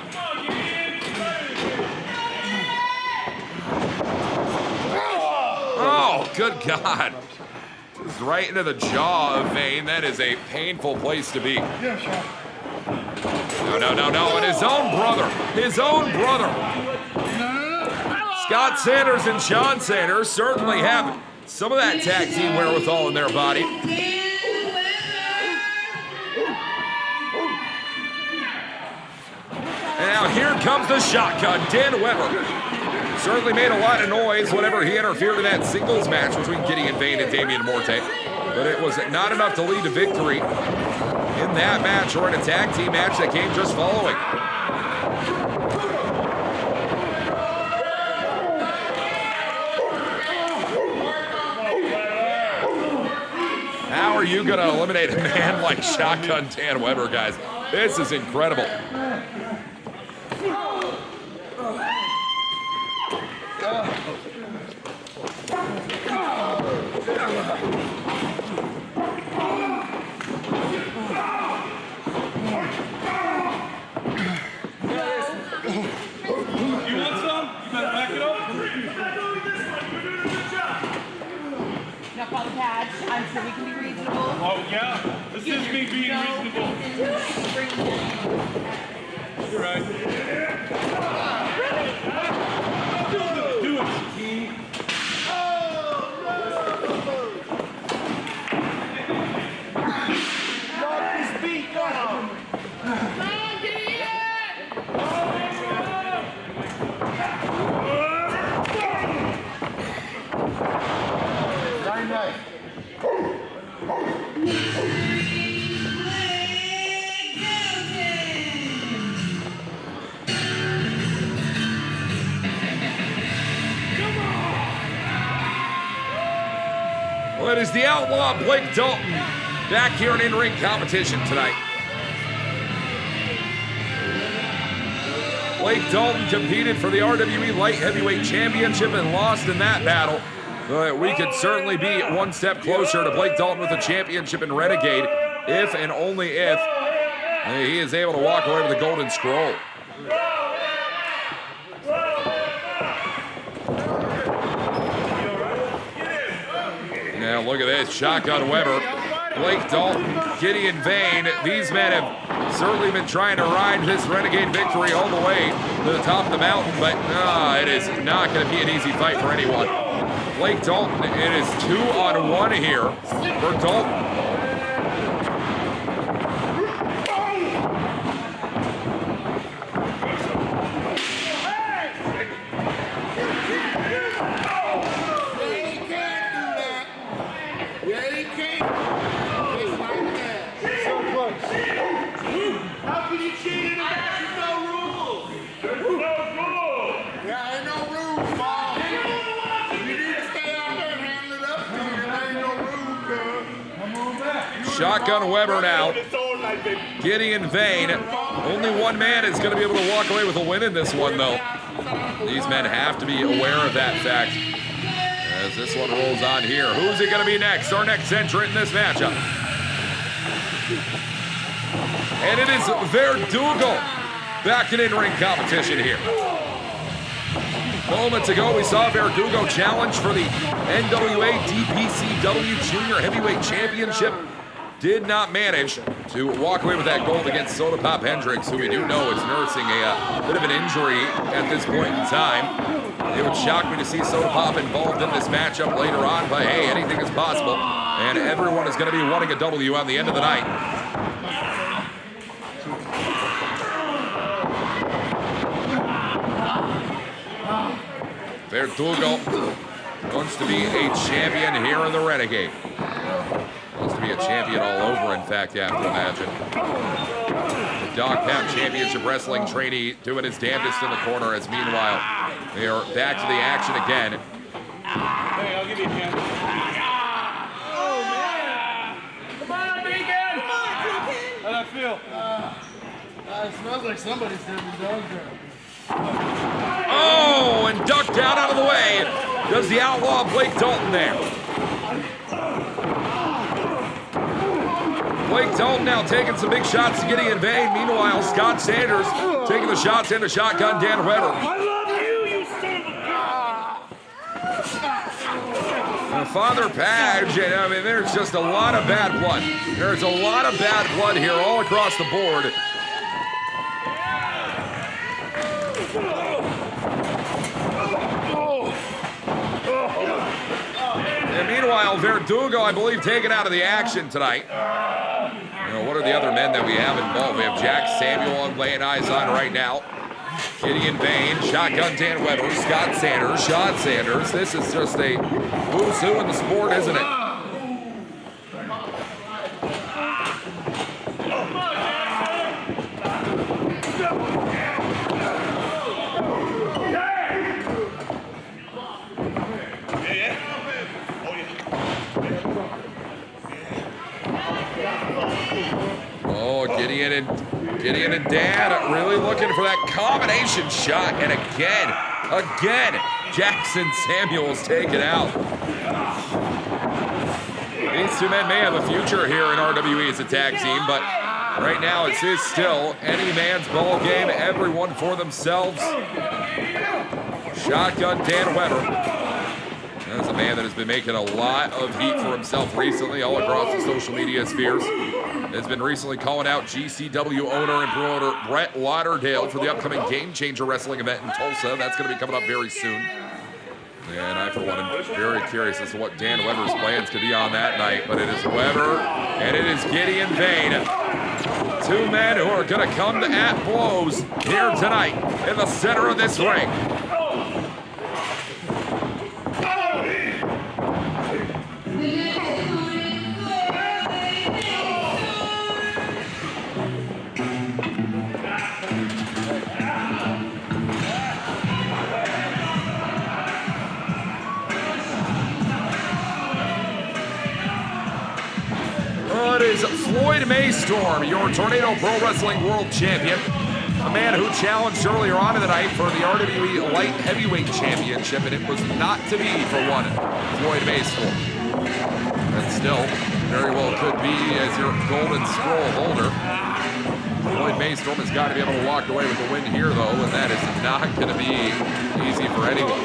Oh, good God. Just right into the jaw of Vane. That is a painful place to be. No. And his own brother. Scott Sanders and Sean Sanders certainly have some of that tag team wherewithal in their body. And now here comes the shotgun. Dan Weber certainly made a lot of noise whenever he interfered in that singles match between Gideon Vane and Damian Morte. But it was not enough to lead to victory in that match or in a tag team match that came just following. How are you going to eliminate a man like Shotgun Dan Weber, guys? This is incredible. I'm sure we can be reasonable. Oh, yeah. This is me being reasonable. You're right. Do it, Shaquille. Knock this beat down. Night. Well, it is the outlaw Blake Dalton back here in in-ring competition tonight. Blake Dalton competed for the RWE Light Heavyweight Championship and lost in that battle. But we could certainly be one step closer to Blake Dalton with a championship in Renegade if and only if he is able to walk away with the Golden Scroll. Now look at this, Shotgun Weber, Blake Dalton, Gideon Vane. These men have certainly been trying to ride this Renegade victory all the way to the top of the mountain, but it is not going to be an easy fight for anyone. Blake Dalton, it is 2-on-1 here for Dalton. Shotgun Weber now. Gideon Vane. Only one man is going to be able to walk away with a win in this one, though. These men have to be aware of that fact as this one rolls on here. Who's it going to be next? Our next entrant in this matchup. And it is Verdugo back in in-ring competition here. Moments ago, we saw Verdugo challenge for the NWA DPCW Junior Heavyweight Championship. Did not manage to walk away with that gold against Soda Pop Hendricks, who we do know is nursing a bit of an injury at this point in time. It would shock me to see Soda Pop involved in this matchup later on, but hey, anything is possible. And everyone is going to be wanting a W on the end of the night. Verdugo wants to be a champion here in the Renegade. Wants to be a champion all over, in fact, you have to imagine. The Dog Pound Championship Wrestling trainee doing his damnedest in the corner, as meanwhile, they are back to the action again. Hey, I'll give you a hand. Oh, man. Come on, Deacon. Come on, Deacon. How'd that feel? It smells like somebody's having dog drown. Oh, and ducked down out of the way. Does the outlaw Blake Dalton there. Blake Dalton now taking some big shots to Gideon Vane. Meanwhile, Scott Sanders taking the shots into Shotgun Dan Weber. I love you, you son of a... Father Page, and I mean, there's just a lot of bad blood. There's a lot of bad blood here all across the board. And meanwhile, Verdugo, I believe, taken out of the action tonight. You know, what are the other men that we have involved? We have Jack Samuel I'm laying eyes on right now. Gideon Vane, Shotgun Dan Weber, Scott Sanders, Sean Sanders. This is just a who's who in the sport, isn't it? Oh, Gideon and Dan really looking for that combination shot. And again, Jackson Samuels taken out. These two men may have a future here in RWE as a tag team, but right now it is still any man's ball game, everyone for themselves. Shotgun Dan Weber. That's a man that has been making a lot of heat for himself recently all across the social media spheres. has been recently calling out GCW owner and promoter Brett Lauderdale for the upcoming Game Changer Wrestling event in Tulsa. That's going to be coming up very soon. And I, for one, am very curious as to what Dan Weber's plans could be on that night. But it is Weber and it is Gideon Vane. Two men who are going to come at blows here tonight in the center of this ring. It is Floyd Maystorm, your Tornado Pro Wrestling World Champion. A man who challenged earlier on in the night for the RWE Light Heavyweight Championship, and it was not to be for one Floyd Maystorm. And still, very well could be as your Golden Scroll holder. Floyd Maystorm has got to be able to walk away with the win here, though, and that is not going to be easy for anyone.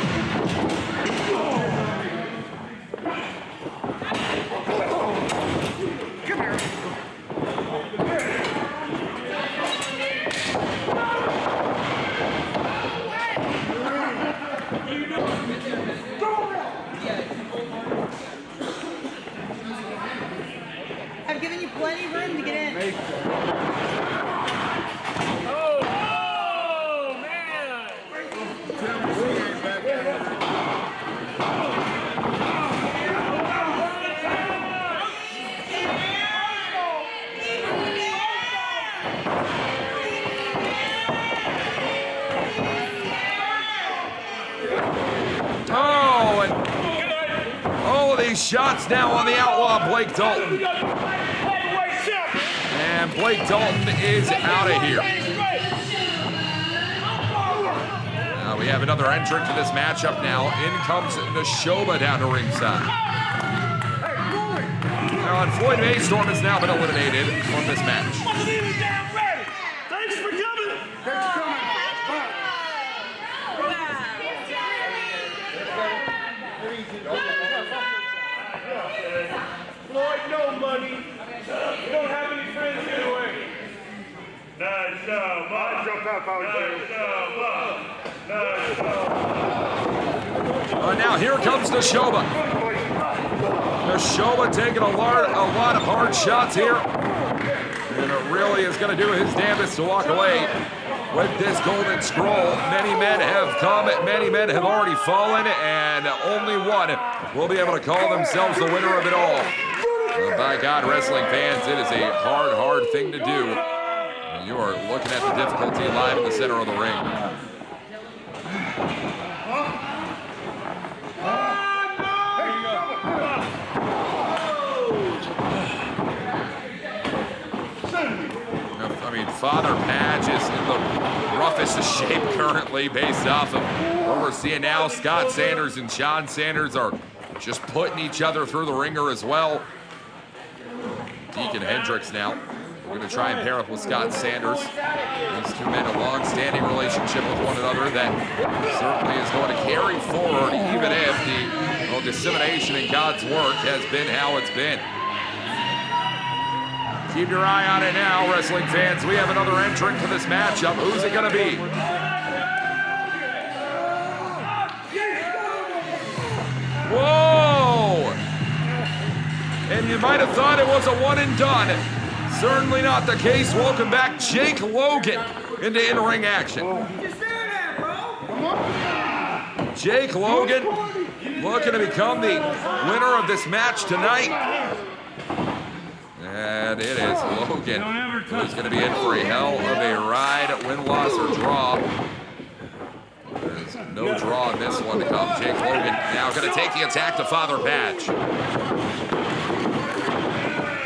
I've given you plenty of room to get in. Oh, man! Oh, and all of these shots now on the outlaw Blake Dalton. And Blake Dalton is out of here. Now we have another entrant to this matchup now. In comes Neshoba down to ringside. Now, and Floyd Maystorm has now been eliminated from this match. Thanks for coming! Floyd, no money. You don't have any friends anyway. Now here comes Neshoba. Neshoba taking a lot of hard shots here. And it really is going to do his damnedest to walk away with this Golden Scroll. Many men have come, many men have already fallen, and only one will be able to call themselves the winner of it all. By God, wrestling fans, it is a hard thing to do. You are looking at the difficulty live in the center of the ring. I mean, Father Patch is in the roughest of shape currently based off of what we're seeing now. Scott Sanders and Sean Sanders are just putting each other through the ringer as well. Deacon Hendricks now. We're going to try and pair up with Scott Sanders. These two men have a long-standing relationship with one another that certainly is going to carry forward, even if the dissemination in God's work has been how it's been. Keep your eye on it now, wrestling fans. We have another entrant to this matchup. Who's it going to be? Whoa! And you might have thought it was a one and done. Certainly not the case. Welcome back, Jake Logan, into in-ring action. Jake Logan looking to become the winner of this match tonight. And it is Logan who's going to be in for a hell of a ride, win, loss, or draw. There's no draw in this one to come. Jake Logan now going to take the attack to Father Patch.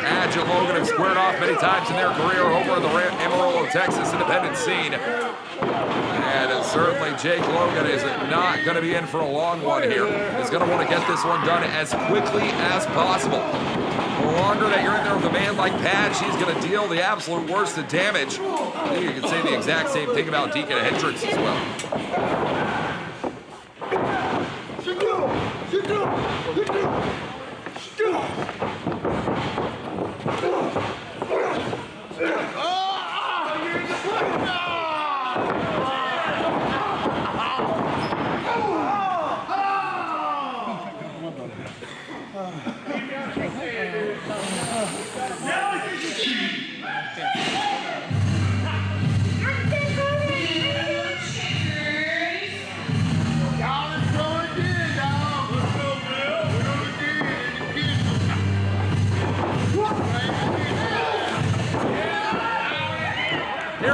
Patch and Logan have squared off many times in their career over in the Amarillo, Texas independent scene. And certainly Jake Logan is not going to be in for a long one here. He's going to want to get this one done as quickly as possible. The longer that you're in there with a man like Patch, he's going to deal the absolute worst of damage. I think you can say the exact same thing about Deacon Hendricks as well.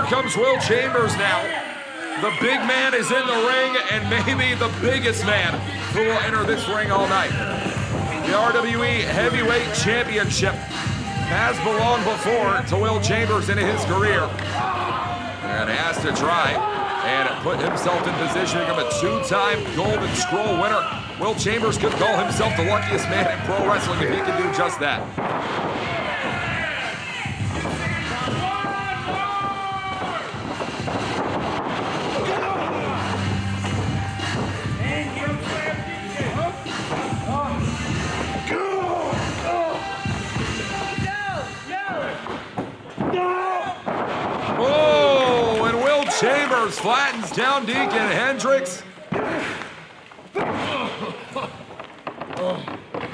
comes Will Chambers now. The big man is in the ring, and maybe the biggest man who will enter this ring all night. The RWE Heavyweight Championship has belonged before to Will Chambers in his career, and has to try and put himself in position to become a two-time Golden Scroll winner. Will Chambers could call himself the luckiest man in pro wrestling if he can do just that. Oh, and Will Chambers flattens down Deacon Hendricks.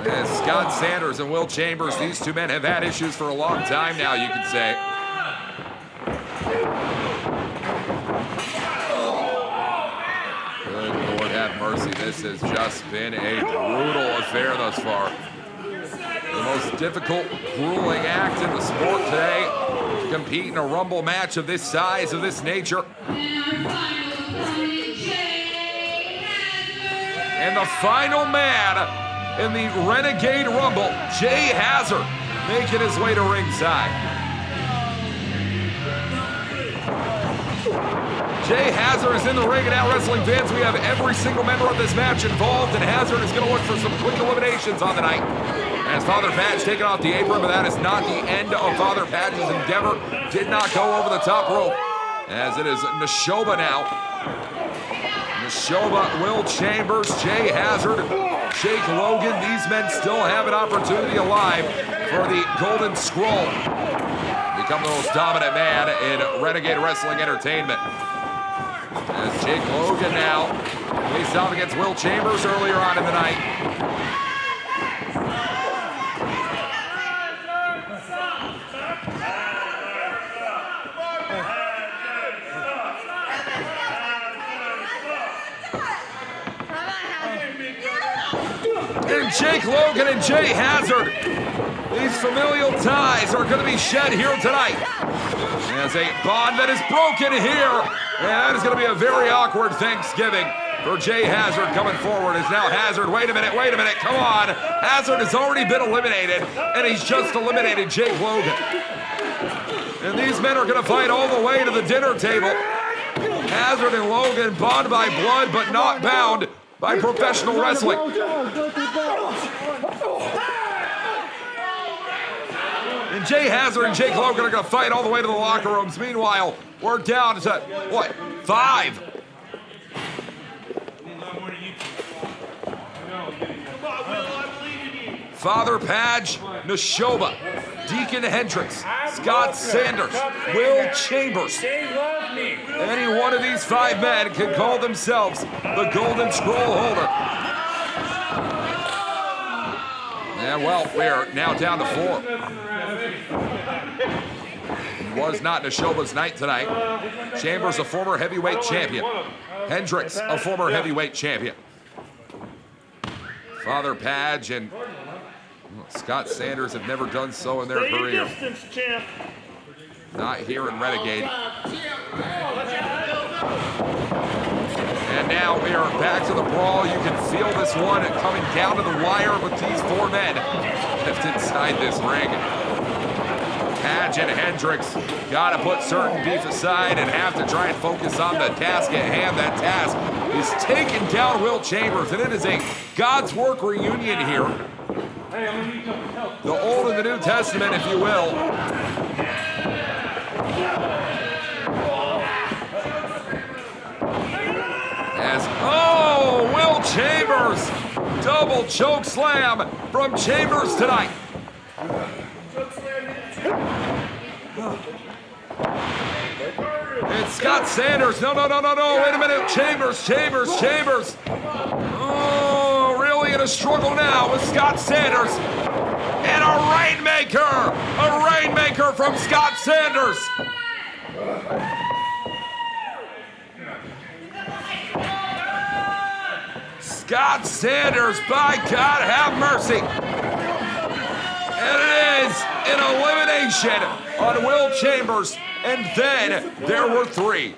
And Scott Sanders and Will Chambers, these two men have had issues for a long time now, you could say. Good Lord have mercy, this has just been a brutal affair thus far. The most difficult, grueling act in the sport today. To compete in a Rumble match of this size, of this nature. And the final man in the Renegade Rumble, Jay Hazard, making his way to ringside. Jay Hazard is in the ring, and now, wrestling fans, we have every single member of this match involved, and Hazard is going to look for some quick eliminations on the night. As Father Patch taking off the apron, but that is not the end of Father Patch's endeavor. Did not go over the top rope, as it is Neshoba now. Neshoba, Will Chambers, Jay Hazard, Jake Logan. These men still have an opportunity alive for the Golden Scroll. Become the most dominant man in Renegade Wrestling Entertainment. As Jake Logan now faced off against Will Chambers earlier on in the night. And Jake Logan and Jay Hazard, these familial ties are going to be shed here tonight. As a bond that is broken here, and that is going to be a very awkward Thanksgiving for Jay Hazard coming forward. As now Hazard, wait a minute, come on. Hazard has already been eliminated, and he's just eliminated Jake Logan. And these men are going to fight all the way to the dinner table. Hazard and Logan bond by blood, but not bound by professional wrestling. And Jay Hazard and Jake Logan are going to fight all the way to the locker rooms. Meanwhile, we're down to, what, 5? Father Padge, Neshoba, Deacon Hendricks, Scott Sanders, Will Chambers. Any one of these 5 men can call themselves the Golden Scroll holder. And well, we're now down to 4. It was not Neshoba's night tonight. Chambers, a former heavyweight champion. Hendricks, a former heavyweight champion. Father Padge and Scott Sanders have never done so in their career. Not here in Renegade. And now we are back to the brawl. You can feel this one coming down to the wire with these 4 men left inside this ring. Padge and Hendricks got to put certain beef aside and have to try and focus on the task at hand. That task is taking down Will Chambers, and it is a God's work reunion here. The Old and the New Testament, if you will. As, oh, Will Chambers, double choke slam from Chambers tonight. It's Scott Sanders. No, wait a minute. Chambers. Oh, really in a struggle now with Scott Sanders. And a rainmaker from Scott Sanders. Scott Sanders, by God have mercy. And it is an elimination on Will Chambers. and then there were 3.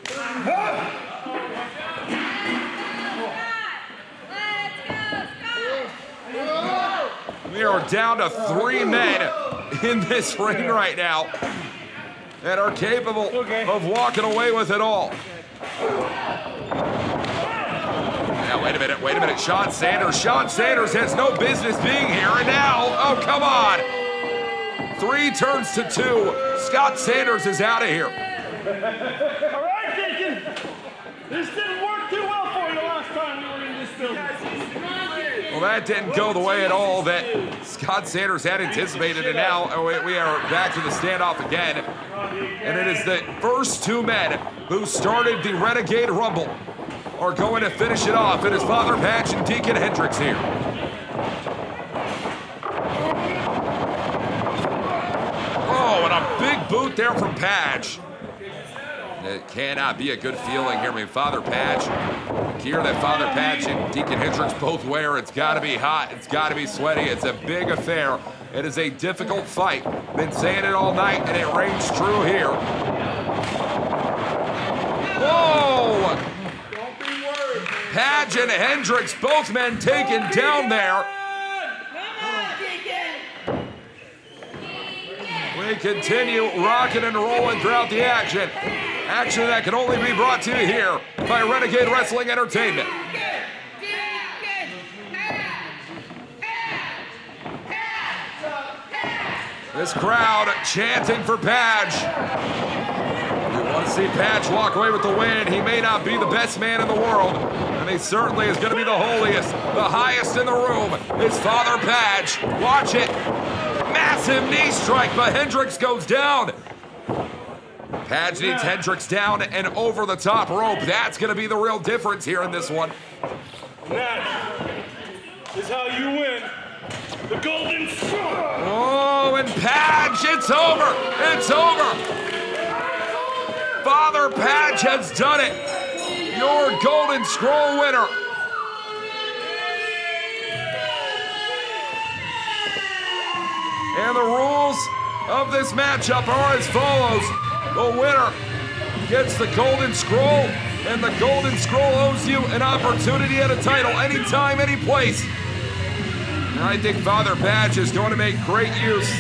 We are down to 3 men in this ring right now that are capable of walking away with it all. Now, wait a minute. Sean Sanders has no business being here, and now, oh, come on. 3 turns to 2. Scott Sanders is out of here. All right, Deacon. This didn't work too well for you last time we were in this building. Well, that didn't go the way at all that Scott Sanders had anticipated, and now we are back to the standoff again. And it is the first 2 men who started the Renegade Rumble are going to finish it off. It is Father Patch and Deacon Hendricks here. Oh, and a big boot there from Patch. It cannot be a good feeling here. I mean, Father Patch, gear that Father Patch and Deacon Hendricks both wear, it's got to be hot, it's got to be sweaty, it's a big affair. It is a difficult fight. Been saying it all night, and it rings true here. Whoa! Don't be worried. Patch and Hendricks, both men taken down there. We continue rocking and rolling throughout the action. Action that can only be brought to you here by Renegade Wrestling Entertainment. This crowd chanting for Patch. You want to see Patch walk away with the win. He may not be the best man in the world, and he certainly is going to be the holiest, the highest in the room. It's Father Patch. Watch it. Massive knee strike, but Hendricks goes down. Patch needs Hendricks down and over the top rope. That's going to be the real difference here in this one. That is how you win the Golden Scroll. Oh, and Patch, it's over. It's over. Father Patch has done it. Your Golden Scroll winner. And the rules of this matchup are as follows. The winner gets the Golden Scroll, and the Golden Scroll owes you an opportunity at a title anytime, any place. And I think Father Patch is going to make great use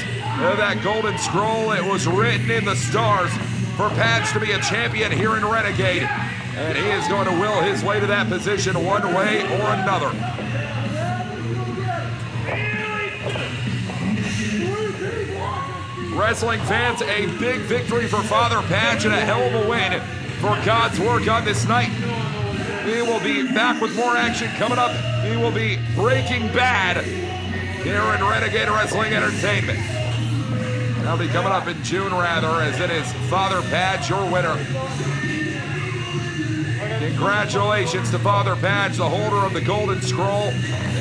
of that Golden Scroll. It was written in the stars for Patch to be a champion here in Renegade, and he is going to will his way to that position one way or another. Wrestling fans, a big victory for Father Patch and a hell of a win for God's work on this night. We will be back with more action coming up. We will be Breaking Bad here in Renegade Wrestling Entertainment. That'll be coming up in June, rather, as it is Father Patch, your winner. Congratulations to Father Patch, the holder of the Golden Scroll.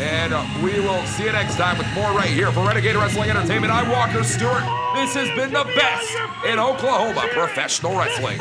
And we will see you next time with more right here for Renegade Wrestling Entertainment. I'm Walker Stewart. This has been the best in Oklahoma professional wrestling.